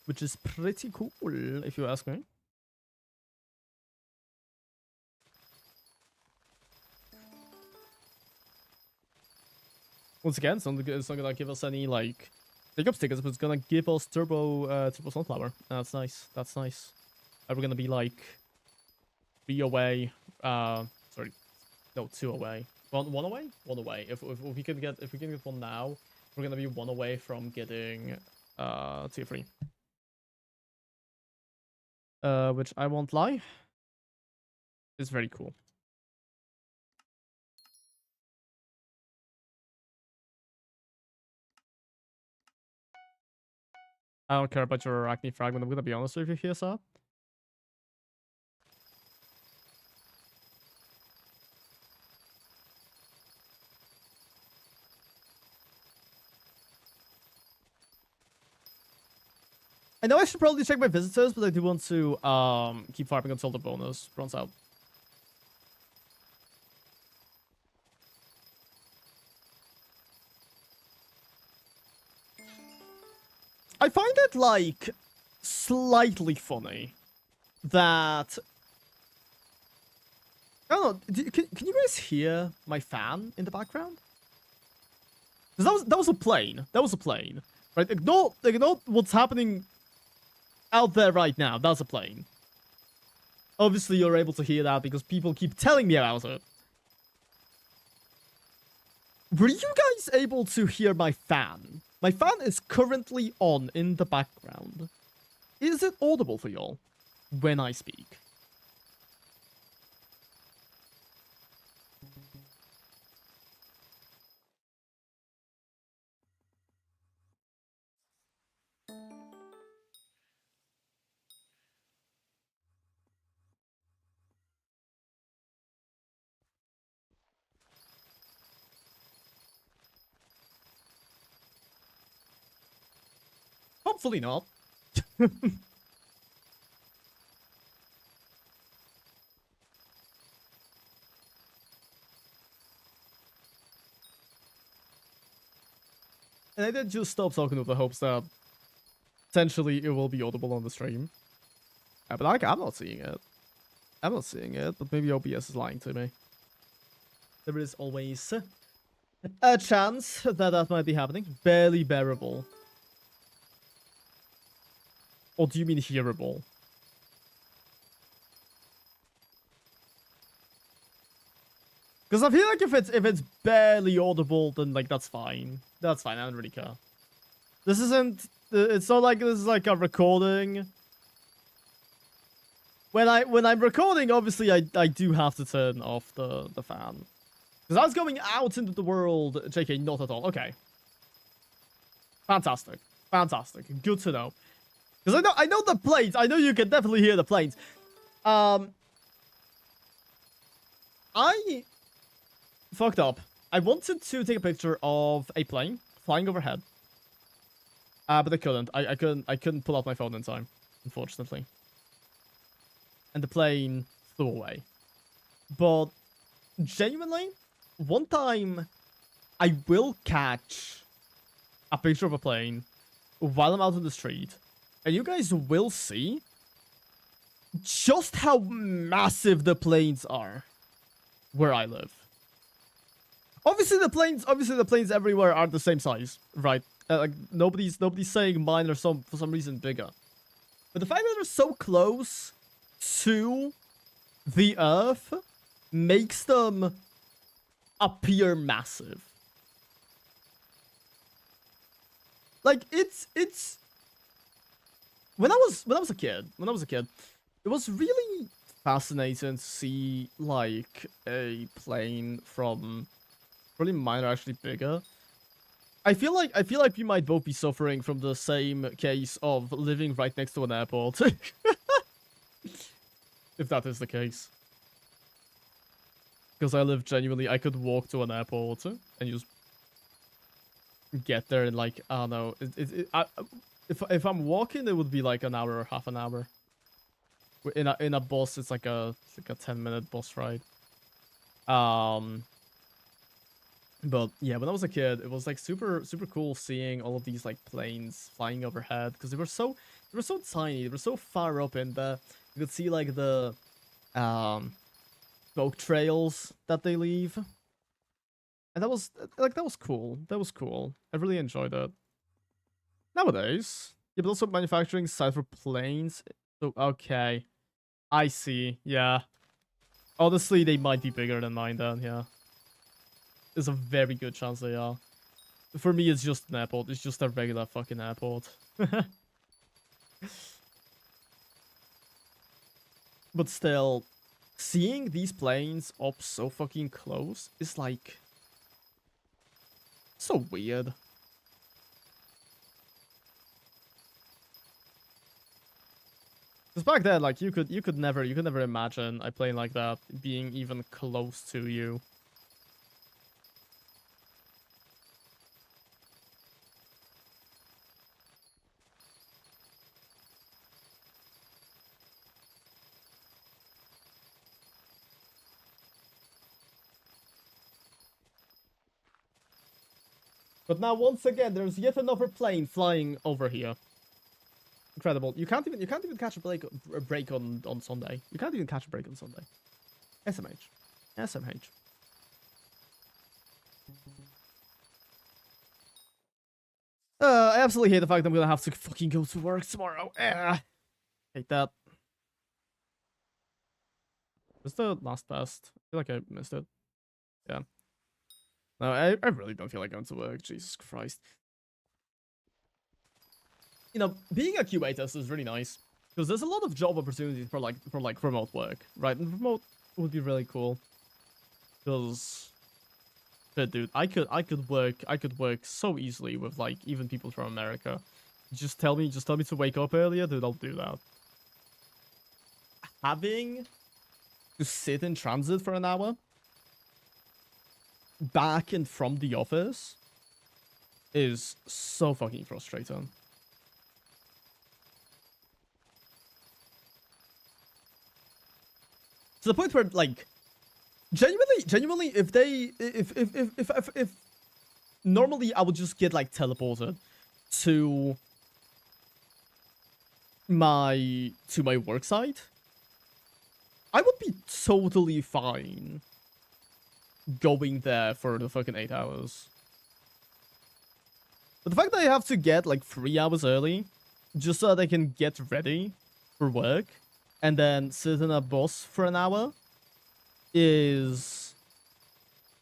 Which is pretty cool, if you ask me. Once again, it's not gonna give us any, like, Jacob's tickets, but it's gonna give us turbo sunflower. That's nice. That's nice. We're gonna be, like, 3 away. Sorry. No, 2 away. One away? 1 away. If we can get 1 now, we're gonna be 1 away from getting tier 3. Which I won't lie, is very cool. I don't care about your arachne fragment. I'm gonna be honest with you here, sir. I know I should probably check my visitors, but I do want to keep farming until the bonus runs out. I find it, like, slightly funny that... I don't know, can you guys hear my fan in the background? Because that was a plane. That was a plane. Right? Ignore what's happening out there right now. That's a plane. Obviously, you're able to hear that because people keep telling me about it. Were you guys able to hear my fan? My fan is currently on in the background. Is it audible for y'all when I speak? Hopefully not. And I did just stop talking with the hopes that potentially it will be audible on the stream. But I'm not seeing it. I'm not seeing it, but maybe OBS is lying to me. There is always a chance that that might be happening. Barely bearable. Or do you mean hearable? Because I feel like if it's barely audible, then like that's fine. That's fine. I don't really care. This isn't. It's not like this is like a recording. When I'm recording, obviously I do have to turn off the fan. Because I was going out into the world. JK, not at all. Okay. Fantastic. Fantastic. Good to know. Because I know the planes. I know you can definitely hear the planes. I fucked up. I wanted to take a picture of a plane flying overhead. But I couldn't. I couldn't pull out my phone in time, unfortunately. And the plane flew away. But genuinely, one time I will catch a picture of a plane while I'm out on the street. And you guys will see just how massive the planes are where I live. Obviously the planes everywhere are the same size, right? Like nobody's saying mine are for some reason bigger. But the fact that they're so close to the Earth makes them appear massive. Like it's when I was a kid, it was really fascinating to see like a plane from probably mine are actually bigger. I feel like we might both be suffering from the same case of living right next to an airport. If that is the case. Because I live genuinely, I could walk to an airport and just get there in like, I don't know. If I'm walking, it would be like an hour or half an hour. In a bus, it's like a 10-minute bus ride. But yeah, when I was a kid, it was like super cool seeing all of these like planes flying overhead because they were so tiny, they were so far up in the you could see like the smoke trails that they leave. And that was cool. That was cool. I really enjoyed it. Nowadays, yeah, but also manufacturing site for planes. So okay. I see. Yeah. Honestly, they might be bigger than mine then, yeah. There's a very good chance they are. For me, it's just an airport. It's just a regular fucking airport. But still, seeing these planes up so fucking close is like so weird. Because back then, like you could never imagine a plane like that being even close to you. But now once again, there's yet another plane flying over here. Incredible. You can't even catch a break on Sunday. You can't even catch a break on Sunday. SMH. SMH. I absolutely hate the fact that I'm gonna have to fucking go to work tomorrow. Hate that. Was the last best? I feel like I missed it. Yeah. No, I really don't feel like going to work. Jesus Christ. You know, being a QA tester is really nice because there's a lot of job opportunities for remote work, right? And remote would be really cool because, dude, I could work so easily with like even people from America. Just tell me to wake up earlier, dude. I'll do that. Having to sit in transit for an hour back and from the office is so fucking frustrating. To the point where, like, genuinely, if normally I would just get like teleported to my work site, I would be totally fine going there for the fucking 8 hours. But the fact that I have to get like 3 hours early just so that I can get ready for work and then sit in a bus for an hour it's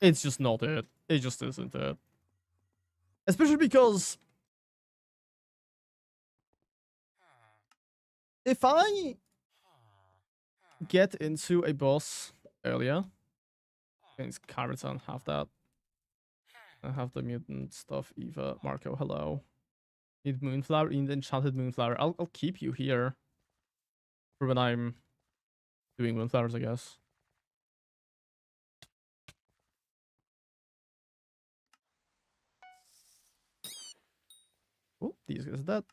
just not it. It just isn't it. Especially because if I get into a bus earlier, it's Karaton, have that. I have the mutant stuff, Eva, Marco, hello. Need Moonflower, need enchanted Moonflower. I'll keep you here for when I'm doing Moonflowers, I guess. Oh, these guys are dead.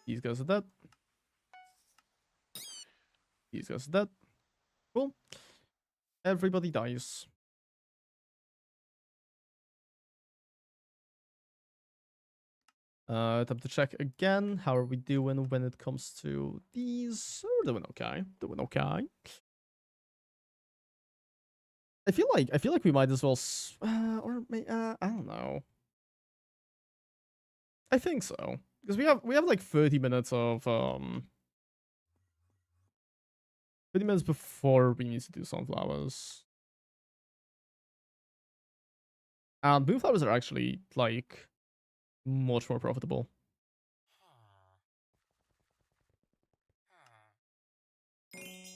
These guys are dead. These guys are dead. Cool. Everybody dies. Time to check again. How are we doing when it comes to these? We're doing okay. Doing okay. I feel like we might as well, I don't know. I think so because we have like 30 minutes of 30 minutes before we need to do sunflowers. And moonflowers are actually like much more profitable.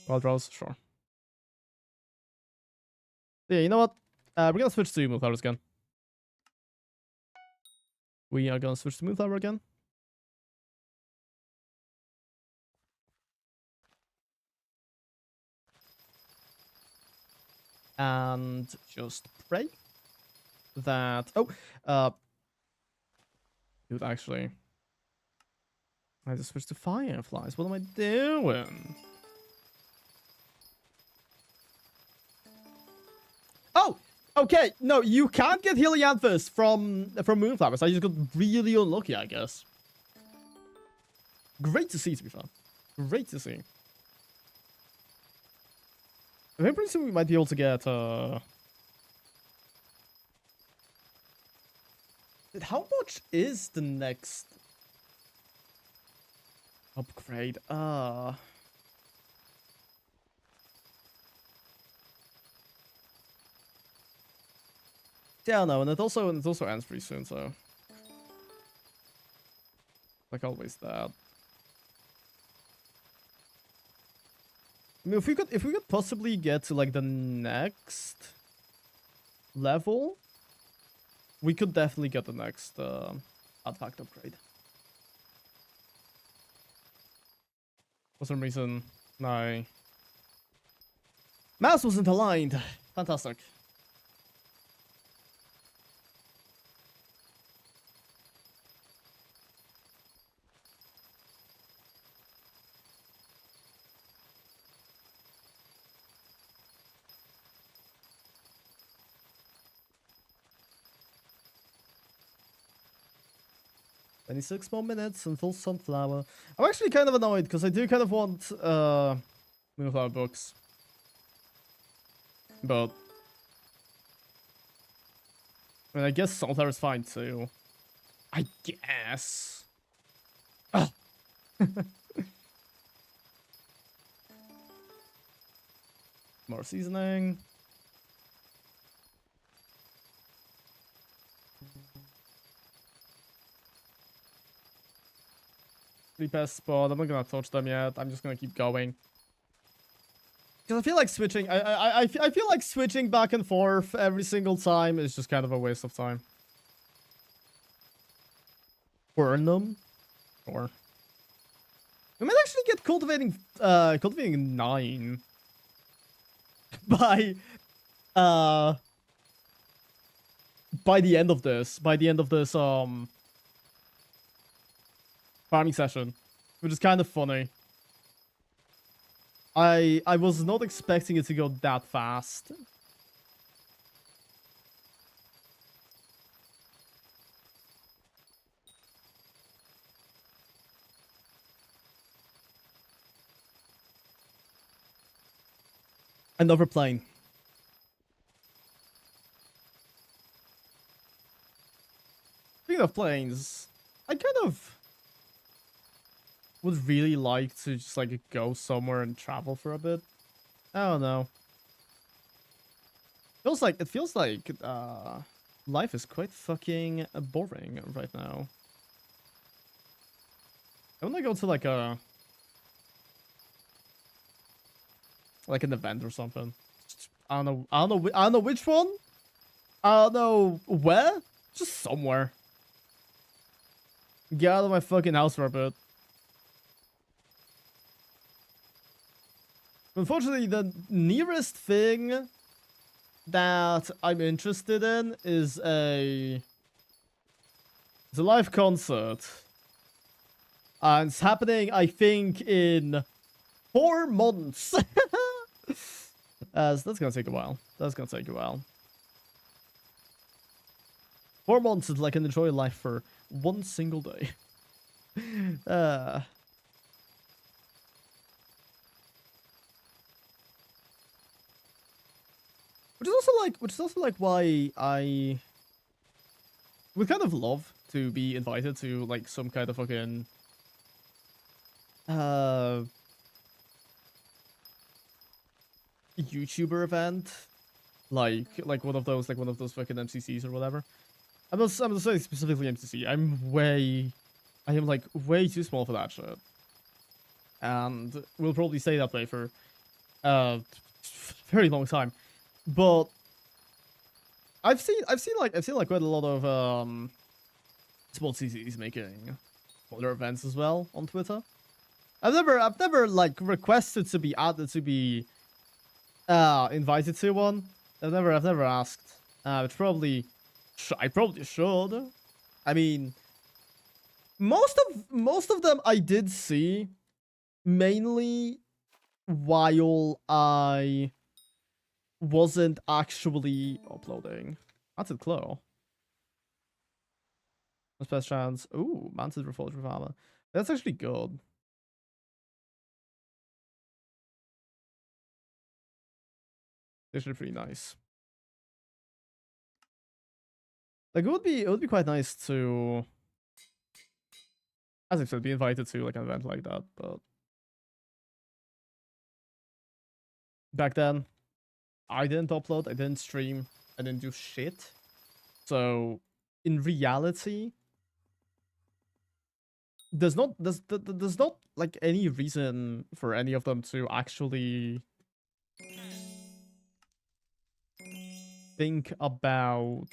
Wild draws, sure. Yeah, you know what? We're gonna switch to moonflowers again. We are gonna switch to moonflower again. And just pray that dude, actually I just switched to fireflies. What am I doing? Oh, okay. No, you can't get Helianthus from moonflowers. I just got really unlucky, I guess. Great to see, to be fair. Great to see. I think pretty soon we might be able to get how much is the next upgrade? Yeah, no, and it also ends pretty soon, so like always that. I mean, if we could possibly get to like the next level, we could definitely get the next artifact upgrade. For some reason, my mouse wasn't aligned. Fantastic. 26 more minutes until Sunflower. I'm actually kind of annoyed because I do kind of want Moonflower books. But I mean, I guess Sunflower's fine too. I guess. Ugh. More seasoning. Best spot. I'm not gonna touch them yet. I'm just gonna keep going. Because I feel like switching. I feel like switching back and forth every single time is just kind of a waste of time. Burn them, or we might actually get cultivating 9 by the end of this. By the end of this farming session, which is kind of funny. I was not expecting it to go that fast. Another plane. Speaking of planes, I kind of would really like to just like go somewhere and travel for a bit. I don't know. It feels like life is quite fucking boring right now. I want to go to like an event or something. I don't know which one. I don't know where. Just somewhere. Get out of my fucking house for a bit. Unfortunately, the nearest thing that I'm interested in is a live concert. And it's happening, I think, in 4 months. So that's gonna take a while. 4 months is like an enjoy life for 1 single day. Which is also like why I would kind of love to be invited to like some kind of fucking YouTuber event, like one of those fucking MCCs or whatever. I'm not saying specifically MCC. I am like way too small for that shit, and will probably stay that way for a very long time. But I've seen like quite a lot of small CCs making other events as well on Twitter. I've never like requested to be added to be invited to one. I've never asked. Which I probably should. I mean, most of them I did see, mainly while I wasn't actually uploading. Manted Claw. That's best chance. Ooh, Manted Reforged Armor. That's actually good. Actually pretty nice. Like it would be quite nice to, as I said, be invited to like an event like that, but back then I didn't upload, I didn't stream, I didn't do shit. So in reality, there's not like any reason for any of them to actually think about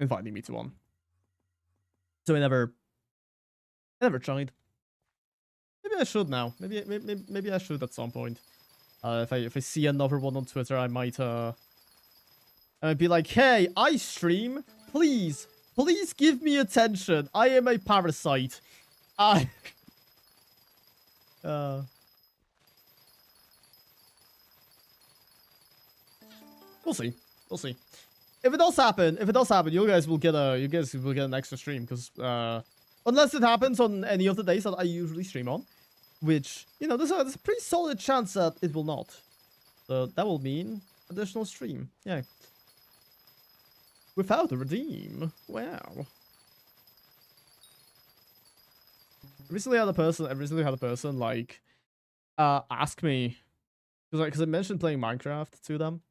inviting me to one. So I never tried. Maybe I should now. Maybe I should at some point. If I see another one on Twitter, I might be like, hey, I stream. Please give me attention. I am a parasite. We'll see. if it does happen, you guys will get an extra stream because unless it happens on any of the days that I usually stream on, which there's a pretty solid chance that it will not. So that will mean additional stream. Yeah. Without a redeem. Wow. I recently had a person like ask me because I mentioned playing Minecraft to them,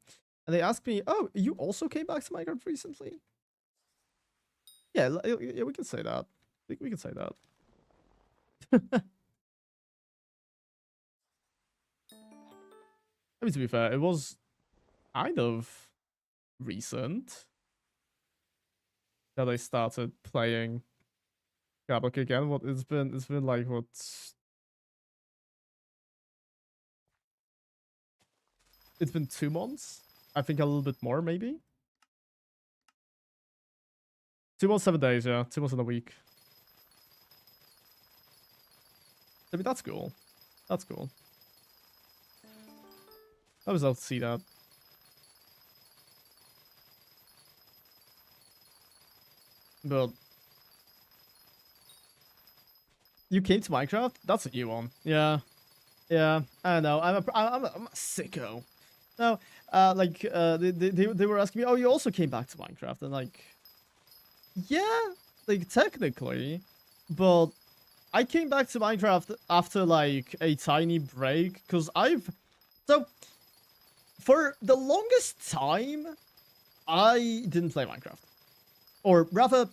and they asked me, "Oh, you also came back to Minecraft recently?" Yeah, yeah, we can say that. We can say that. I mean, to be fair, it was kind of recent that I started playing Skyblock again. What it's been like what? It's been 2 months. I think a little bit more, maybe. 2 months, 7 days. Yeah, 2 months and a week. I mean, that's cool. That's cool. I was able to see that. But you came to Minecraft? That's a new one. Yeah. Yeah, I know. I'm a sicko. No, they were asking me, "Oh, you also came back to Minecraft?" And like, yeah, like technically, but I came back to Minecraft after like a tiny break because for the longest time I didn't play Minecraft, or rather,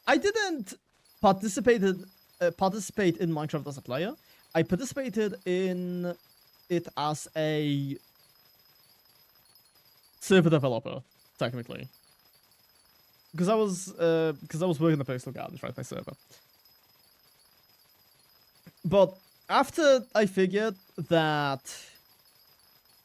I didn't participate in Minecraft as a player. I participated in it as a server developer, technically, because I was working the Postal Gardens, right, my server. But after I figured that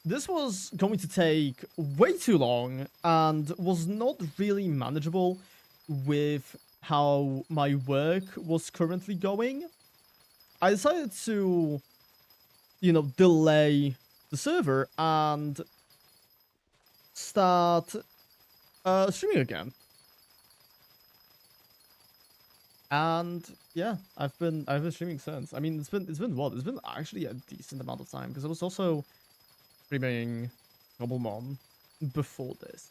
this was going to take way too long and was not really manageable with how my work was currently going, I decided to, delay the server and start streaming again. And yeah, I've been streaming since. I mean, it's been what? It's been actually a decent amount of time because I was also streaming Double Mom before this.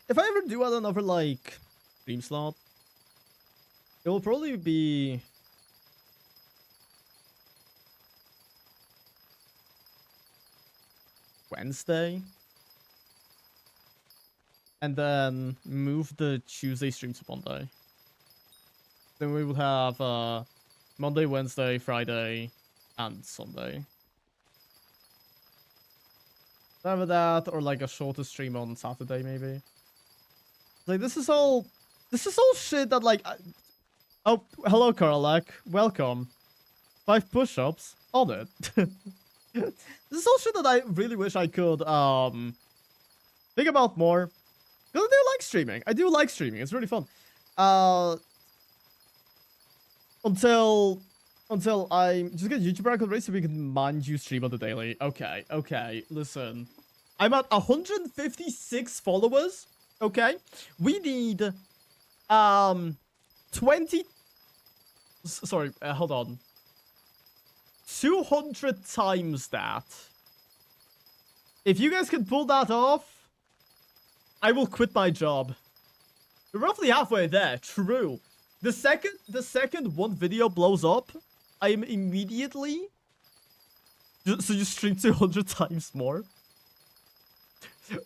If I ever do another like stream slot, it will probably be Wednesday, and then move the Tuesday stream to Monday. Then we will have Monday, Wednesday, Friday, and Sunday. Either that or like a shorter stream on Saturday, maybe. Like this is all shit that like. Oh, hello, Karlak. Welcome. 5 push-ups on it. This is all shit that I really wish I could think about more. Because I do like streaming. It's really fun. Until I just get YouTuber account race so we can mind you stream on the daily. Okay. Listen. I'm at 156 followers. Okay. We need 20. Sorry, hold on. 200 times that. If you guys can pull that off, I will quit my job. We're roughly halfway there. True. The second one video blows up, I am immediately. So you stream 200 times more.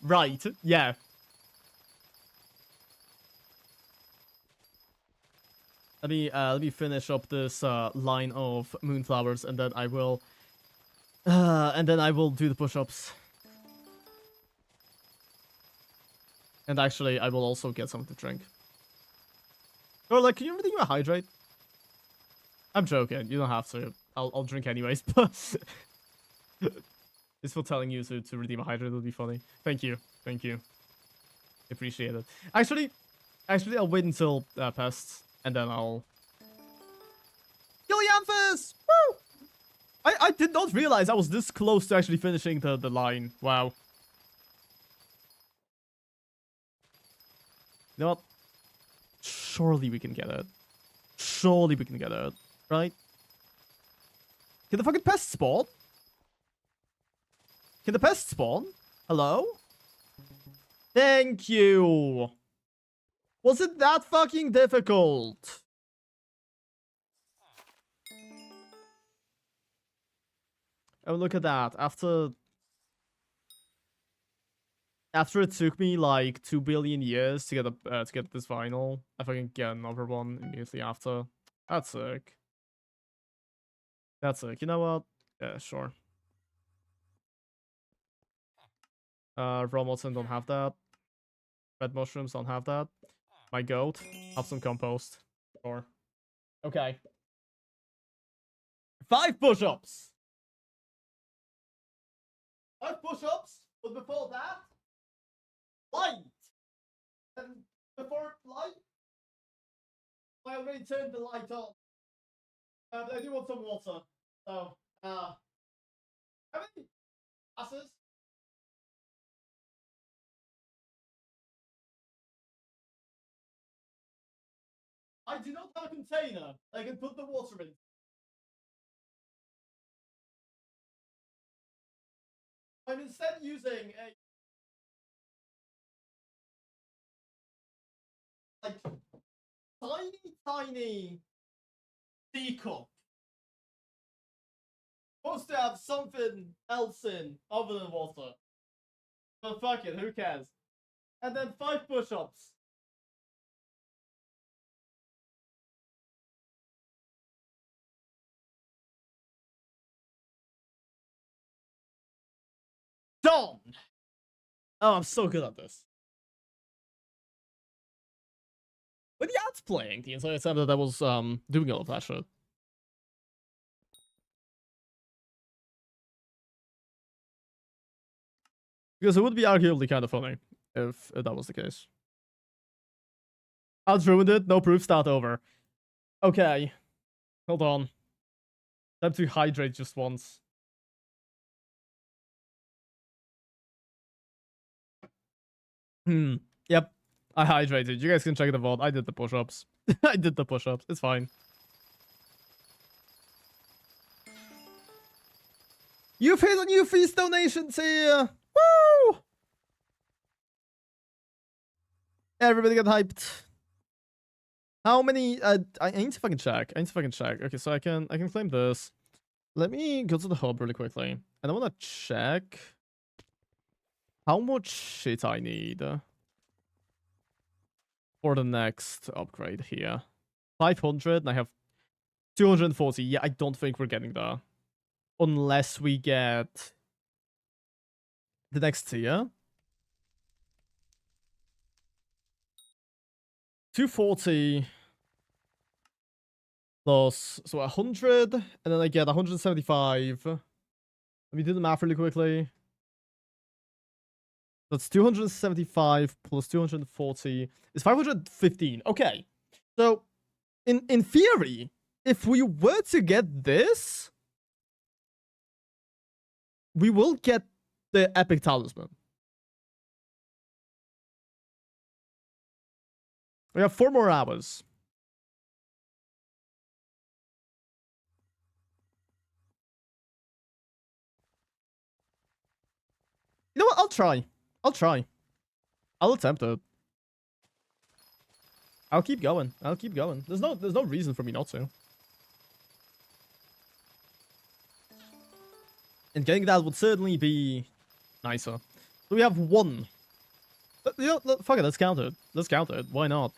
Right. Yeah. Let me finish up this line of moonflowers, and then I will do the push-ups. And actually, I will also get something to drink. Or like, can you everything about hydrate? I'm joking. You don't have to. I'll drink anyways. But Just for telling you to redeem a hydrate would be funny. Thank you. Thank you. Appreciate it. Actually, I'll wait until pests, and then I'll... Gillianthus! Woo! I did not realize I was this close to actually finishing the line. Wow. You know what? Surely we can get it. Surely we can get it. Right? Can the fucking pest spawn? Can the pest spawn? Hello? Thank you. Was it that fucking difficult? Oh, look at that. After it took me like 2 billion years to get this final, I fucking get another one immediately after. That's sick. That's sick. You know what? Yeah, sure. Raw Molten don't have that. Red mushrooms don't have that. My goat, have some compost. Sure. Okay. 5 push-ups. 5 push-ups, but before that, light. And before light, I already turned the light on. But I do want some water. So, how many glasses? I do not have a container I can put the water in. I'm instead using a tiny teacup. Supposed to have something else in other than water. But fuck it, who cares? And then 5 push-ups. Done! Oh, I'm so good at this. Were the ads playing the entire time that I was doing all of that shit? Because it would be arguably kind of funny if that was the case. Ads ruined it. No proof. Start over. Okay. Hold on. Time to hydrate just once. Yep. I hydrated. You guys can check the VOD. I did the push-ups. I did the push-ups. It's fine. You've hit a new feast donation tier! Woo! Everybody get hyped. How many? I need to fucking check. Okay, so I can claim this. Let me go to the hub really quickly, and I want to check how much shit I need for the next upgrade here. 500, and I have 240. Yeah, I don't think we're getting there unless we get the next tier. 240 plus, so 100, and then I get 175. Let me do the math really quickly. That's 275 plus 240 is 515. Okay. So, in theory, if we were to get this, we will get the epic talisman. We have 4 more hours. You know what? I'll try. I'll attempt it. I'll keep going. There's no reason for me not to. And getting that would certainly be nicer. So we have 1. You know, fuck it, let's count it. Why not?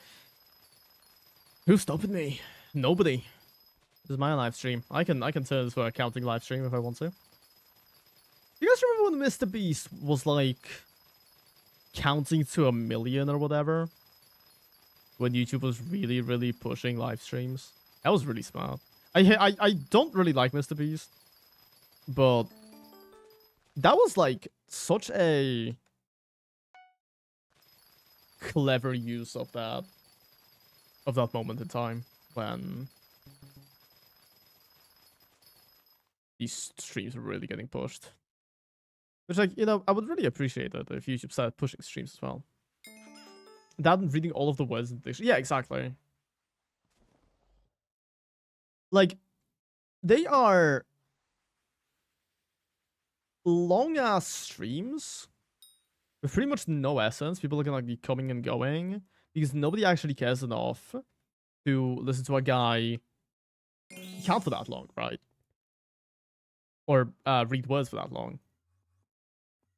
Who's stopping me? Nobody. This is my live stream. I can turn this for a counting live stream if I want to. You guys remember when Mr. Beast was like counting to 1 million or whatever? When YouTube was really pushing live streams? That was really smart. I don't really like Mr. Beast, but that was like such a clever use of that moment in time when these streams were really getting pushed. Which, like, you know, I would really appreciate it if YouTube started pushing streams as well. That and reading all of the words in the dictionary. Yeah, exactly. Like, they are long ass streams with pretty much no essence. People are gonna like be coming and going because nobody actually cares enough to listen to a guy count for that long, right? Or read words for that long.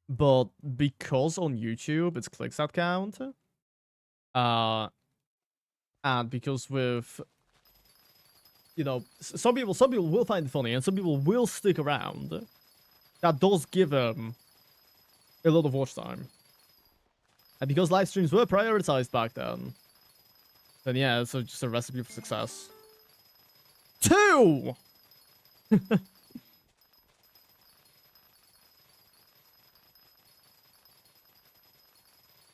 But because on YouTube it's clicks that count, and because with, you know, some people will find it funny and some people will stick around, that does give them a lot of watch time. And because live streams were prioritized back then yeah, it's just a recipe for success. 2!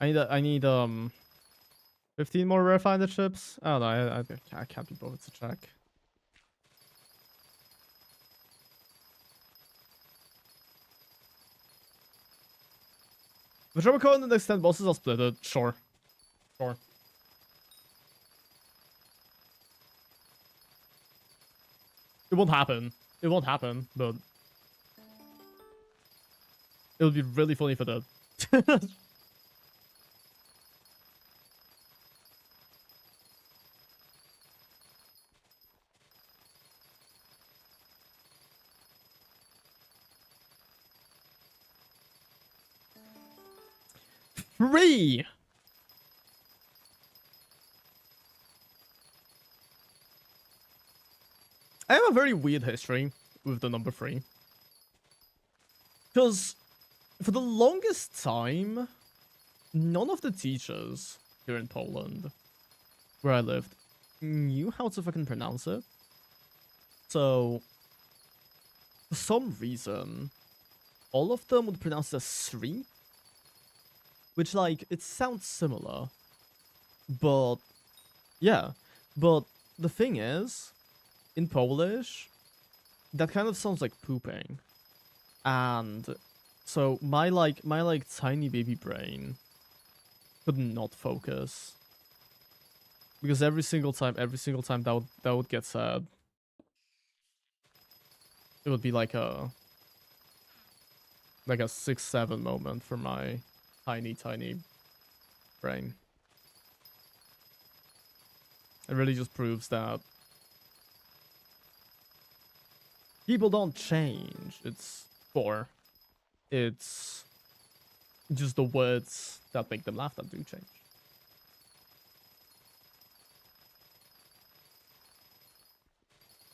I need 15 more rare finder chips. Oh no, I can't be bothered to check. Whichever code in the next 10 bosses I'll split it. Sure. Sure. It won't happen. It won't happen, but it'll be really funny for that. Three! I have a very weird history with the number 3. Because for the longest time, none of the teachers here in Poland, where I lived, knew how to fucking pronounce it. So, for some reason, all of them would pronounce it as 3. Which, like, it sounds similar. But, yeah. But the thing is, in Polish, that kind of sounds like pooping. And so my tiny baby brain could not focus. Because every single time that would get said, it would be like a 6-7 moment for my tiny brain. It really just proves that people don't change. It's just the words that make them laugh that do change.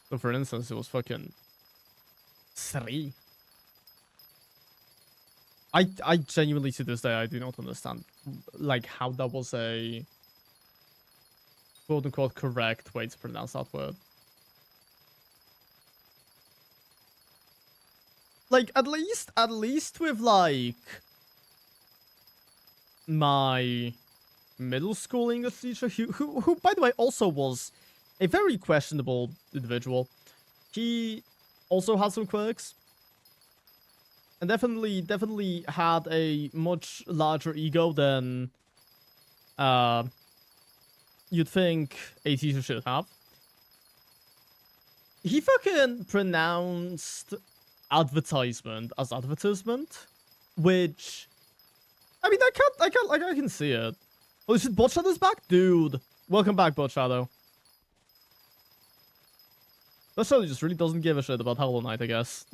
So for instance, it was fucking 3. I genuinely, to this day, I do not understand, like, how that was a quote-unquote correct way to pronounce that word. Like, at least with, like, my middle school English teacher, who, by the way, also was a very questionable individual. He also had some quirks. And definitely had a much larger ego than you'd think a teacher should have. He fucking pronounced advertisement as advertisement, which, I mean, I can see it. Oh, shit, Bot Shadow's back? Dude, welcome back, Bot Shadow. Bot Shadow just really doesn't give a shit about Hollow Knight, I guess.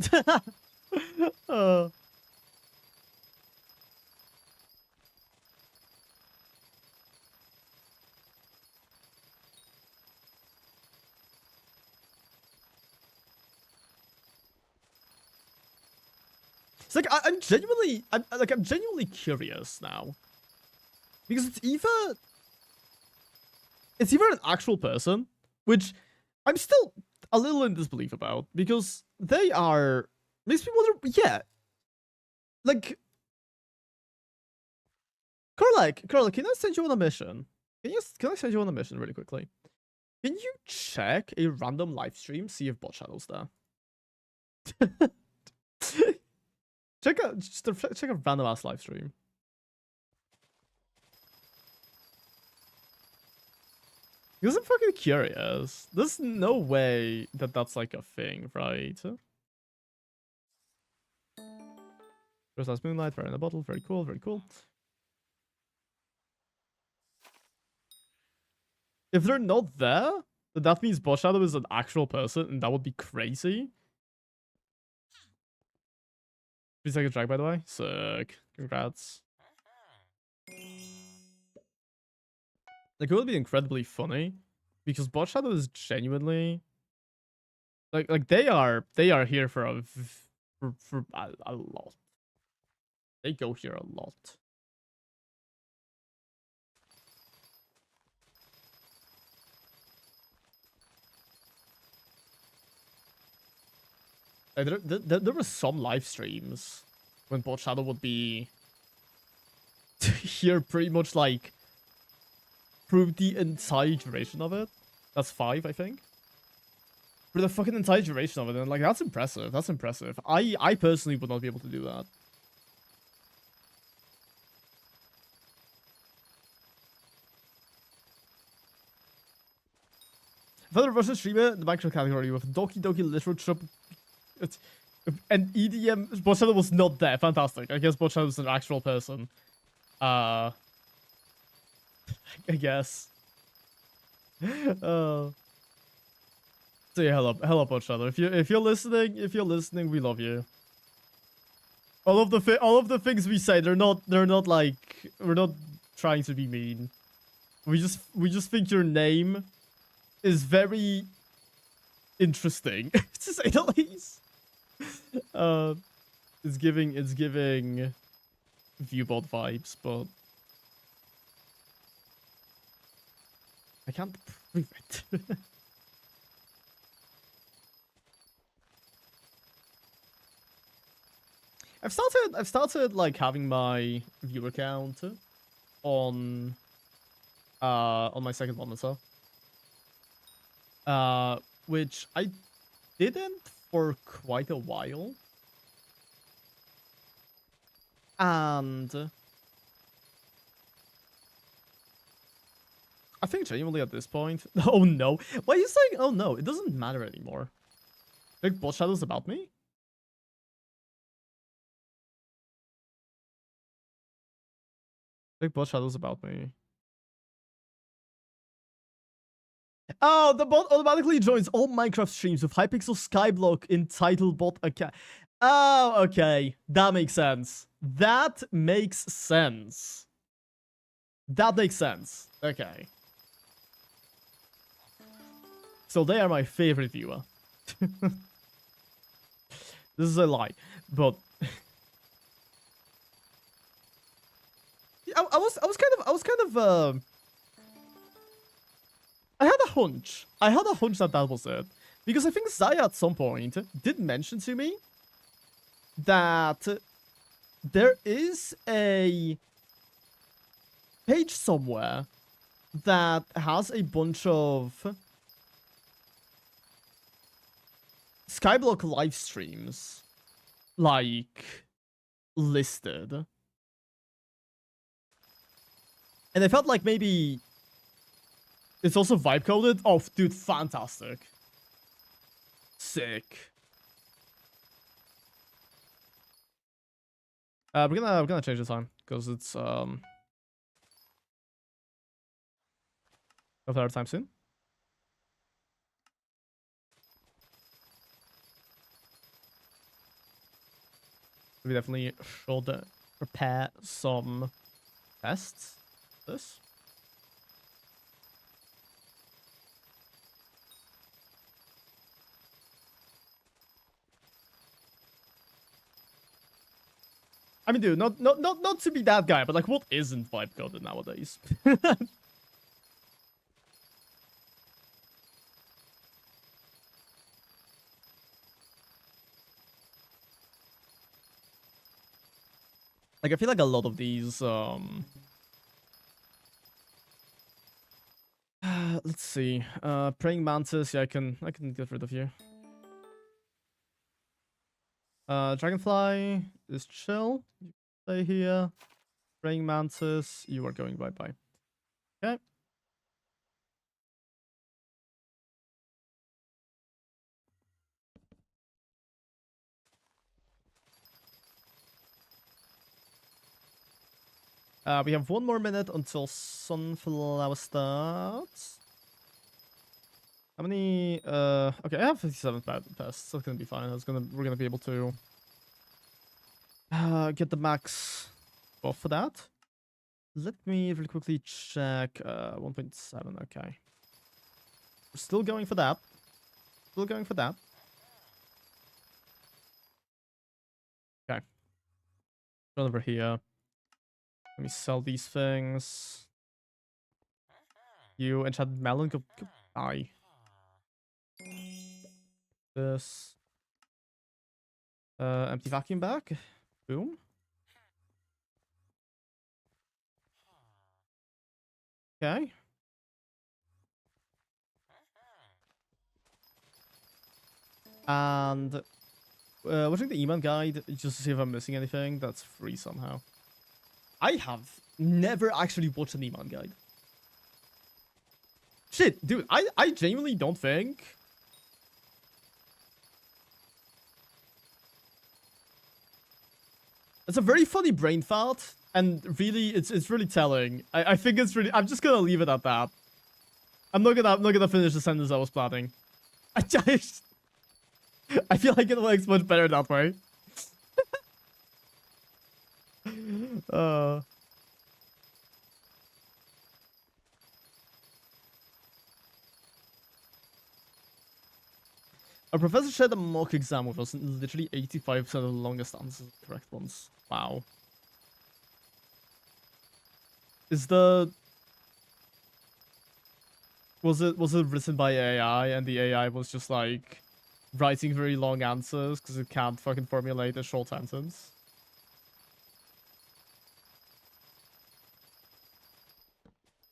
It's like I'm genuinely curious now, because it's either an actual person, which I'm still a little in disbelief about, because they are, makes me wonder, yeah, Like, Carla, can I send you on a mission? Can I send you on a mission really quickly? Can you check a random live stream, see if bot shadow's there? check a random ass live stream. Because I'm fucking curious. There's no way that that's like a thing, right? First last moonlight, fire in a bottle, very cool, very cool. If they're not there, then that means bot shadow is an actual person, and that would be crazy. 3-second drag, by the way. Sick. Congrats. Like, it would be incredibly funny because bot shadow is genuinely like they are here for a lot. They go here a lot. Like, there were some live streams when bot shadow would be here pretty much like through the entire duration of it. That's 5, I think. For the fucking entire duration of it, and like that's impressive. That's impressive. I personally would not be able to do that. Another Russian streamer, the Minecraft category with Doki Doki literature and EDM. Bot shadow was not there. Fantastic. I guess bot shadow was an actual person. I guess. So yeah, hello, bot shadow. If you're listening, we love you. All of the things we say, they're not like, we're not trying to be mean. We just think your name is very interesting, to say the least. It's giving viewbot vibes, but I can't prove it. I've started like having my viewer count on my second monitor. Which I didn't for quite a while. And I think genuinely at this point, oh no. Why are you saying oh no? It doesn't matter anymore. Big bot shadows about me? Big bot shadows about me. Oh, the bot automatically joins all Minecraft streams with Hypixel Skyblock in title bot account. Oh, okay. That makes sense. That makes sense. That makes sense. Okay. So they are my favorite viewer. This is a lie, but I was kind of I had a hunch. That that was it. Because I think Zaya at some point did mention to me that there is a page somewhere that has a bunch of Skyblock live streams, like, listed. And I felt like maybe it's also vibe coded. Oh, dude, fantastic. Sick. We're gonna change the time because it's a better time soon. We definitely should prepare some tests. This. I mean, dude, not to be that guy, but like, what isn't vibe coded nowadays? Like, I feel like a lot of these, let's see. Praying mantis, yeah, I can get rid of you. Dragonfly is chill. You stay here. Praying mantis, you are going bye-bye. Okay. We have 1 more minute until sunflower starts. How many? Okay, I have 57 pests. That's gonna be fine. We're gonna be able to get the max buff for that. Let me really quickly check. 1.7. Okay, we're still going for that. Still going for that. Okay, run over here. Let me sell these things. You enchanted melon, goodbye. This. Empty vacuum bag. Boom. Okay. And watching the Eman guide just to see if I'm missing anything. That's free somehow. I have never actually watched an Eman guide. Shit, dude, I genuinely don't think. It's a very funny brain fart, and really, it's really telling. I think it's really. I'm just gonna leave it at that. I'm not gonna finish the sentence I was planning. I feel like it works much better that way. uh. A professor shared a mock exam with us, and literally 85% of the longest answers are correct ones. Wow. Is the... Was it written by AI, and the AI was just like writing very long answers because it can't fucking formulate a short sentence?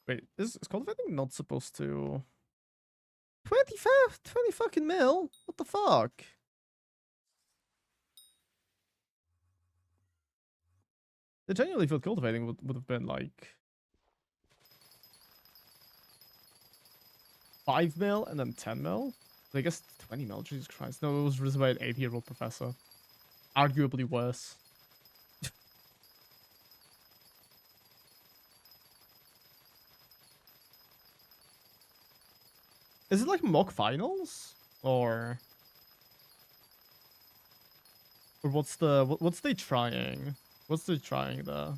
Wait, is cultivating not supposed to... 20 fucking mil? What the fuck? I genuinely thought cultivating would have been like 5 mil and then 10 mil? I guess 20 mil, Jesus Christ. No, it was written by an 80-year-old professor. Arguably worse. Is it like mock finals? Or what's they trying? What's they trying there?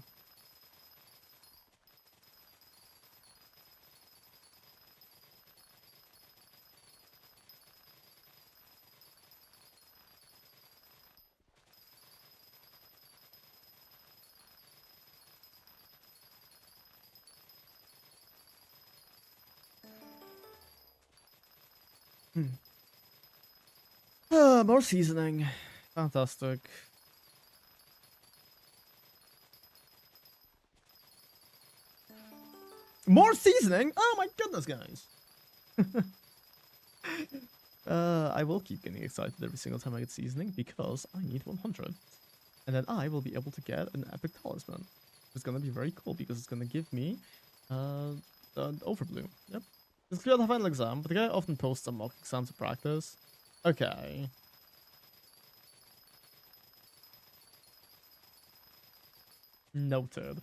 More seasoning. Fantastic. More seasoning? Oh my goodness, guys. I will keep getting excited every single time I get seasoning because I need 100. And then I will be able to get an epic talisman. It's gonna be very cool because it's gonna give me an overbloom. Yep. It's clear the final exam, but the guy often posts a mock exam to practice. Okay. Noted.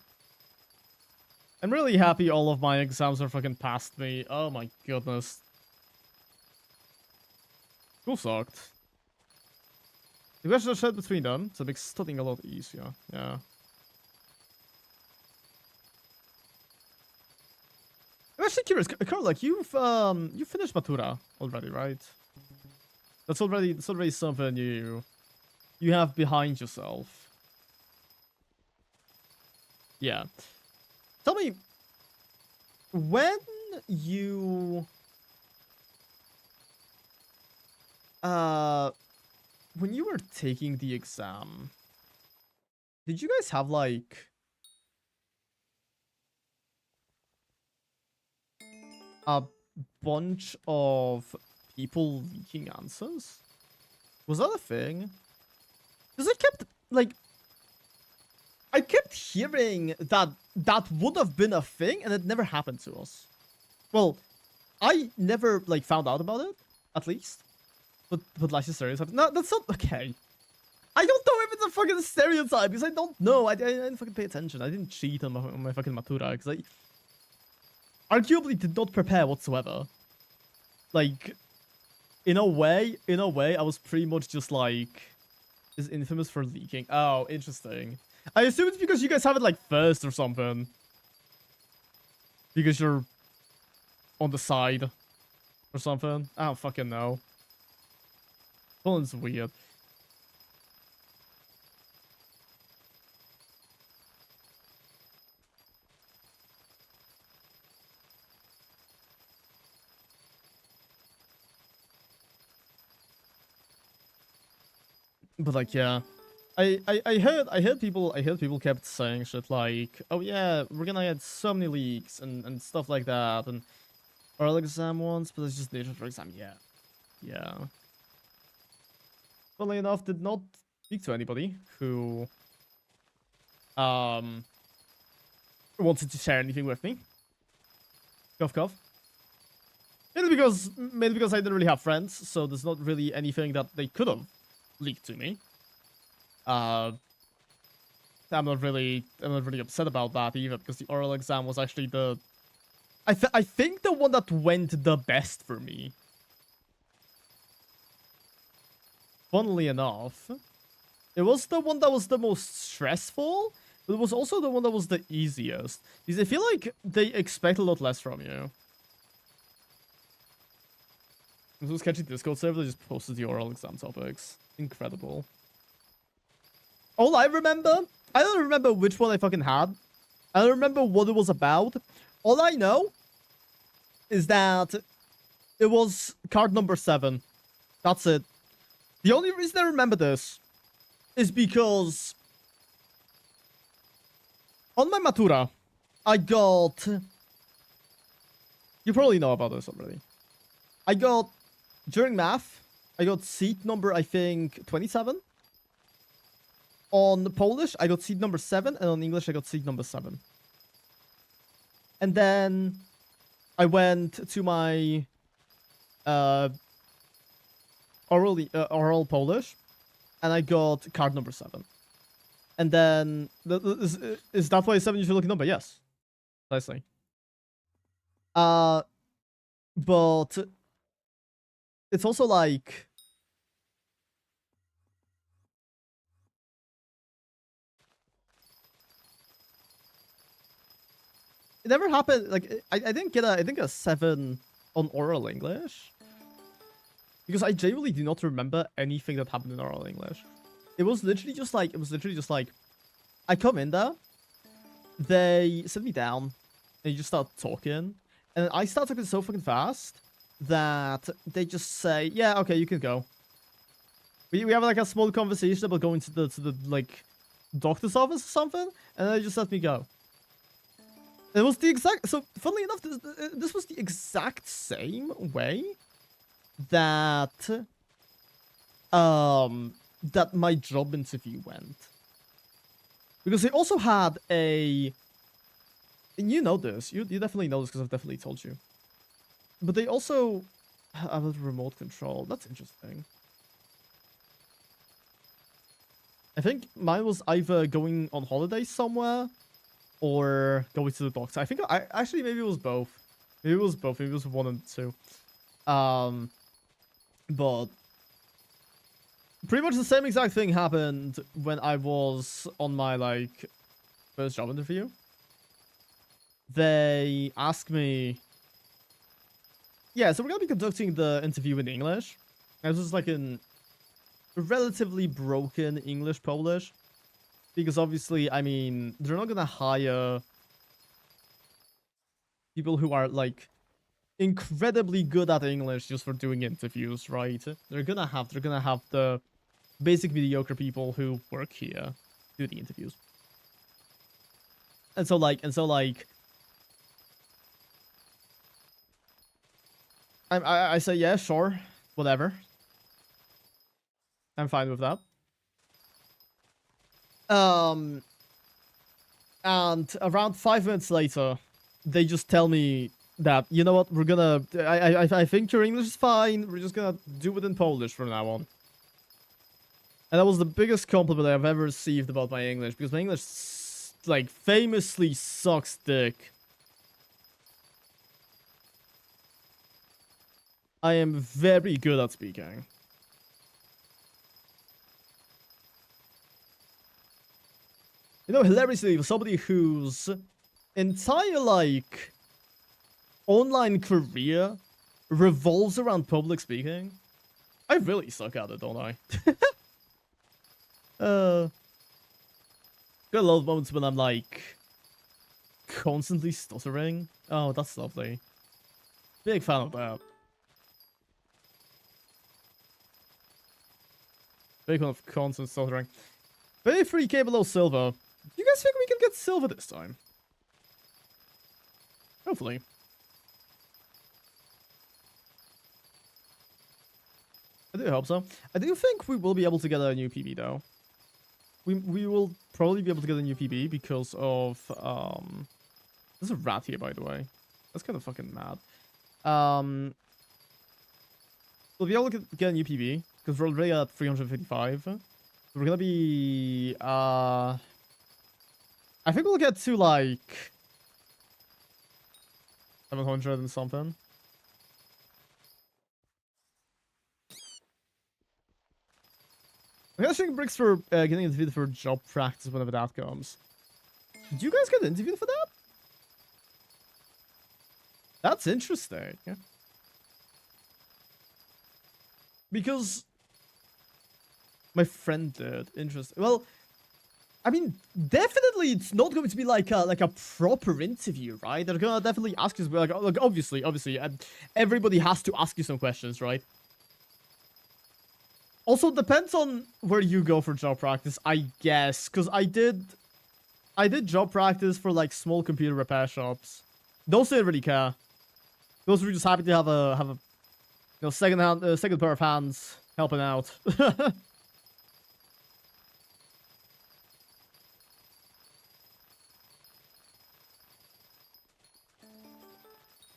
I'm really happy all of my exams are fucking past me. Oh my goodness. School sucked. The questions are shared between them, so it makes studying a lot easier. Yeah. I'm actually curious, Carl, like you finished Matura already, right? That's already something you have behind yourself. Yeah. Tell me, when you were taking the exam, Did you guys have like a bunch of people leaking answers? Was that a thing? Because I kept hearing that that would have been a thing, and it never happened to us. Well, I never like found out about it, at least. But like a stereotype. No, that's not okay. I don't know if it's a fucking stereotype because I don't know. I didn't fucking pay attention. I didn't cheat on my fucking matura because I arguably did not prepare whatsoever. Like, in a way, I was pretty much just like, is infamous for leaking. Oh, interesting. I assume it's because you guys have it like first or something. Because you're on the side or something. I don't fucking know. Poland's weird. But like, yeah. I heard people kept saying shit like, oh yeah, we're gonna get so many leaks and stuff like that, and oral exam ones, but it's just nature for exam. Yeah. Funnily enough, did not speak to anybody who wanted to share anything with me. Cough cough. Mainly because I didn't really have friends, so there's not really anything that they could have leaked to me. I'm not really upset about that either, because the oral exam was actually the I think the one that went the best for me. Funnily enough, it was the one that was the most stressful, but it was also the one that was the easiest. Because I feel like they expect a lot less from you. This was catchy Discord server that just posted the oral exam topics. Incredible. All I don't remember which one I fucking had. I don't remember what it was about. All I know is that it was card number 7. That's it. The only reason I remember this is because on my matura, I got... You probably know about this already. During math, I got seat number, I think, 27. On Polish, I got seat number 7, and on English, I got seat number 7. And then I went to my oral Polish, and I got card number 7. And then is that why 7 is your lucky number? Yes, precisely. But it's also like. It never happened. Like I didn't get a 7 on oral English because I genuinely do not remember anything that happened in oral English. It was literally just like I come in there, they sit me down, and you just start talking, and I start talking so fucking fast that they just say, "Yeah, okay, you can go." We have like a small conversation about going to the like doctor's office or something, and they just let me go. It was the exact... So, funnily enough, this was the exact same way that... that my job interview went. Because they also had a... And you know this. You definitely know this because I've definitely told you. But they also have a remote control. That's interesting. I think mine was either going on holiday somewhere... or going to the doctor. I think actually maybe it was both. Maybe it was both. Maybe it was 1 and 2. But pretty much the same exact thing happened when I was on my like first job interview. They asked me, yeah, so we're gonna be conducting the interview in English. And this was like in relatively broken English Polish. Because obviously, I mean, they're not gonna hire people who are like incredibly good at English just for doing interviews, right? They're gonna have the basic mediocre people who work here. do the interviews. And so like I say, yeah, sure, whatever. I'm fine with that. And around 5 minutes later, they just tell me that, you know what, we're gonna, I think your English is fine, we're just gonna do it in Polish from now on. And that was the biggest compliment I've ever received about my English, because my English, like, famously sucks dick. I am very good at speaking. You know, hilariously, for somebody whose entire, like, online career revolves around public speaking, I really suck at it, don't I? Got a lot of moments when I'm, like, constantly stuttering. Oh, that's lovely. Big fan of that. Big fan of constant stuttering. 33k below silver. Do you guys think we can get silver this time? Hopefully. I do hope so. I do think we will be able to get a new PB though. We will probably be able to get a new PB because of there's a rat here, by the way. That's kind of fucking mad. We'll be able to get a new PB because we're already at 355. So we're gonna be I think we'll get to like 700 and something. I'm asking bricks for getting interviewed for job practice whenever that comes. Did you guys get interviewed for that? That's interesting. Because my friend did. Interesting. Well, I mean, definitely it's not going to be like a proper interview, right? They're gonna definitely ask us, like obviously, everybody has to ask you some questions, right? Also, depends on where you go for job practice, I guess, because I did job practice for like small computer repair shops. Those didn't really care. Those were just happy to have a you know, second pair of hands helping out.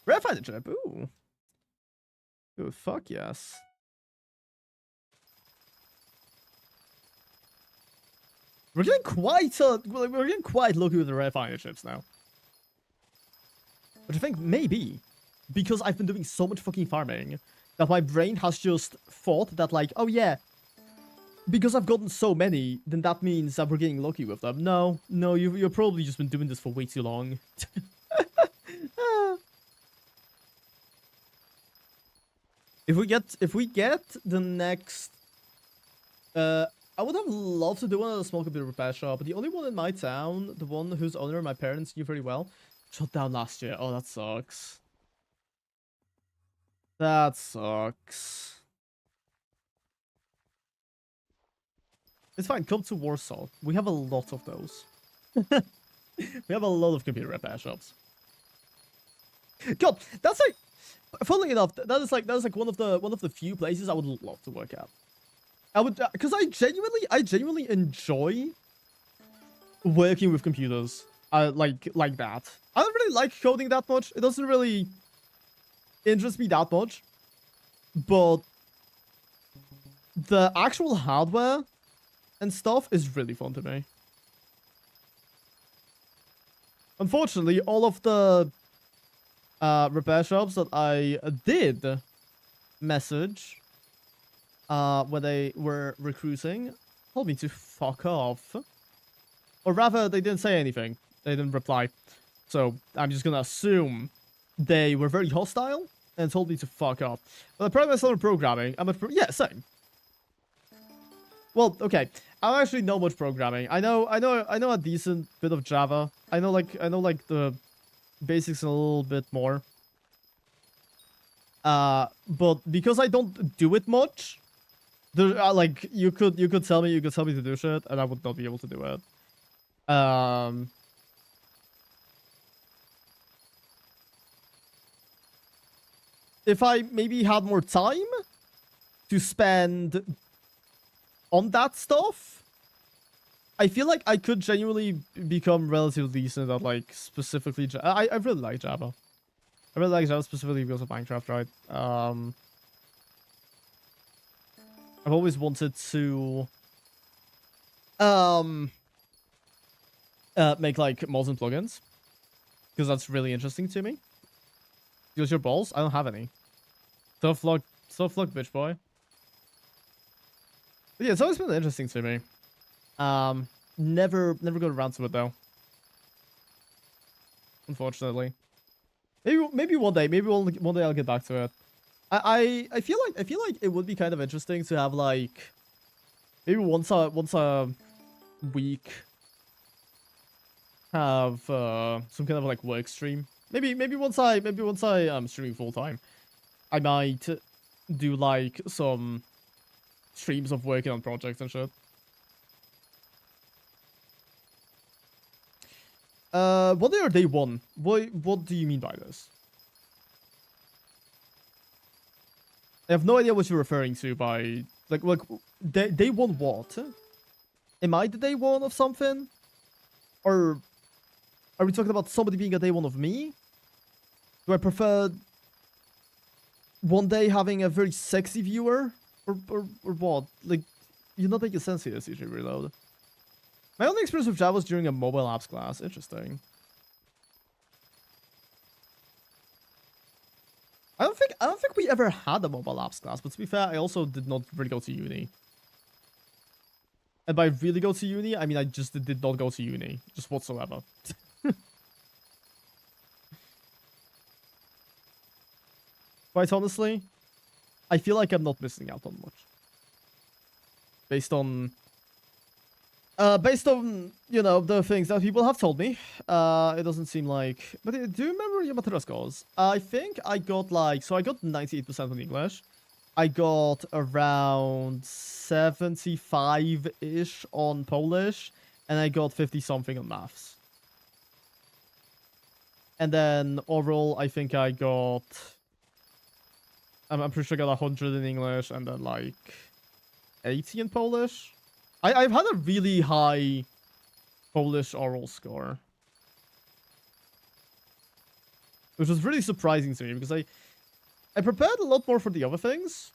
Rare finder trip, ooh. Ooh, fuck yes. We're getting quite lucky with the rare finder chips now. Which I think maybe because I've been doing so much fucking farming that my brain has just thought that like, oh yeah, because I've gotten so many, then that means that we're getting lucky with them. No, you've probably just been doing this for way too long. If we get the next, I would have loved to do one at a small computer repair shop, but the only one in my town, the one whose owner my parents knew very well, shut down last year. Oh, that sucks. That sucks. It's fine. Come to Warsaw. We have a lot of those. We have a lot of computer repair shops. God, that's like, funnily enough, that is like one of the few places I would love to work at. I would, because I genuinely enjoy working with computers. Like that. I don't really like coding that much. It doesn't really interest me that much. But the actual hardware and stuff is really fun to me. Unfortunately, all of the repair shops that I did message when they were recruiting told me to fuck off. Or rather, they didn't say anything. They didn't reply. So I'm just gonna assume they were very hostile and told me to fuck off. But I pride myself in programming. Yeah, same. Well, okay. I don't actually know much programming. I know a decent bit of Java. I know like the basics and a little bit more. But because I don't do it much, There, like you could tell me to do shit, and I would not be able to do it. If I maybe had more time to spend on that stuff, I feel like I could genuinely become relatively decent at like specifically. I really like Java. I really like Java specifically because of Minecraft, right? I've always wanted to make like mods and plugins because that's really interesting to me. Use your balls? I don't have any. Tough luck, bitch boy. But yeah, it's always been interesting to me. Never got around to it though. Unfortunately. Maybe one day. Maybe one day I'll get back to it. I feel like it would be kind of interesting to have like maybe once a week have some kind of like work stream. Maybe once I'm streaming full time, I might do like some streams of working on projects and shit. What day or day one? What do you mean by this? I have no idea what you're referring to by like day one what? Am I the day one of something? Or are we talking about somebody being a day one of me? Do I prefer one day having a very sexy viewer? Or what? Like, you're not making sense here, CJ Reload. My only experience with Java was during a mobile apps class. Interesting. I don't think we ever had a mobile apps class, but to be fair, I also did not really go to uni. And by really go to uni, I mean I just did not go to uni. Just whatsoever. Quite honestly, I feel like I'm not missing out on much. Based on, you know, the things that people have told me, it doesn't seem like... But do you remember your Matera scores? I think I got like... So I got 98% on English. I got around 75-ish on Polish. And I got 50-something on maths. And then overall, I think I got... I'm pretty sure I got 100 in English and then like 80 in Polish. I've had a really high Polish oral score. Which was really surprising to me because I prepared a lot more for the other things.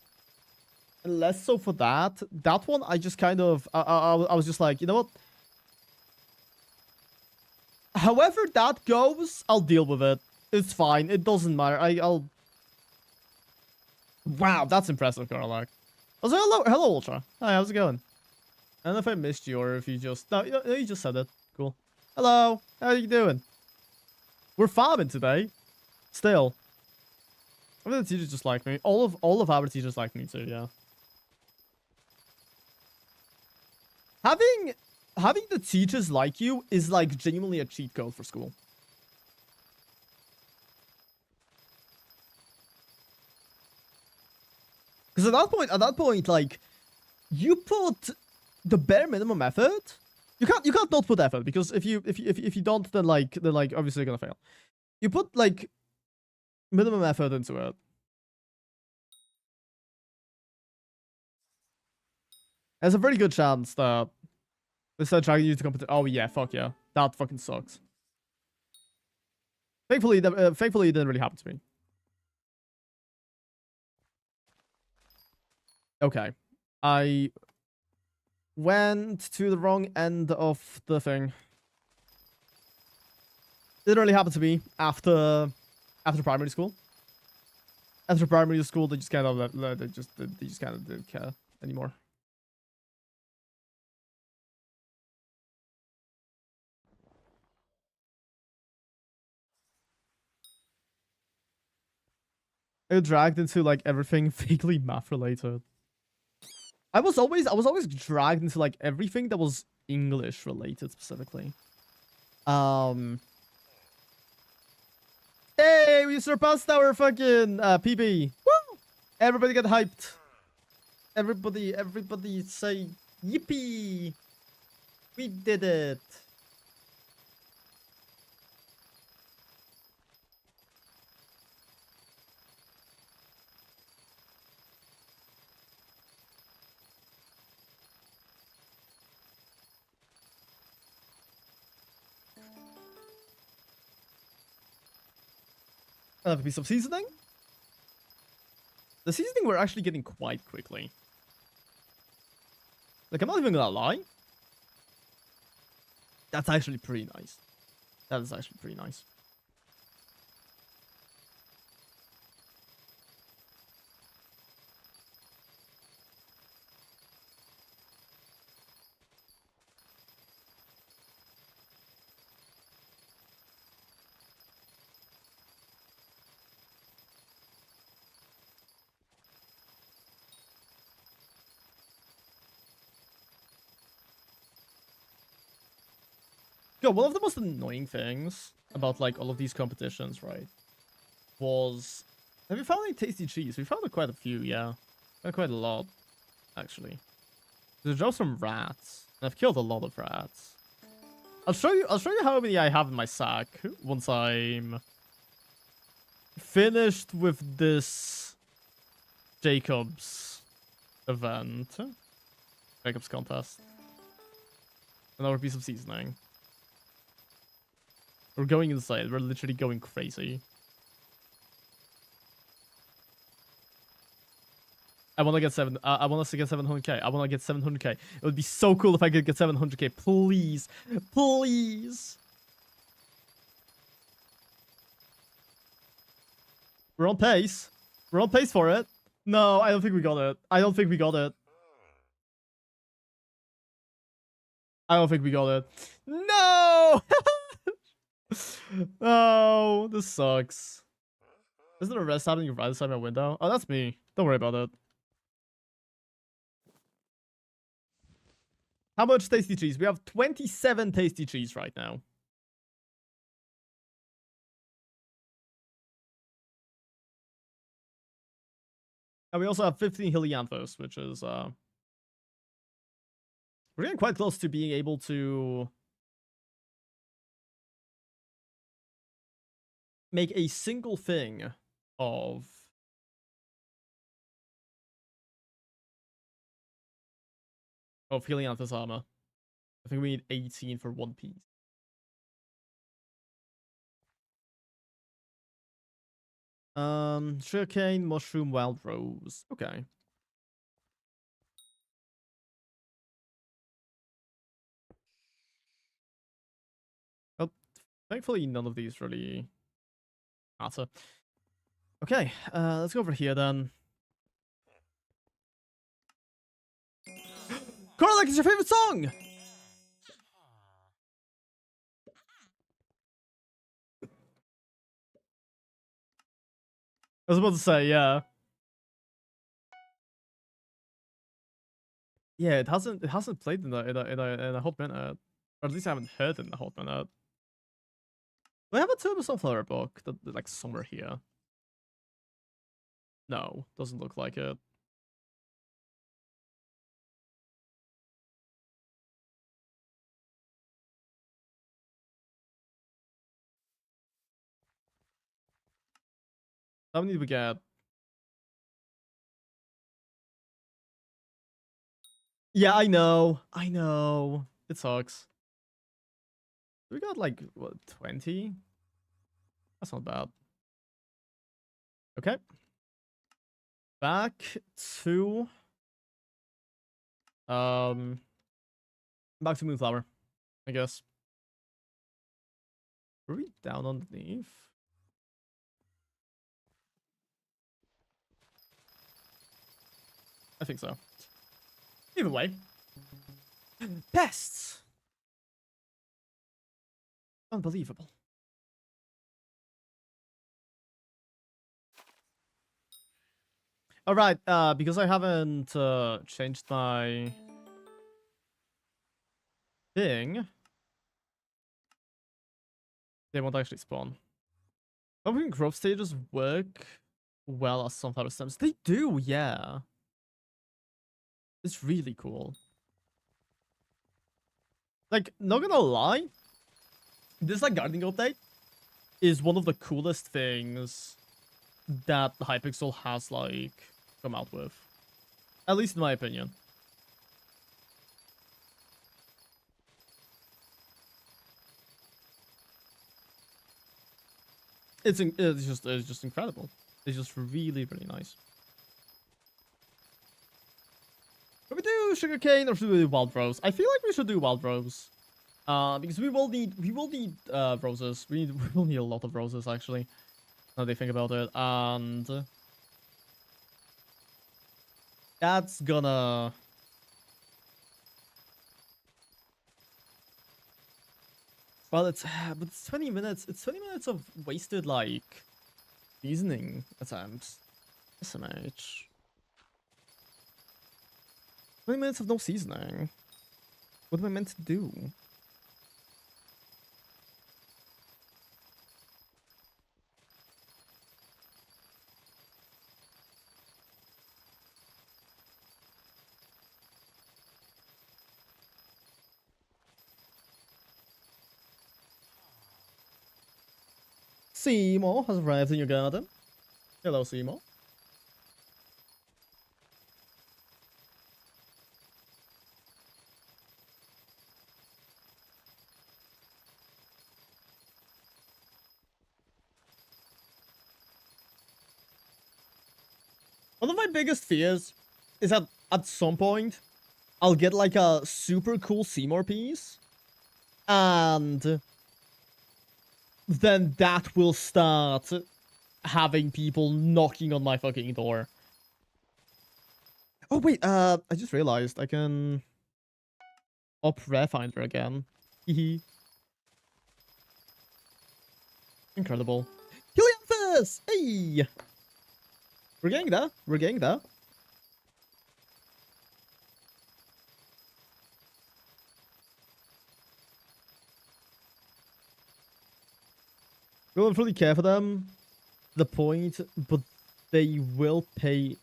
And less so for that. That one, I just kind of... I was just like, you know what? However that goes, I'll deal with it. It's fine. It doesn't matter. I'll... Wow, that's impressive, Karlak. Also, hello, Ultra. Hi, how's it going? I don't know if I missed you or if you just... No, you just said it. Cool. Hello. How are you doing? We're farming today. Still. I mean, the teachers just like me. All of our teachers like me too, yeah. Having the teachers like you is like genuinely a cheat code for school. Because at that point, like, you put the bare minimum effort. You can't not put effort because if you don't, then like obviously you're gonna fail. You put like minimum effort into it. There's a very good chance that they start trying you to compete. Oh yeah, fuck yeah, that fucking sucks. Thankfully, it didn't really happen to me. Okay, I went to the wrong end of the thing. Didn't really happen to me after primary school. After primary school, they just kind of didn't care anymore. I got dragged into like everything vaguely math related. I was always dragged into like everything that was English related specifically. Hey, we surpassed our fucking PB. Woo! Everybody get hyped. Everybody say yippee! We did it! Another piece of seasoning. The seasoning we're actually getting quite quickly. Like, I'm not even gonna lie. That's actually pretty nice. That is actually pretty nice. Yo, one of the most annoying things about, like, all of these competitions, right, was... Have you found any tasty cheese? We found quite a few, yeah. Quite a lot, actually. There's just some rats. I've killed a lot of rats. I'll show you how many I have in my sack once I'm finished with this Jacob's event. Jacob's contest. Another piece of seasoning. We're going insane. We're literally going crazy. I want to get I want us to get 700k. I want to get 700k. It would be so cool if I could get 700k. Please, please. We're on pace. We're on pace for it. No, I don't think we got it. I don't think we got it. I don't think we got it. No! Oh, this sucks. Isn't there a rest happening right inside my window? Oh, that's me. Don't worry about it. How much tasty cheese? We have 27 tasty cheese right now. And we also have 15 Helianthus, which is, we're getting quite close to being able to make a single thing of Helianthus armor. I think we need 18 for one piece. Sugarcane, mushroom, wild rose. Okay. Well, thankfully none of these really matter. Okay, let's go over here then. Corlick is your favorite song! I was about to say, yeah. Yeah, it hasn't played in a hot minute. Or at least I haven't heard it in a hot minute. Do I have a Turbo Sunflower book that like somewhere here? No, doesn't look like it. How many did we get? Yeah, I know. I know. It sucks. We got like, what, 20? That's not bad. Okay. Back to... Back to Moonflower, I guess. Were we down underneath? I think so. Either way. Pests! Unbelievable. Alright, because I haven't changed my thing, they won't actually spawn. Hoping growth stages work well as sunflower stems. They do, yeah. It's really cool. Like, not gonna lie, this like gardening update is one of the coolest things that Hypixel has like come out with. At least in my opinion. It's just incredible. It's just really, really nice. Should we do sugarcane or should we do wild rose? I feel like we should do wild rose. Because we will need roses. We will need a lot of roses actually. Now they think about it, and that's gonna. Well, but it's 20 minutes. It's 20 minutes of wasted like seasoning attempts. SMH. 20 minutes of no seasoning. What am I meant to do? Seymour has arrived in your garden. Hello, Seymour. One of my biggest fears is that at some point, I'll get like a super cool Seymour piece. And then that will start having people knocking on my fucking door. Oh, wait, I just realized I can up Rare Finder again. Hehe. Incredible. Helianthus! Hey! We're getting there. We're getting there. We won't really care for them. The point, but they will pay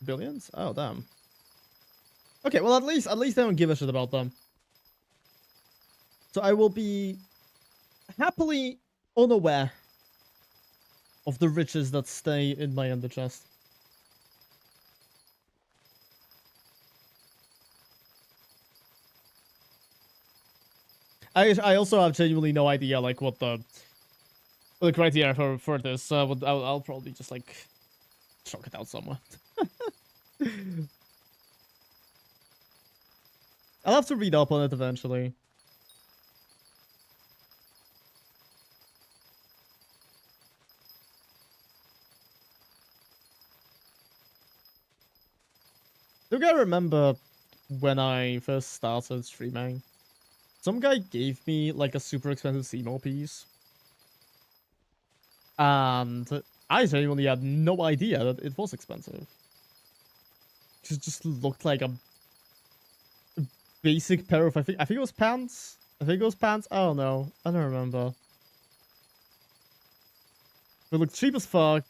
billions? Oh, damn. Okay, well, at least they don't give a shit about them. So I will be happily unaware of the riches that stay in my ender chest. I also have genuinely no idea like what the criteria for this. I'll probably just like chalk it out somewhere. I'll have to read up on it eventually. Do I remember when I first started streaming? Some guy gave me like a super expensive Seymour piece. And I genuinely had no idea that it was expensive. It just looked like a basic pair of, I think it was pants? I think it was pants? I don't know. I don't remember. It looked cheap as fuck.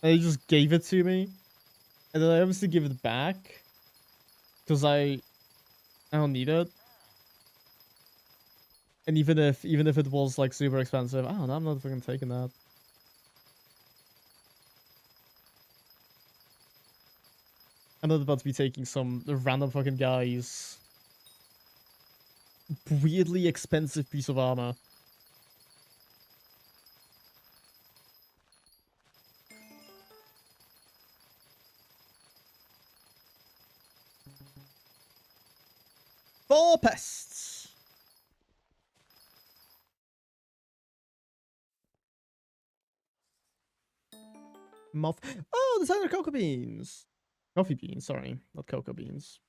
And he just gave it to me. And then I obviously give it back. Because I don't need it. And even if it was like super expensive, I don't know, I'm not fucking taking that. I'm not about to be taking some random fucking guy's weirdly expensive piece of armor. Four pests. Moth. Oh, the designer cocoa beans. Coffee beans, sorry, not cocoa beans.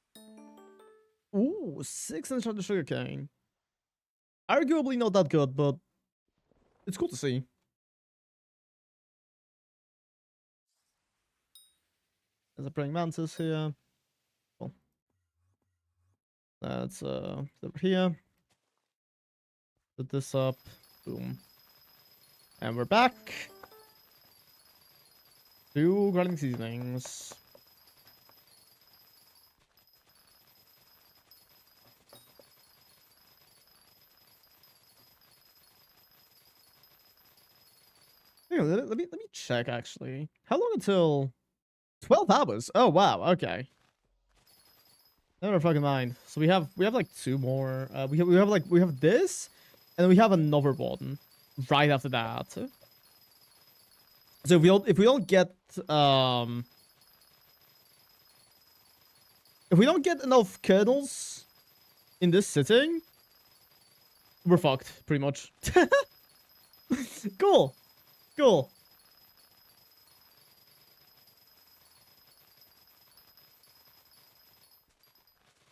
Ooh, 6 enchanted sugarcane. Arguably not that good, but it's cool to see. There's a praying mantis here. Cool. That's over here. Put this up. Boom. And we're back. 2 grinding seasonings. Hang on, let me check actually. How long until 12 hours? Oh wow, okay. Never fucking mind. So we have like 2 more. We have this, and we have another one right after that. So if we don't get if we don't get enough kernels in this sitting, we're fucked pretty much. Cool. Cool.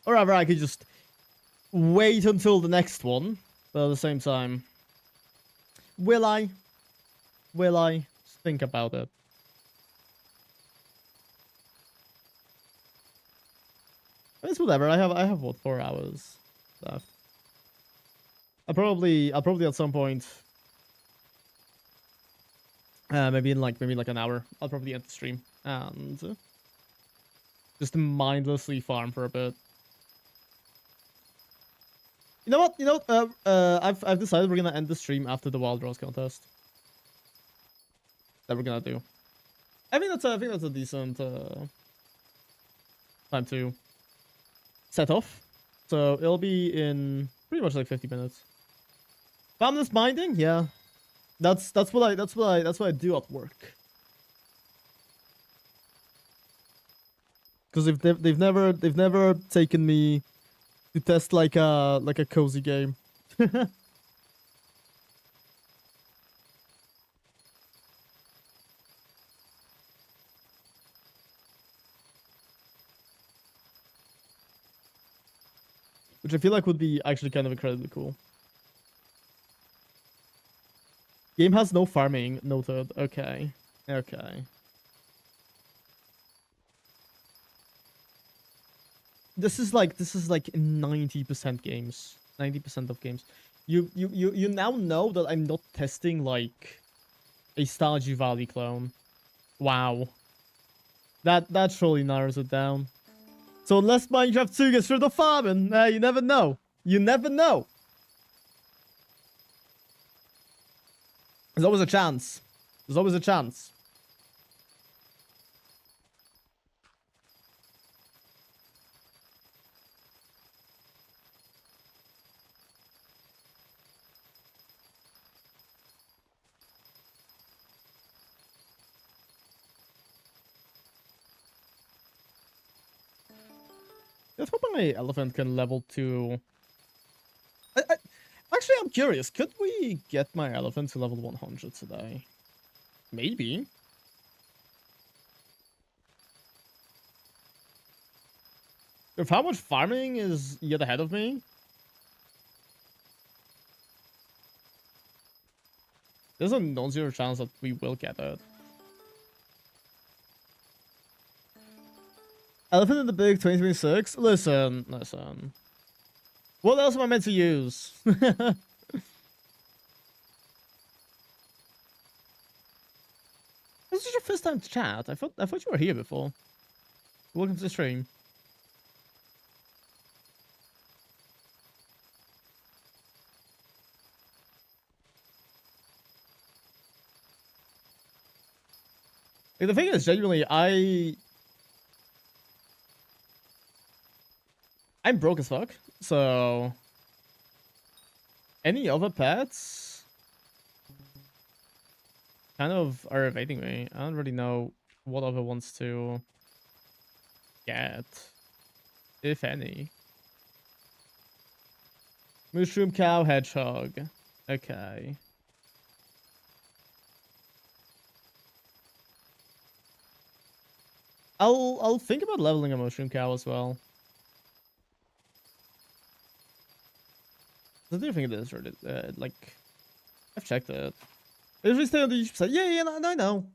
Or rather, I could just wait until the next one, but at the same time, will I? Will I? Just think about it. It's whatever. I have what, 4 hours left. I'll probably at some point, maybe in like an hour, I'll probably end the stream and just mindlessly farm for a bit. You know what? You know, I've decided we're gonna end the stream after the Wild Rose contest. That we're gonna do. I think that's a decent time to set off. So it'll be in pretty much like 50 minutes. Boundless binding, yeah. That's what I do at work. Because they've never taken me to test like a cozy game. Which I feel like would be actually kind of incredibly cool. Game has no farming, noted. Okay. Okay. This is like 90% games. 90% of games. You now know that I'm not testing like a Stardew Valley clone. Wow. That surely narrows it down. So unless Minecraft 2 gets rid of farming, you never know. You never know. There's always a chance. There's always a chance. Let's hope my elephant can level 2. Actually, I'm curious. Could we get my elephant to level 100 today? Maybe. With how much farming is yet ahead of me, there's a non-zero chance that we will get it. Elephant in the Big 2026? Listen. What else am I meant to use? This is your first time to chat. I thought you were here before. Welcome to the stream. Like, the thing is, genuinely, I'm broke as fuck, so any other pets kind of are evading me. I don't really know what other ones to get, if any. Mushroom cow, hedgehog. Okay. I'll think about leveling a mushroom cow as well. I do think it is rated. Like, I've checked it. It usually stay on the YouTube side. Yeah,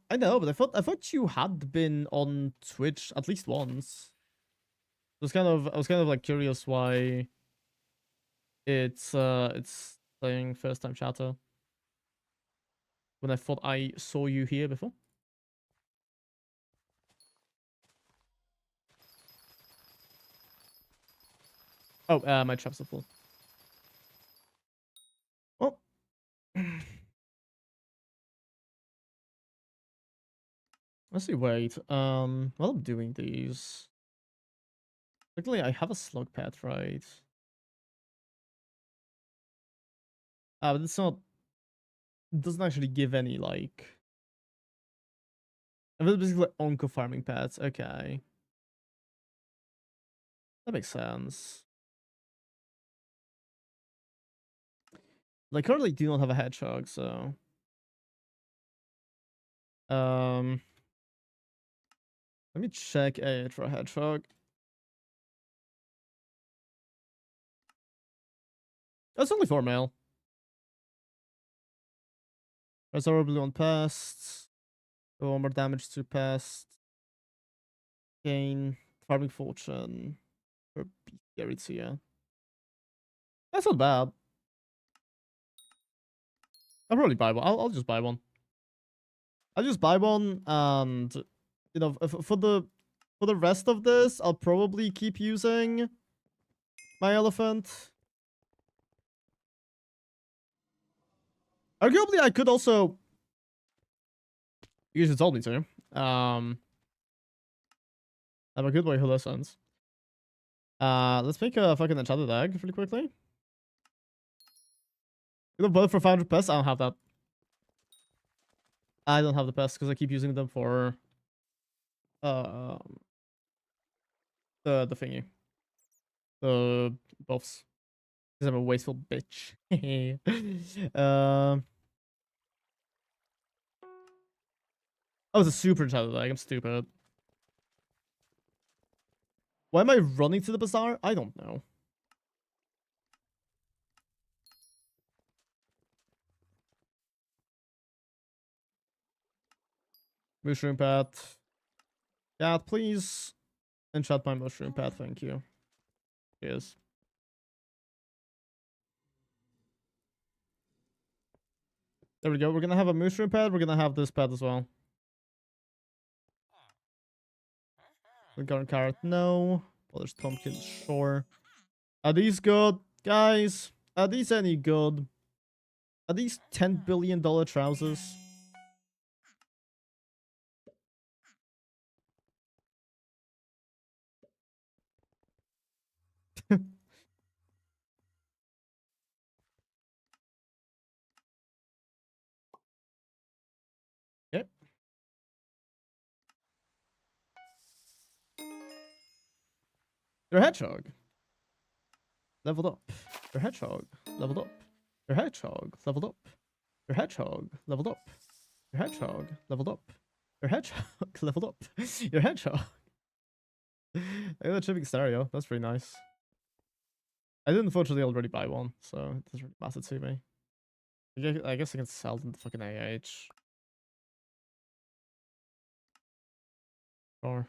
I know, but I thought you had been on Twitch at least once. I was kind of like curious why it's saying first time chatter when I thought I saw you here before. Oh, my traps are full. Oh. Let's see, wait. While I'm doing these... Luckily, I have a slug pad, right? But it's not... It doesn't actually give any, like... It's basically onco farming pads. Okay. That makes sense. Like, currently do not have a hedgehog, so... Let me check a for a hedgehog. That's only 4 male. Reservoir on pests. One more damage to pest. Gain farming fortune. For bestiarity, yeah. That's not bad. I'll probably buy one. I'll just buy one. I'll just buy one, and you know, for the rest of this, I'll probably keep using my elephant. Arguably, I could also. You should told me to. I'm a good boy who listens. Let's make a fucking enchanted egg really quickly. You know, both for 500 pests. I don't have that. I don't have the pests because I keep using them for the thingy, the buffs. Because I'm a wasteful bitch. Oh, it's a super enchanted egg. I'm stupid. Why am I running to the bazaar? I don't know. Mushroom pad. Cat, please enchant my mushroom pad. Thank you. Cheers. There we go. We're gonna have a mushroom pad. We're gonna have this pad as well. The garden carrot, no. Well, there's pumpkin, sure. Are these good, guys? Are these any good? Are these $10 billion trousers? Yep. Your hedgehog leveled up. Your hedgehog leveled up. Your hedgehog leveled up. Your hedgehog leveled up. Your hedgehog leveled up. Your hedgehog leveled up. Your hedgehog. I got a chipping stereo. That's pretty nice. I did unfortunately already buy one, so it doesn't really matter to me. I guess I can sell them to fucking AH. Or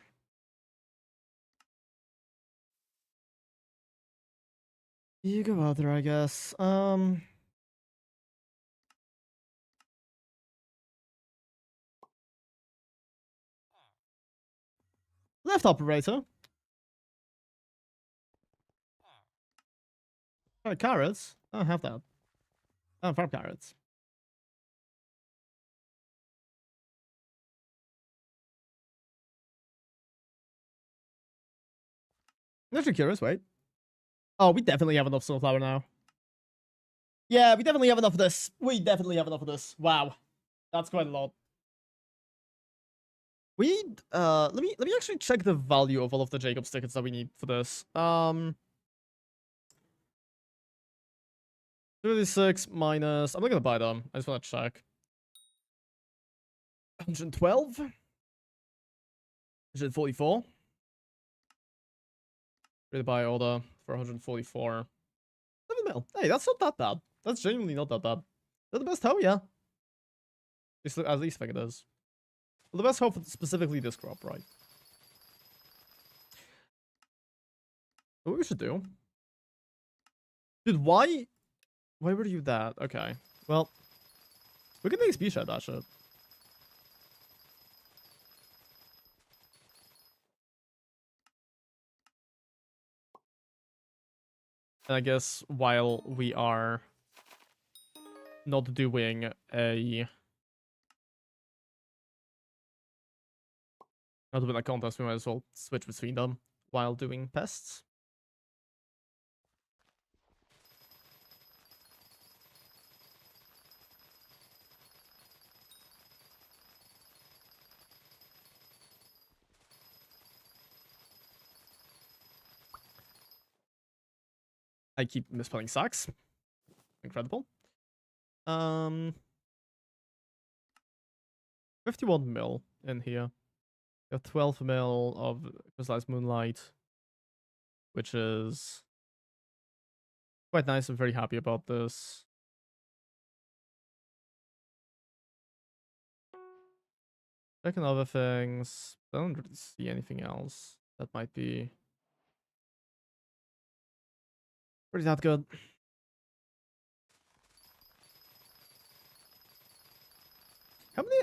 you go out there, I guess. Left operator. Alright, carrots. I don't have that. I don't farm carrots. I'm actually curious, wait. Oh, we definitely have enough sunflower now. Yeah, we definitely have enough of this. We definitely have enough of this. Wow. That's quite a lot. We need, let me actually check the value of all of the Jacob's tickets that we need for this. 36 minus, I'm not gonna buy them. I just wanna check. 112? 144? Really buy order for 144. 7 mil. Hey, that's not that bad. That's genuinely not that bad. They're the best hoe, yeah. At least I think it is. Well, the best hoe for specifically this crop, right? What we should do? Dude, why were you that? Okay. Well, we can XP shot that shit. And I guess while we are not doing a contest, we might as well switch between them while doing pests. I keep misspelling sucks. Incredible. 51 mil in here. Got 12 mil of crystallized moonlight, which is quite nice. I'm very happy about this. Checking other things. I don't really see anything else that might be pretty that good.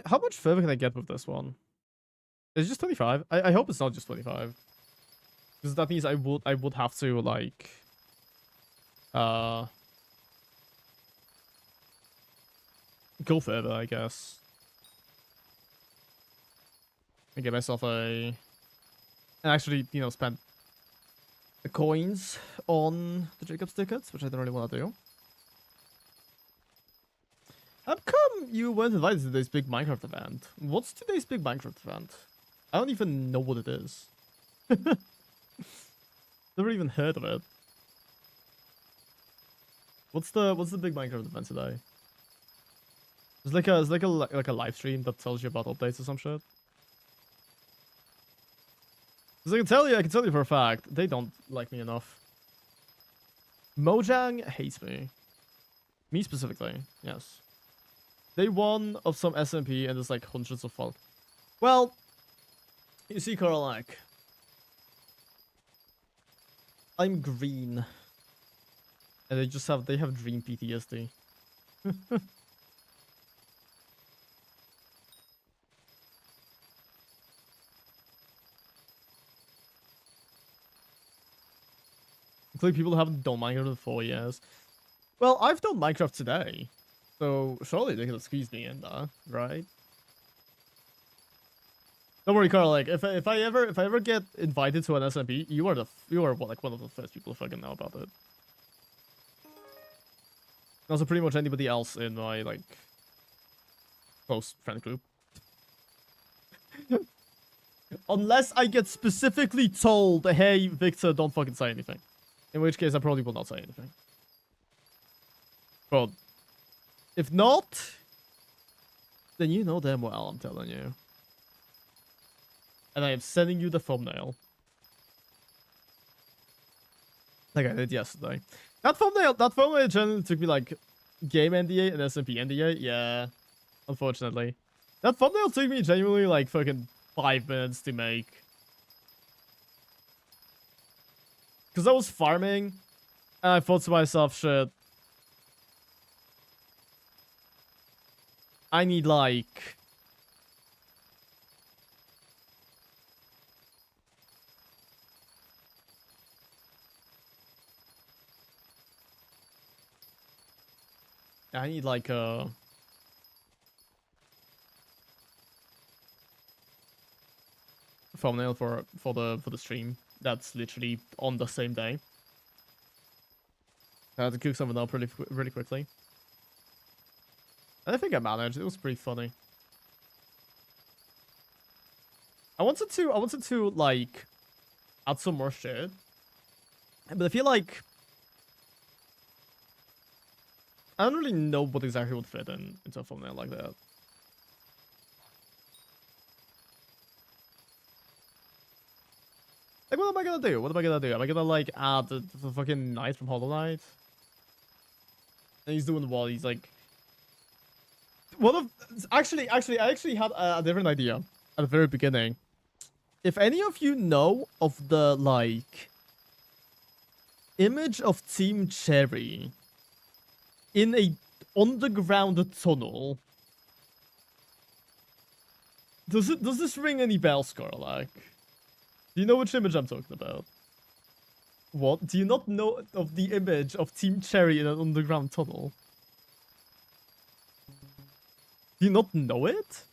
How much further can I get with this one? It's just 25. I hope it's not just 25. Because that means I would have to like go further, I guess. And get myself and actually, you know, spend the coins on the Jacob's tickets, which I don't really want to do. How come you weren't invited to today's big Minecraft event? What's today's big Minecraft event? I don't even know what it is. Never even heard of it. What's the big Minecraft event today? It's like a live stream that tells you about updates or some shit. Because I can tell you for a fact, they don't like me enough. Mojang hates me. Me specifically, yes. Day 1 of some SMP and there's like hundreds of folk. Well, you see, Coralac. I'm green. And they have dream PTSD. Including people who haven't done Minecraft in 4 years. Well, I've done Minecraft today. So surely they could have squeezed me in there, right? Don't worry, Carl. Like, if I ever get invited to an SMP, you are like one of the first people to fucking know about it. Also, pretty much anybody else in my like close friend group, unless I get specifically told, "Hey, Victor, don't fucking say anything," in which case I probably will not say anything. But if not, then you know damn well I'm telling you. And I am sending you the thumbnail. Like I did yesterday. That thumbnail generally took me like game NDA and SMP NDA. Yeah, unfortunately. That thumbnail took me genuinely like fucking 5 minutes to make. Because I was farming and I thought to myself, shit. I need like... I need like a thumbnail for the stream that's literally on the same day. I had to cook something up really quickly. And I think I managed. It was pretty funny. I wanted to like add some more shit, but I feel like I don't really know what exactly would fit into a thumbnail like that. Like, what am I gonna do? What am I gonna do? Am I gonna like add the fucking knight from Hollow Knight? And he's doing what? He's like, actually, I actually had a different idea at the very beginning. If any of you know of the like image of Team Cherry in a underground tunnel, does this ring any bells, Scarlac? Do you know which image I'm talking about? What? Do you not know of the image of Team Cherry in an underground tunnel? Do you not know it?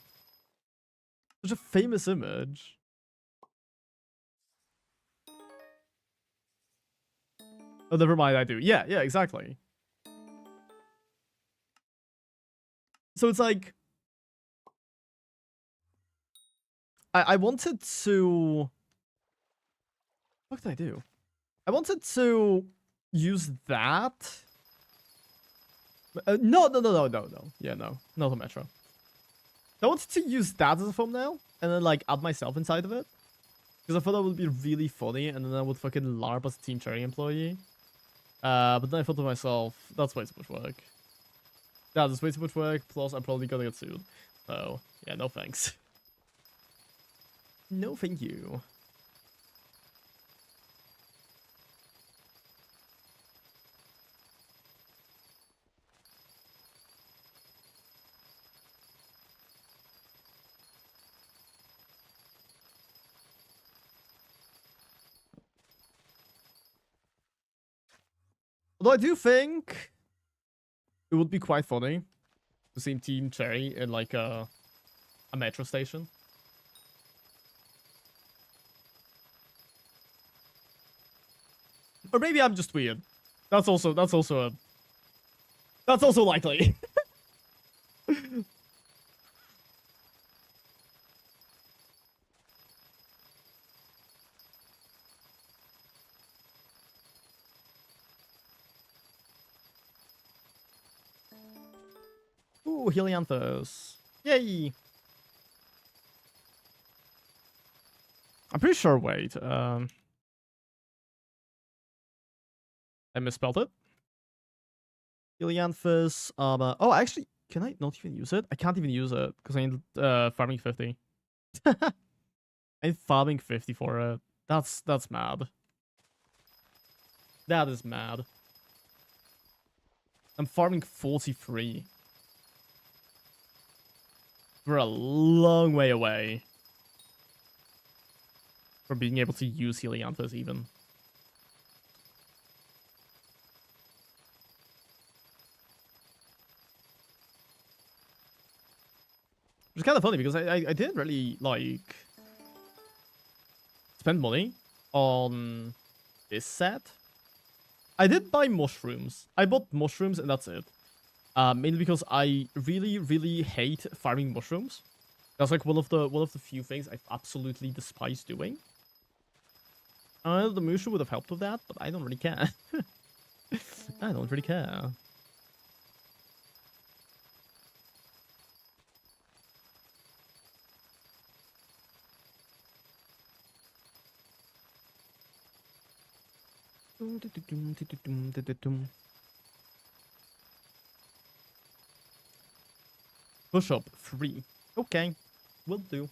Such a famous image. Oh, never mind, I do. Yeah, exactly. So it's like... I wanted to... What did I do? I wanted to use that. No. Yeah, no. Not a Metro. I wanted to use that as a thumbnail and then like add myself inside of it. Because I thought that would be really funny and then I would fucking LARP as a Team Cherry employee. But then I thought to myself, that's way too much work. That is way too much work, plus I'm probably gonna get sued. So, yeah, no thanks. No thank you. Although I do think it would be quite funny to see Team Cherry in like a metro station. Or maybe I'm just weird. That's also likely. Ooh, Helianthus. Yay! I'm pretty sure, wait, I misspelled it. Helianthus, oh, actually, can I not even use it? I can't even use it, because I need, farming 50. I need farming 50 for it. That's mad. That is mad. I'm farming 43. We're a long way away from being able to use Helianthus even. Which is kind of funny because I didn't really like spend money on this set. I did buy mushrooms. I bought mushrooms and that's it. Mainly because I really hate farming mushrooms. That's like one of the few things I absolutely despise doing. The mushroom would have helped with that, but I don't really care. I don't really care. Push up 3. Okay, will do.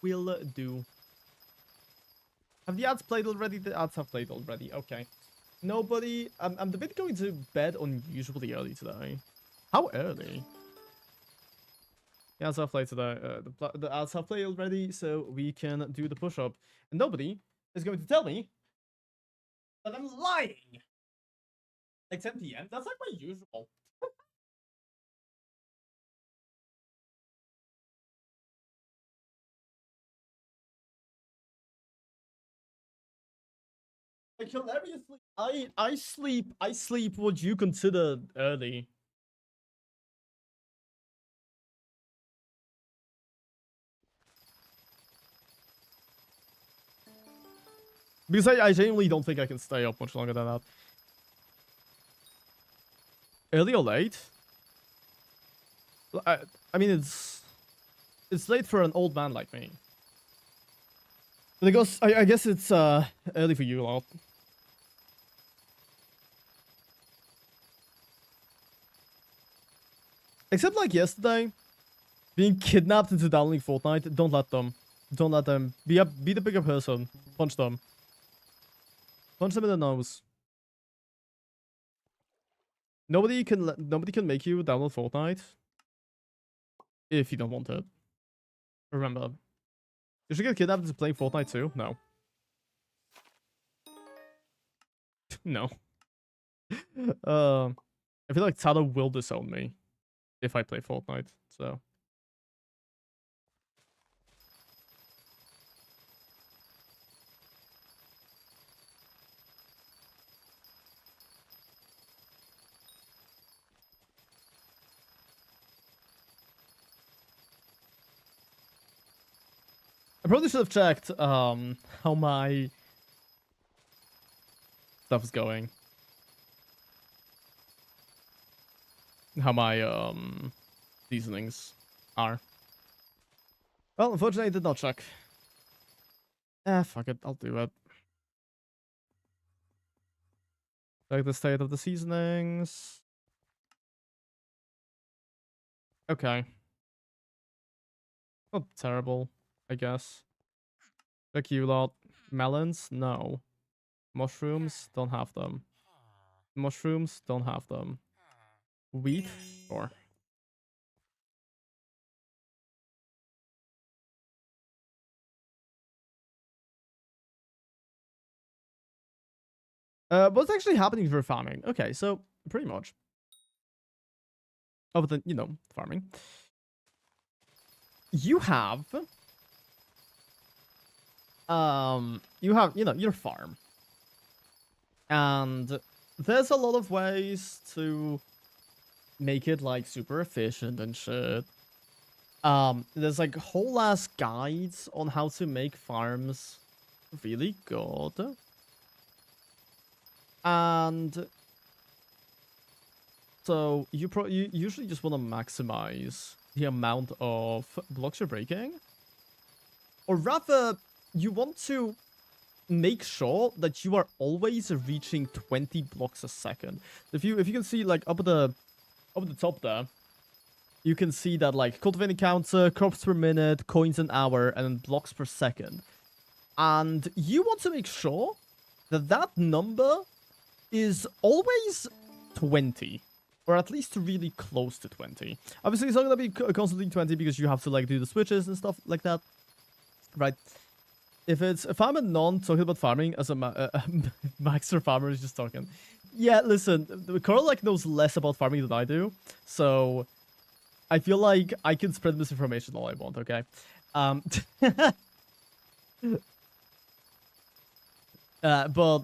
Will do. Have the ads played already? The ads have played already. Okay. Nobody. I'm a bit going to bed unusually early today. How early? The ads have played today. The ads have played already, so we can do the push-up. And nobody is going to tell me that I'm lying. Like 10 p.m. That's like my usual. Like hilariously, I sleep what you consider early. Because I genuinely don't think I can stay up much longer than that. Early or late? I mean, it's late for an old man like me. But I guess it's early for you lot. Except like yesterday, being kidnapped into downloading Fortnite. Don't let them. Don't let them. Be the bigger person. Punch them. Punch them in the nose. Nobody can make you download Fortnite. if you don't want it. Remember, you should get kidnapped into playing Fortnite too? No. No. I feel like Tada will disown me if I play Fortnite, so. I probably should have checked how my stuff is going. How my seasonings are. Well, unfortunately I did not check. Fuck it, I'll do it. Check the state of the seasonings. Okay. Not terrible, I guess. Check you lot. Melons? No. Mushrooms? Don't have them. Mushrooms? Don't have them. Wheat? Sure. What's actually happening for farming? Okay, so pretty much. Other than, you know, farming. You have, you know, your farm. And there's a lot of ways to make it, like, super efficient and shit. There's, like, whole ass guides on how to make farms really good. And so you usually just want to maximize the amount of blocks you're breaking, or rather, you want to make sure that you are always reaching 20 blocks a second. If you can see, like, up at the top there, you can see that, like, cultivating counter, crops per minute, coins an hour, and then blocks per second. And you want to make sure that that number is always 20. Or at least really close to 20. Obviously, it's not going to be constantly 20 because you have to, like, do the switches and stuff like that. Right? If I'm a non talking about farming as a maxer farmer is just talking. Yeah, listen, Carl, like, knows less about farming than I do. So I feel like I can spread misinformation all I want, okay? But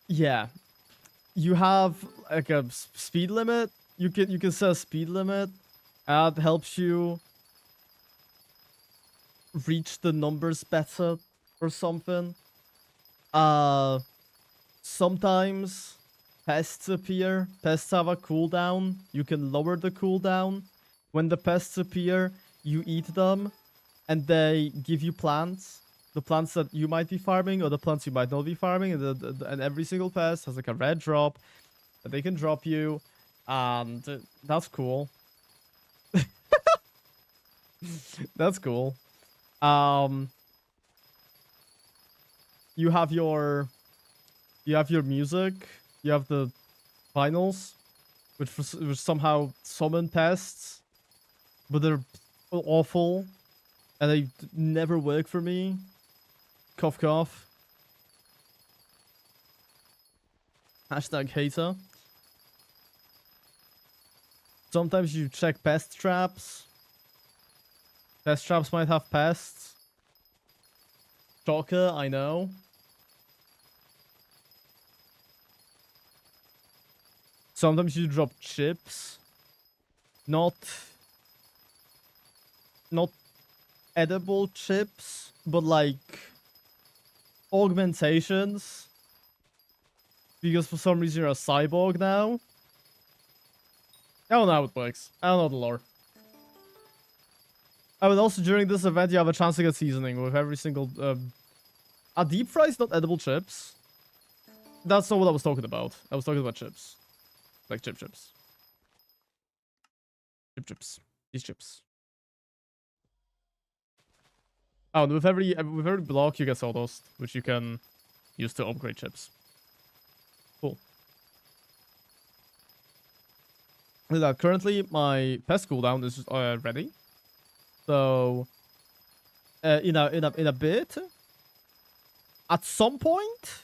yeah, you have, like, a speed limit. You can set a speed limit. That helps you reach the numbers better or something. Sometimes pests appear. Pests have a cooldown. You can lower the cooldown. When the pests appear, you eat them, and they give you plants. The plants that you might be farming, or the plants you might not be farming, and every single pest has, like, a red drop that they can drop you, and that's cool. That's cool. You have your music. You have the finals, which somehow summon pests, but they're awful, and they never work for me. Cough, cough. Hashtag hater. Sometimes you check pest traps. Pest traps might have pests. Shocker, I know. Sometimes you drop chips. Not edible chips, but, like, augmentations. Because for some reason you're a cyborg now. I don't know how it works. I don't know the lore. Oh, and also during this event you have a chance to get seasoning with every single... Are deep fries not edible chips? That's not what I was talking about. I was talking about chips. Like chips. Chips. These chips. Oh, and with every block you get sawdust, which you can use to upgrade chips. Cool. that currently my pest cooldown is ready. So, in a bit, at some point,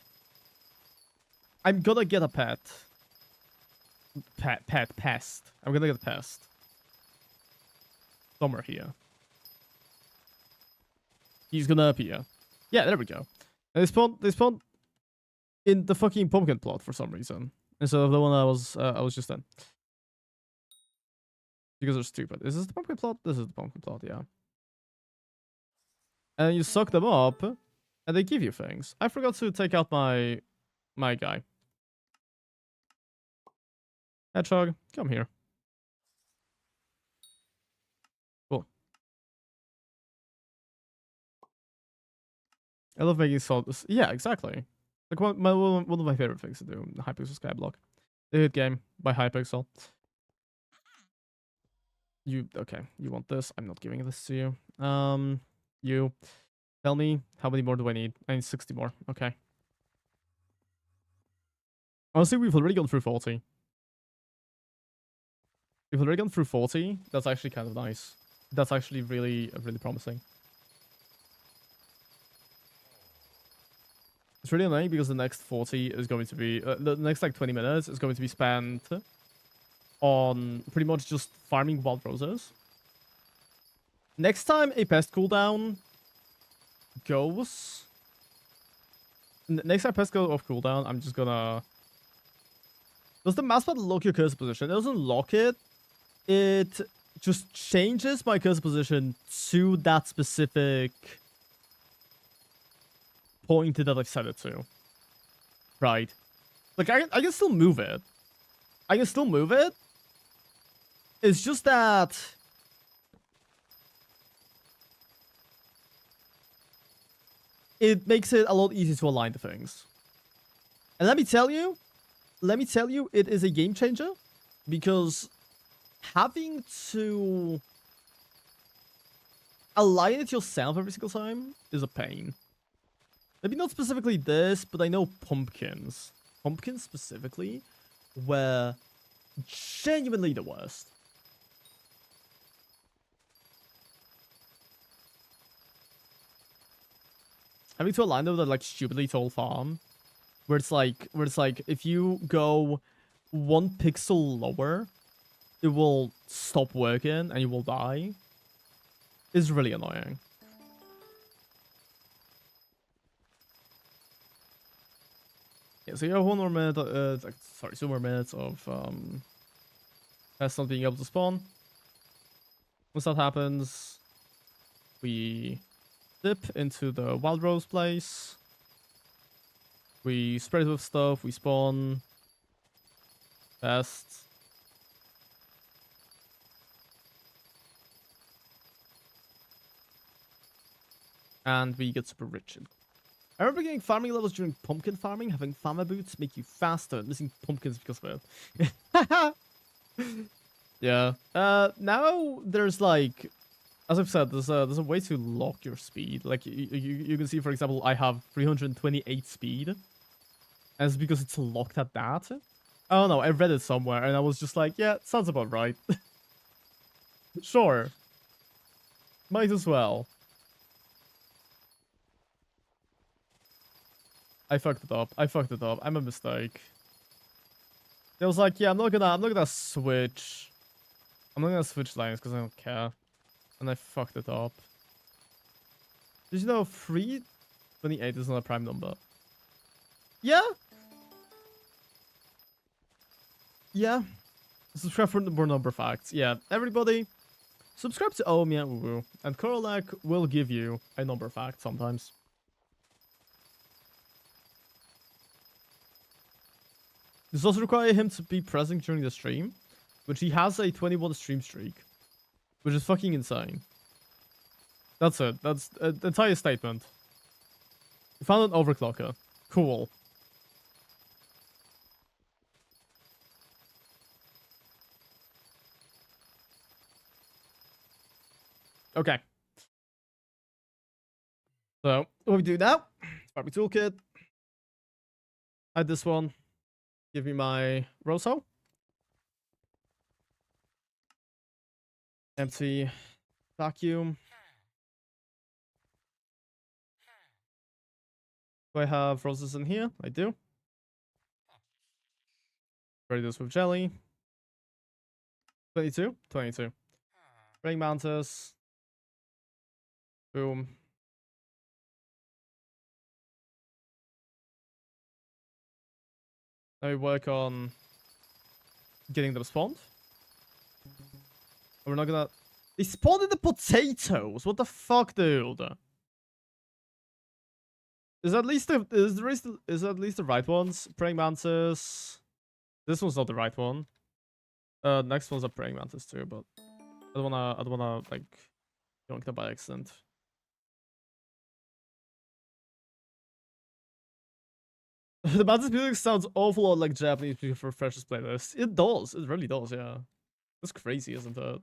I'm gonna get a pet. Pest. I'm gonna get a pest. Somewhere here. He's gonna appear. Yeah, there we go. And they spawned in the fucking pumpkin plot for some reason. Instead of the one I was just in. Because they're stupid. Is this the pumpkin plot? This is the pumpkin plot, yeah. And you suck them up, and they give you things. I forgot to take out my guy. Hedgehog, come here. Cool. I love making salt. Yeah, exactly. Like one of my favorite things to do in Hypixel Skyblock. The hit game by Hypixel. Okay, you want this? I'm not giving this to you. You tell me how many more do I need? I need 60 more. Okay. Honestly, we've already gone through 40. We've already gone through 40. That's actually kind of nice. That's actually really promising. It's really annoying because the next 40 is going to be the next like 20 minutes is going to be spent on pretty much just farming wild roses. Next time a pest cooldown goes... Next time pest goes off cooldown, I'm just gonna... Does the mousepad lock your cursor position? It doesn't lock it. It just changes my cursor position to that specific point that I've set it to. Right. Like, I can still move it. I can still move it. It's just that... it makes it a lot easier to align the things. And let me tell you, it is a game changer. Because having to align it yourself every single time is a pain. Maybe not specifically this, but I know pumpkins. Pumpkins specifically were genuinely the worst. Having to align them with that like stupidly tall farm, where it's like if you go 1 pixel lower, it will stop working and you will die. Is really annoying. Yeah, so you have 1 more minute, sorry, 2 more minutes of pests not being able to spawn. Once that happens, we dip into the wild rose place. We spread it with stuff. We spawn pests. And we get super rich. I remember getting farming levels during pumpkin farming. Having farmer boots make you faster. Missing pumpkins because of it. Yeah. Now there's like, as I've said, there's a way to lock your speed. Like you can see, for example, I have 328 speed, and it's because it's locked at that. I don't know. I read it somewhere, and I was just like, yeah, sounds about right. Sure. Might as well. I fucked it up. I'm a mistake. It was like, yeah, I'm not gonna switch. I'm not gonna switch lines because I don't care. And I fucked it up. Did you know 328 is not a prime number? Yeah? Yeah. Subscribe for more number facts. Yeah, everybody, subscribe to Meow, and Korolak will give you a number fact sometimes. This also require him to be present during the stream, which he has a 21 stream streak, which is fucking insane. That's it. That's the entire statement. We found an overclocker. Cool. Okay. So, what we do now? Start my toolkit. Hide this one. Give me my Roso. Empty. Vacuum. Do I have roses in here? I do. Ready this with jelly. 22? 22. Praying mantis. Boom. Now we work on getting them spawned. We're not gonna... They spawned in the potatoes! What the fuck, dude? Is at least the... Is at least the right ones? Praying mantis. This one's not the right one. Next one's a praying mantis too, but I don't wanna like yoink them by accident. The mantis music sounds awful lot like Japanese music for freshest playlist. It does. It really does. Yeah, that's crazy, isn't it?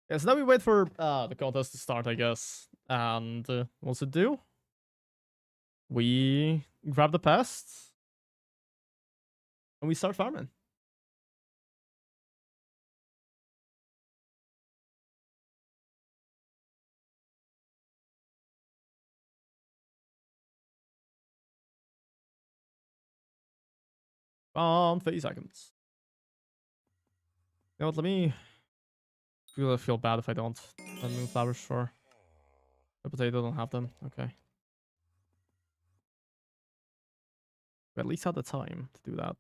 Yeah. So now we wait for the contest to start, I guess. And once it do, we grab the pests and we start farming. On 30 seconds. You know what? Let me. I'm gonna feel bad if I don't. Moonflowers for. The potato don't have them. Okay. We at least had the time to do that.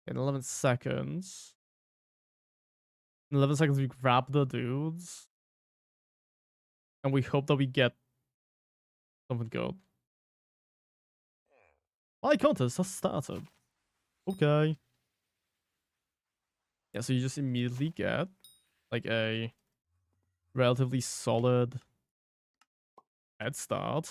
In 11 seconds. In 11 seconds, we grab the dudes. And we hope that we get something good. My contest has started. Okay. Yeah, so you just immediately get like a relatively solid head start.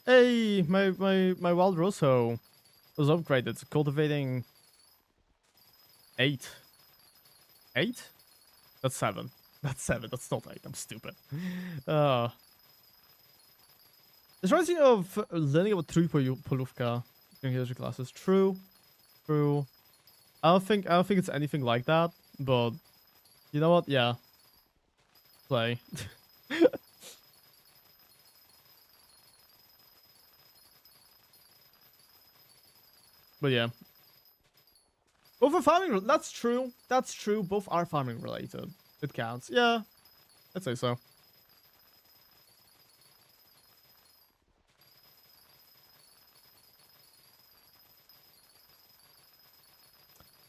Hey, my wild rose hoe was upgraded, cultivating 8. 8? That's 7. That's 7. That's not 8. I'm stupid. The strategy of learning about true polówka during history classes. True. True. I don't think it's anything like that, but you know what? Yeah. Play. But yeah. Both are farming. That's true. That's true. Both are farming related. It counts. Yeah. I'd say so.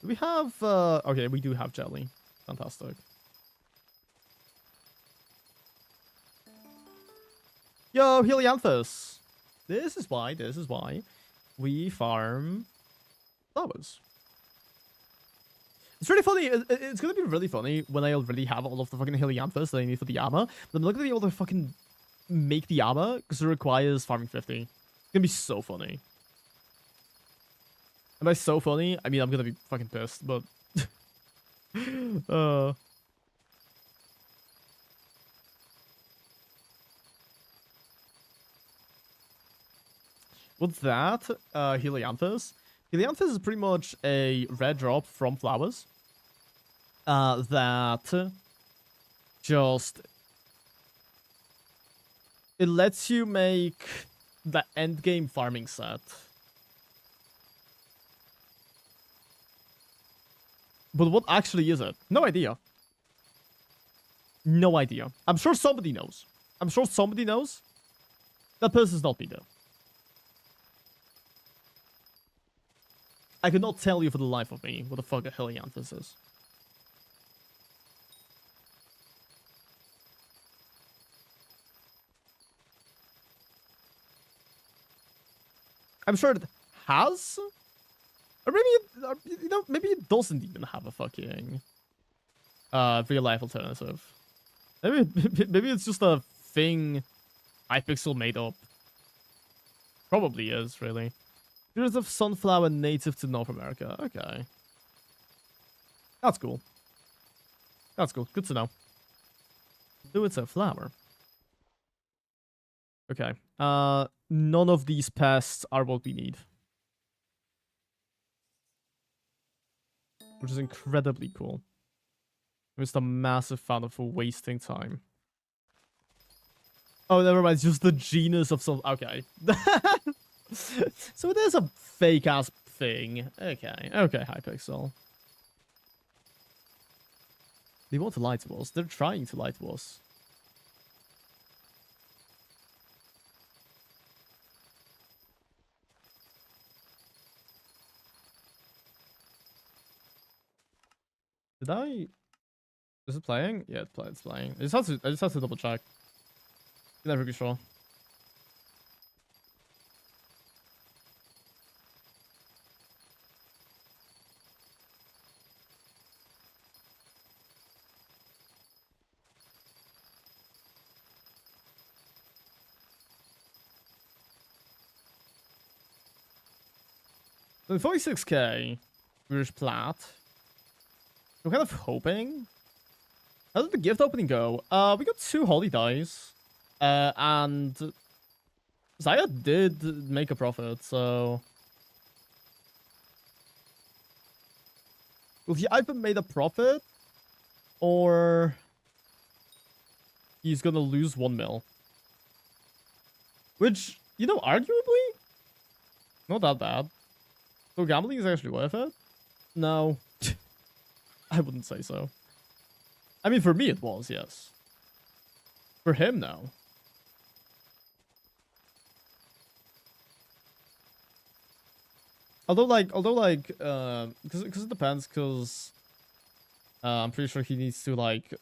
Do we have okay, we do have jelly. Fantastic. Yo, Helianthus. This is why we farm flowers. It's really funny. It's gonna be really funny when I already have all of the fucking Helianthus that I need for the armor. But I'm not gonna be able to fucking make the armor because it requires farming 50. It's gonna be so funny. And by so funny, I mean I'm gonna be fucking pissed, but what's that? Helianthus. Helianthus is pretty much a red drop from flowers. That just it lets you make the end game farming set. But what actually is it? No idea. No idea. I'm sure somebody knows. I'm sure somebody knows. That person's not me though. I could not tell you for the life of me what the fuck a Helianthus is. I'm sure it has. Or maybe, you know, maybe it doesn't even have a fucking real life alternative. Maybe it's just a thing Hypixel made up. Probably is, really. Spears of sunflower native to North America. Okay. That's cool. That's cool. Good to know. So it's a flower. Okay. None of these pests are what we need. Which is incredibly cool. I'm just a massive fan of wasting time. Oh, never mind. It's just the genus of some... Okay. So it is a fake-ass thing. Okay. Okay, Hypixel. They want to lie to us. They're trying to lie to us. Did I... Is it playing? Yeah, it's playing. I just have to double check. You're never be sure. So 46k, British Plat. I'm kind of hoping. How did the gift opening go? We got 2 holy dice. And Zaya did make a profit, so will he either made a profit or he's gonna lose 1 mil. Which, you know, arguably not that bad. So gambling is actually worth it? No. I wouldn't say so. I mean, for me it was, yes. For him, no. Although, because it depends, because I'm pretty sure he needs to, like,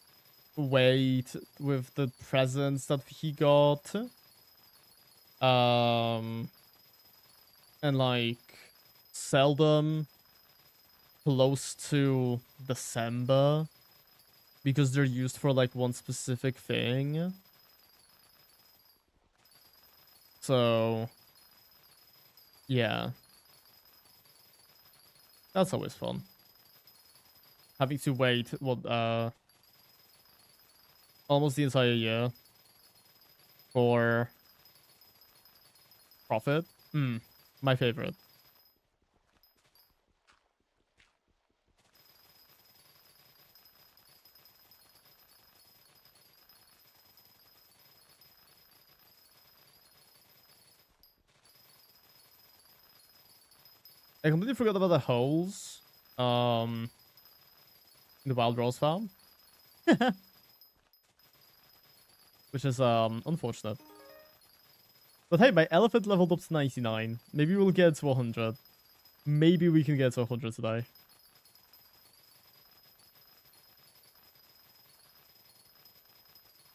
wait with the presents that he got. And, like, sell them close to December. Because they're used for, like, one specific thing. So, yeah. That's always fun. Having to wait, what, almost the entire year for profit. My favorite. I completely forgot about the holes. In the Wild Rose farm. Which is unfortunate. But hey, my elephant leveled up to 99. Maybe we'll get to 100. Maybe we can get to 100 today.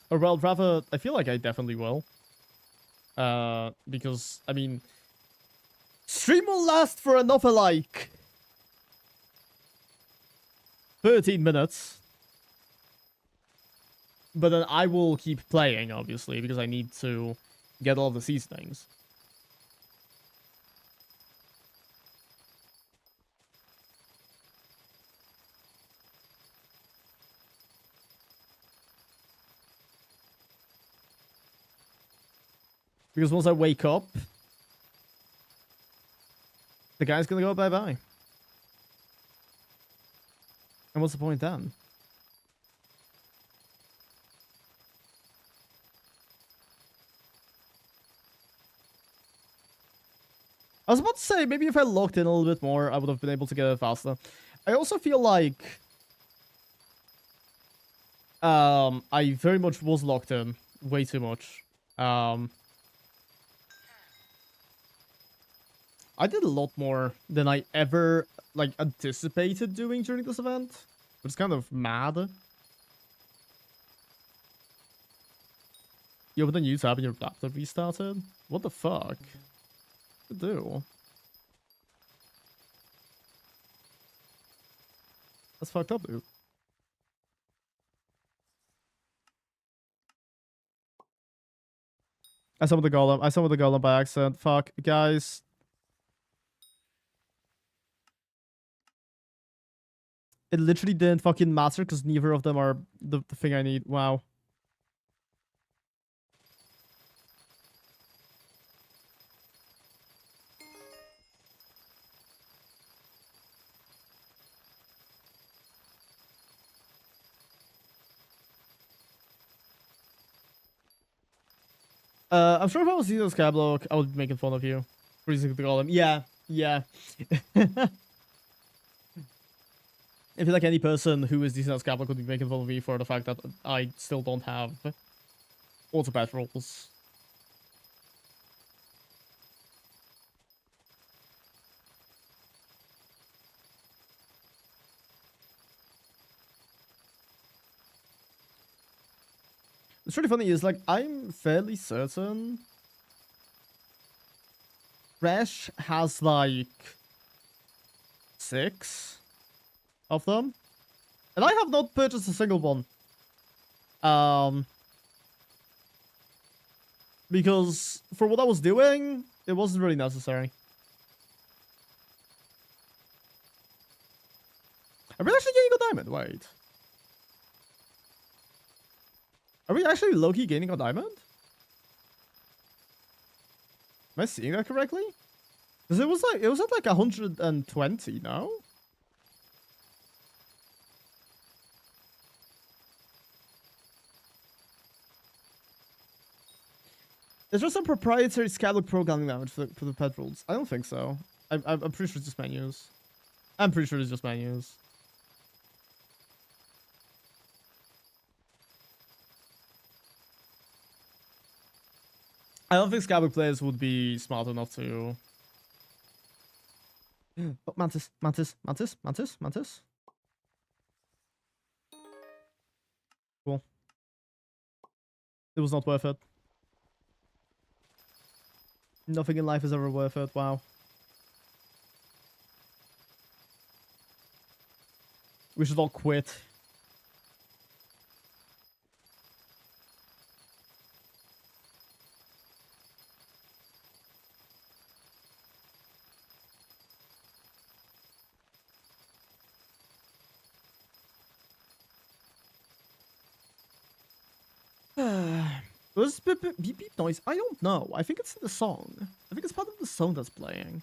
Or well, rather, I feel like I definitely will. Because, I mean, stream will last for another, like, 13 minutes. But then I will keep playing, obviously, because I need to get all the seasonings. Because once I wake up, the guy's gonna go bye-bye. And what's the point then? I was about to say, maybe if I locked in a little bit more, I would have been able to get it faster. I also feel like I very much was locked in way too much. I did a lot more than I ever, like, anticipated doing during this event. Which is kind of mad. You opened a new tab and your laptop restarted? What the fuck? To do? That's fucked up, dude. I summoned the golem by accident. Fuck, guys. It literally didn't fucking matter because neither of them are the thing I need. Wow. I'm sure if I was using Skyblock, I would be making fun of you. Reason to call him. Yeah, yeah. I feel like any person who is decent at Skyblock would be making fun of me for the fact that I still don't have autopath rules. It's really funny is like I'm fairly certain Fresh has like 6 of them. And I have not purchased a single one. Because for what I was doing, it wasn't really necessary. Are we actually getting a diamond? Wait. Are we actually low-key gaining a diamond? Am I seeing that correctly? Because it was at like 120, no? Is there some proprietary Skyblock programming language for the pet rules? I don't think so. I'm pretty sure it's just menus. I'm pretty sure it's just menus. I don't think Skyblock players would be smart enough to... Oh, Mantis. Cool. It was not worth it. Nothing in life is ever worth it. Wow. We should all quit. Was beep beep noise? I don't know. I think it's in the song. I think it's part of the song that's playing.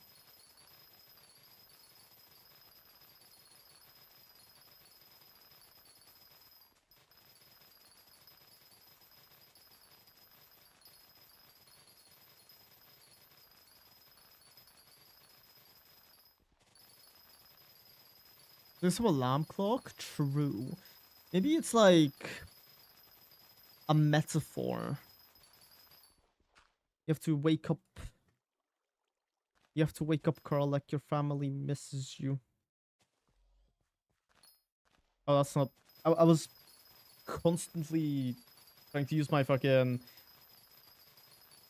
There's some alarm clock? True. Maybe it's like a metaphor. You have to wake up. You have to wake up, Carl, like your family misses you. Oh, that's not... I was constantly trying to use my fucking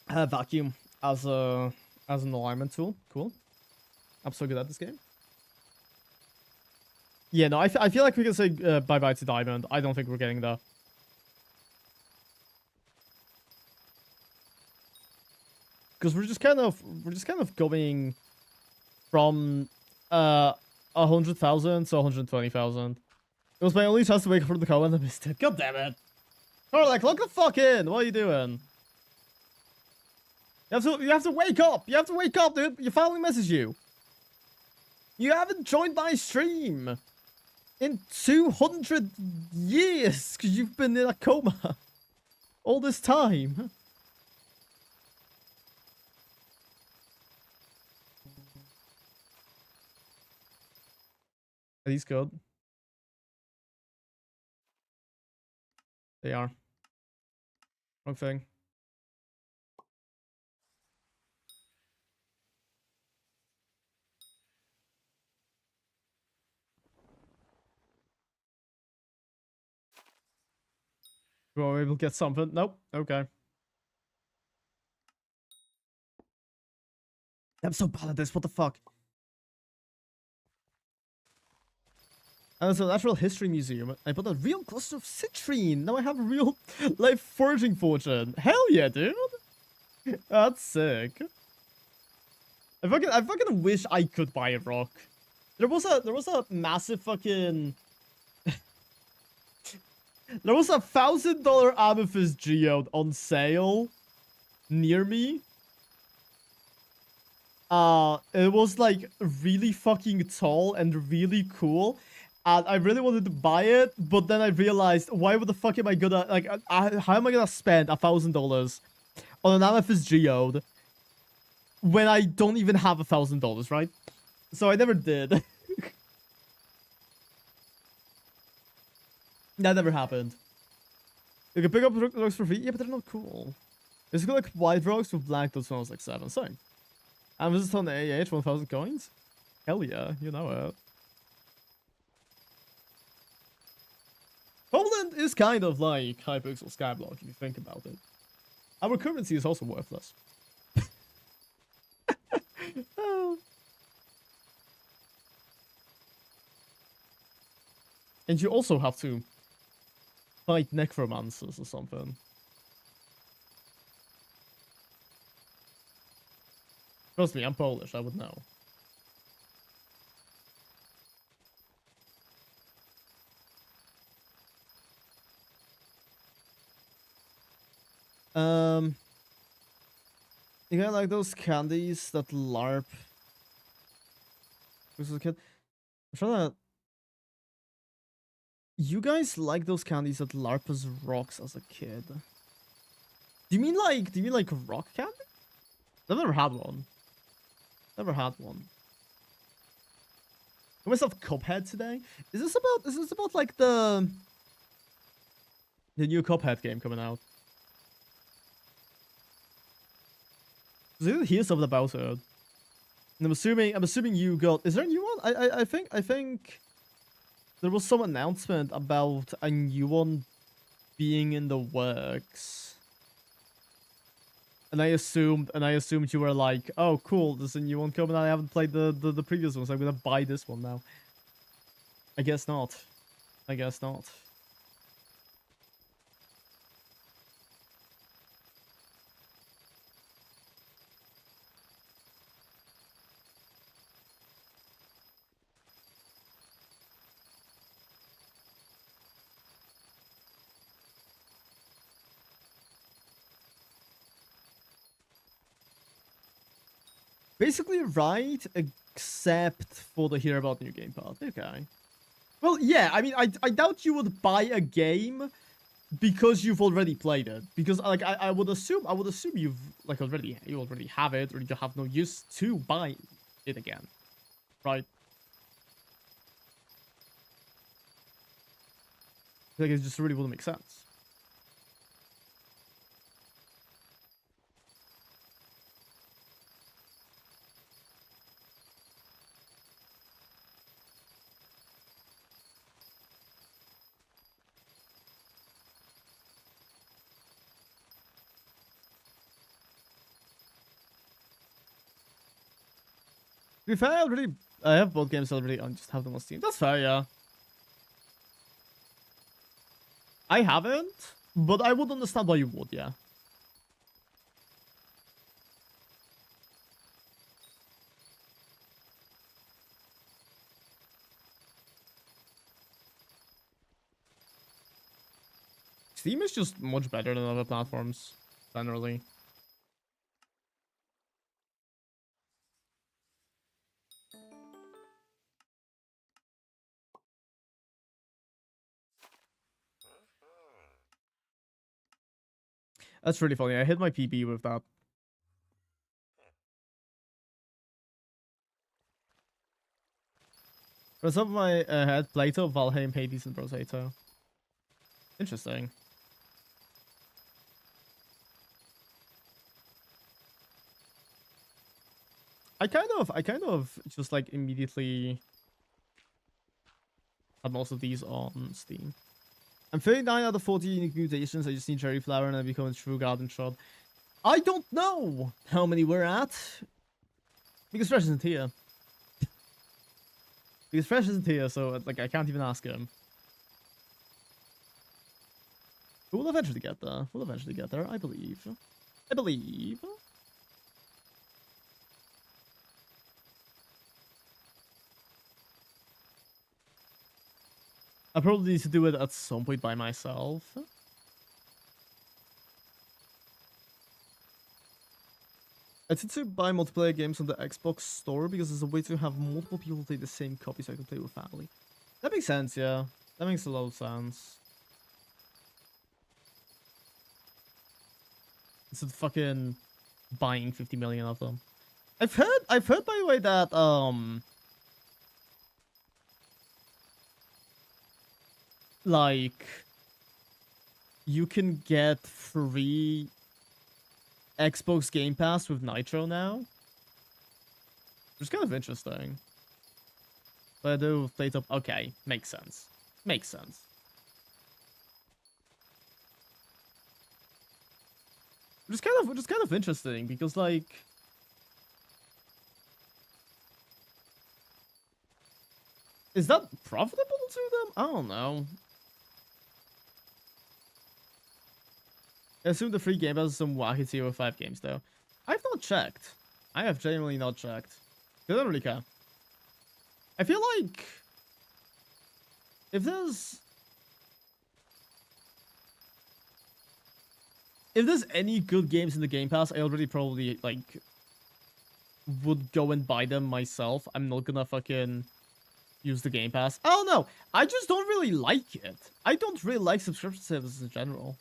vacuum as an alignment tool. Cool. I'm so good at this game. Yeah, no, I feel like we can say bye-bye to Diamond. I don't think we're getting there. Because we're just kind of going from 100,000 to 120,000. It was my only chance to wake up from the coma and I missed it. God damn it. Or like, look the fuck in. What are you doing? You have to wake up. You have to wake up, dude. Your family misses you. You haven't joined my stream in 200 years because you've been in a coma all this time. Are these good? They are. Wrong thing. Well, we will get something. Nope. Okay. I'm so bad at this. What the fuck? And it's a natural history museum. I bought a real cluster of citrine. Now I have a real life foraging fortune. Hell yeah, dude. That's sick. I fucking wish I could buy a rock. There was a massive fucking There was a $1,000 amethyst geode on sale near me. It was like really fucking tall and really cool. And I really wanted to buy it, but then I realized, why the fuck am I gonna, like, how am I gonna spend $1,000 on an amethyst geode when I don't even have $1,000, right? So I never did. That never happened. You can pick up rocks for free. Yeah, but they're not cool. It's got like white rocks with black dots when I was like 7. Sorry. And this is on the AH, 1,000 coins? Hell yeah, you know it. Poland is kind of like Hypixel Skyblock if you think about it. Our currency is also worthless. And you also have to fight necromancers or something. Trust me, I'm Polish, I would know. You got like those candies that LARP. Was a kid. I'm trying to. You guys like those candies that LARP as rocks as a kid? Do you mean like rock candy? I've never had one. Never had one. Got myself Cuphead today. Is this about like the new Cuphead game coming out? I didn't hear something about it. And I'm assuming you got. Is there a new one? I think there was some announcement about a new one being in the works. And I assumed you were like, oh cool, there's a new one coming. I haven't played the previous one, so I'm gonna buy this one now. I guess not. I guess not. Basically right, except for the hear about new game part. Okay. Well, yeah, I mean, I doubt you would buy a game because you've already played it. Because like I would assume you've like already have it, or you have no use to buy it again. Right? Like it just really wouldn't make sense. To be fair, I have both games already. I just have them on Steam. That's fair, yeah. I haven't, but I would understand why you would, yeah. Steam is just much better than other platforms, generally. That's really funny. I hit my PB with that. For some of my head, Plato, Valheim, Hades, and Rosato. Interesting. I kind of just like immediately had most of these on Steam. I'm 39 out of 40 unique mutations. I just need Cherry Flower and I become a true Garden Shot. I don't know how many we're at. Because Fresh isn't here. Because Fresh isn't here, so like I can't even ask him. But we'll eventually get there. We'll eventually get there, I believe. I believe. I probably need to do it at some point by myself. I tend to buy multiplayer games on the Xbox store because it's a way to have multiple people play the same copy so I can play with family. That makes sense, yeah. That makes a lot of sense. Instead of fucking buying 50 million of them. I've heard by the way that like you can get free Xbox Game Pass with Nitro now. Which is kind of interesting. But I do play top. Okay, makes sense. Makes sense. Which is kind of interesting because like is that profitable to them? I don't know. I assume the free game has some wacky tier of 5 games though. I've not checked. I have genuinely not checked. I don't really care. I feel like if there's any good games in the Game Pass, I already probably like would go and buy them myself. I'm not gonna fucking use the Game Pass. I don't know. I just don't really like it. I don't really like subscription services in general.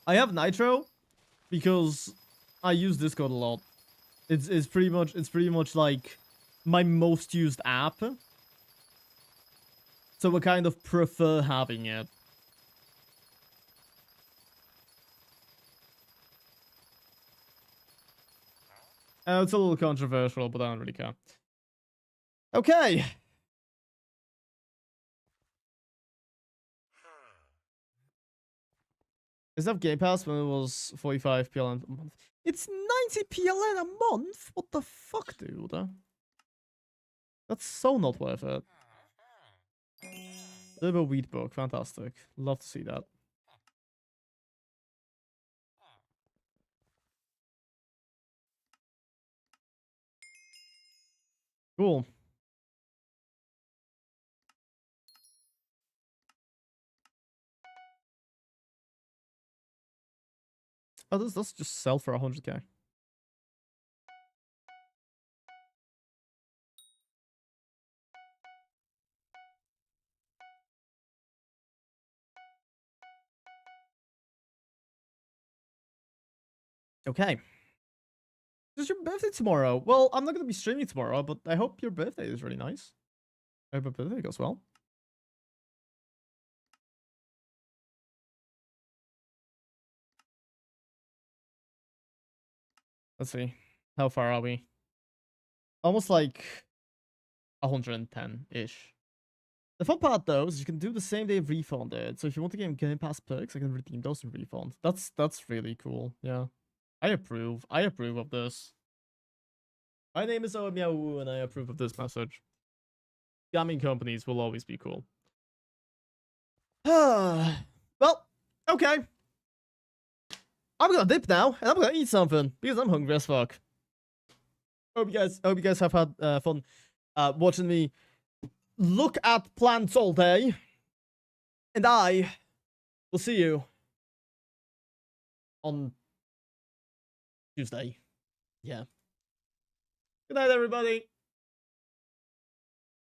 I have Nitro because I use Discord a lot. It's pretty much like my most used app. So I kind of prefer having it. It's a little controversial, but I don't really care. Okay. Is that Game Pass when it was 45 PLN a month? It's 90 PLN a month? What the fuck, dude? That's so not worth it. Turbo Wheat book, fantastic. Love to see that. Cool. Oh, this just sell for 100k. Okay. It's your birthday tomorrow. Well, I'm not going to be streaming tomorrow, but I hope your birthday is really nice. I hope your birthday goes well. Let's see. How far are we? Almost like 110-ish. The fun part though is you can do the same day refunded. So if you want to get Game Pass perks, I can redeem those and refund. That's really cool. Yeah. I approve. I approve of this. My name is Meow and I approve of this message. Gaming companies will always be cool. Well, okay. I'm gonna dip now and I'm gonna eat something because I'm hungry as fuck. Hope you guys have had fun watching me look at plants all day. And I will see you on Tuesday. Yeah. Good night, everybody.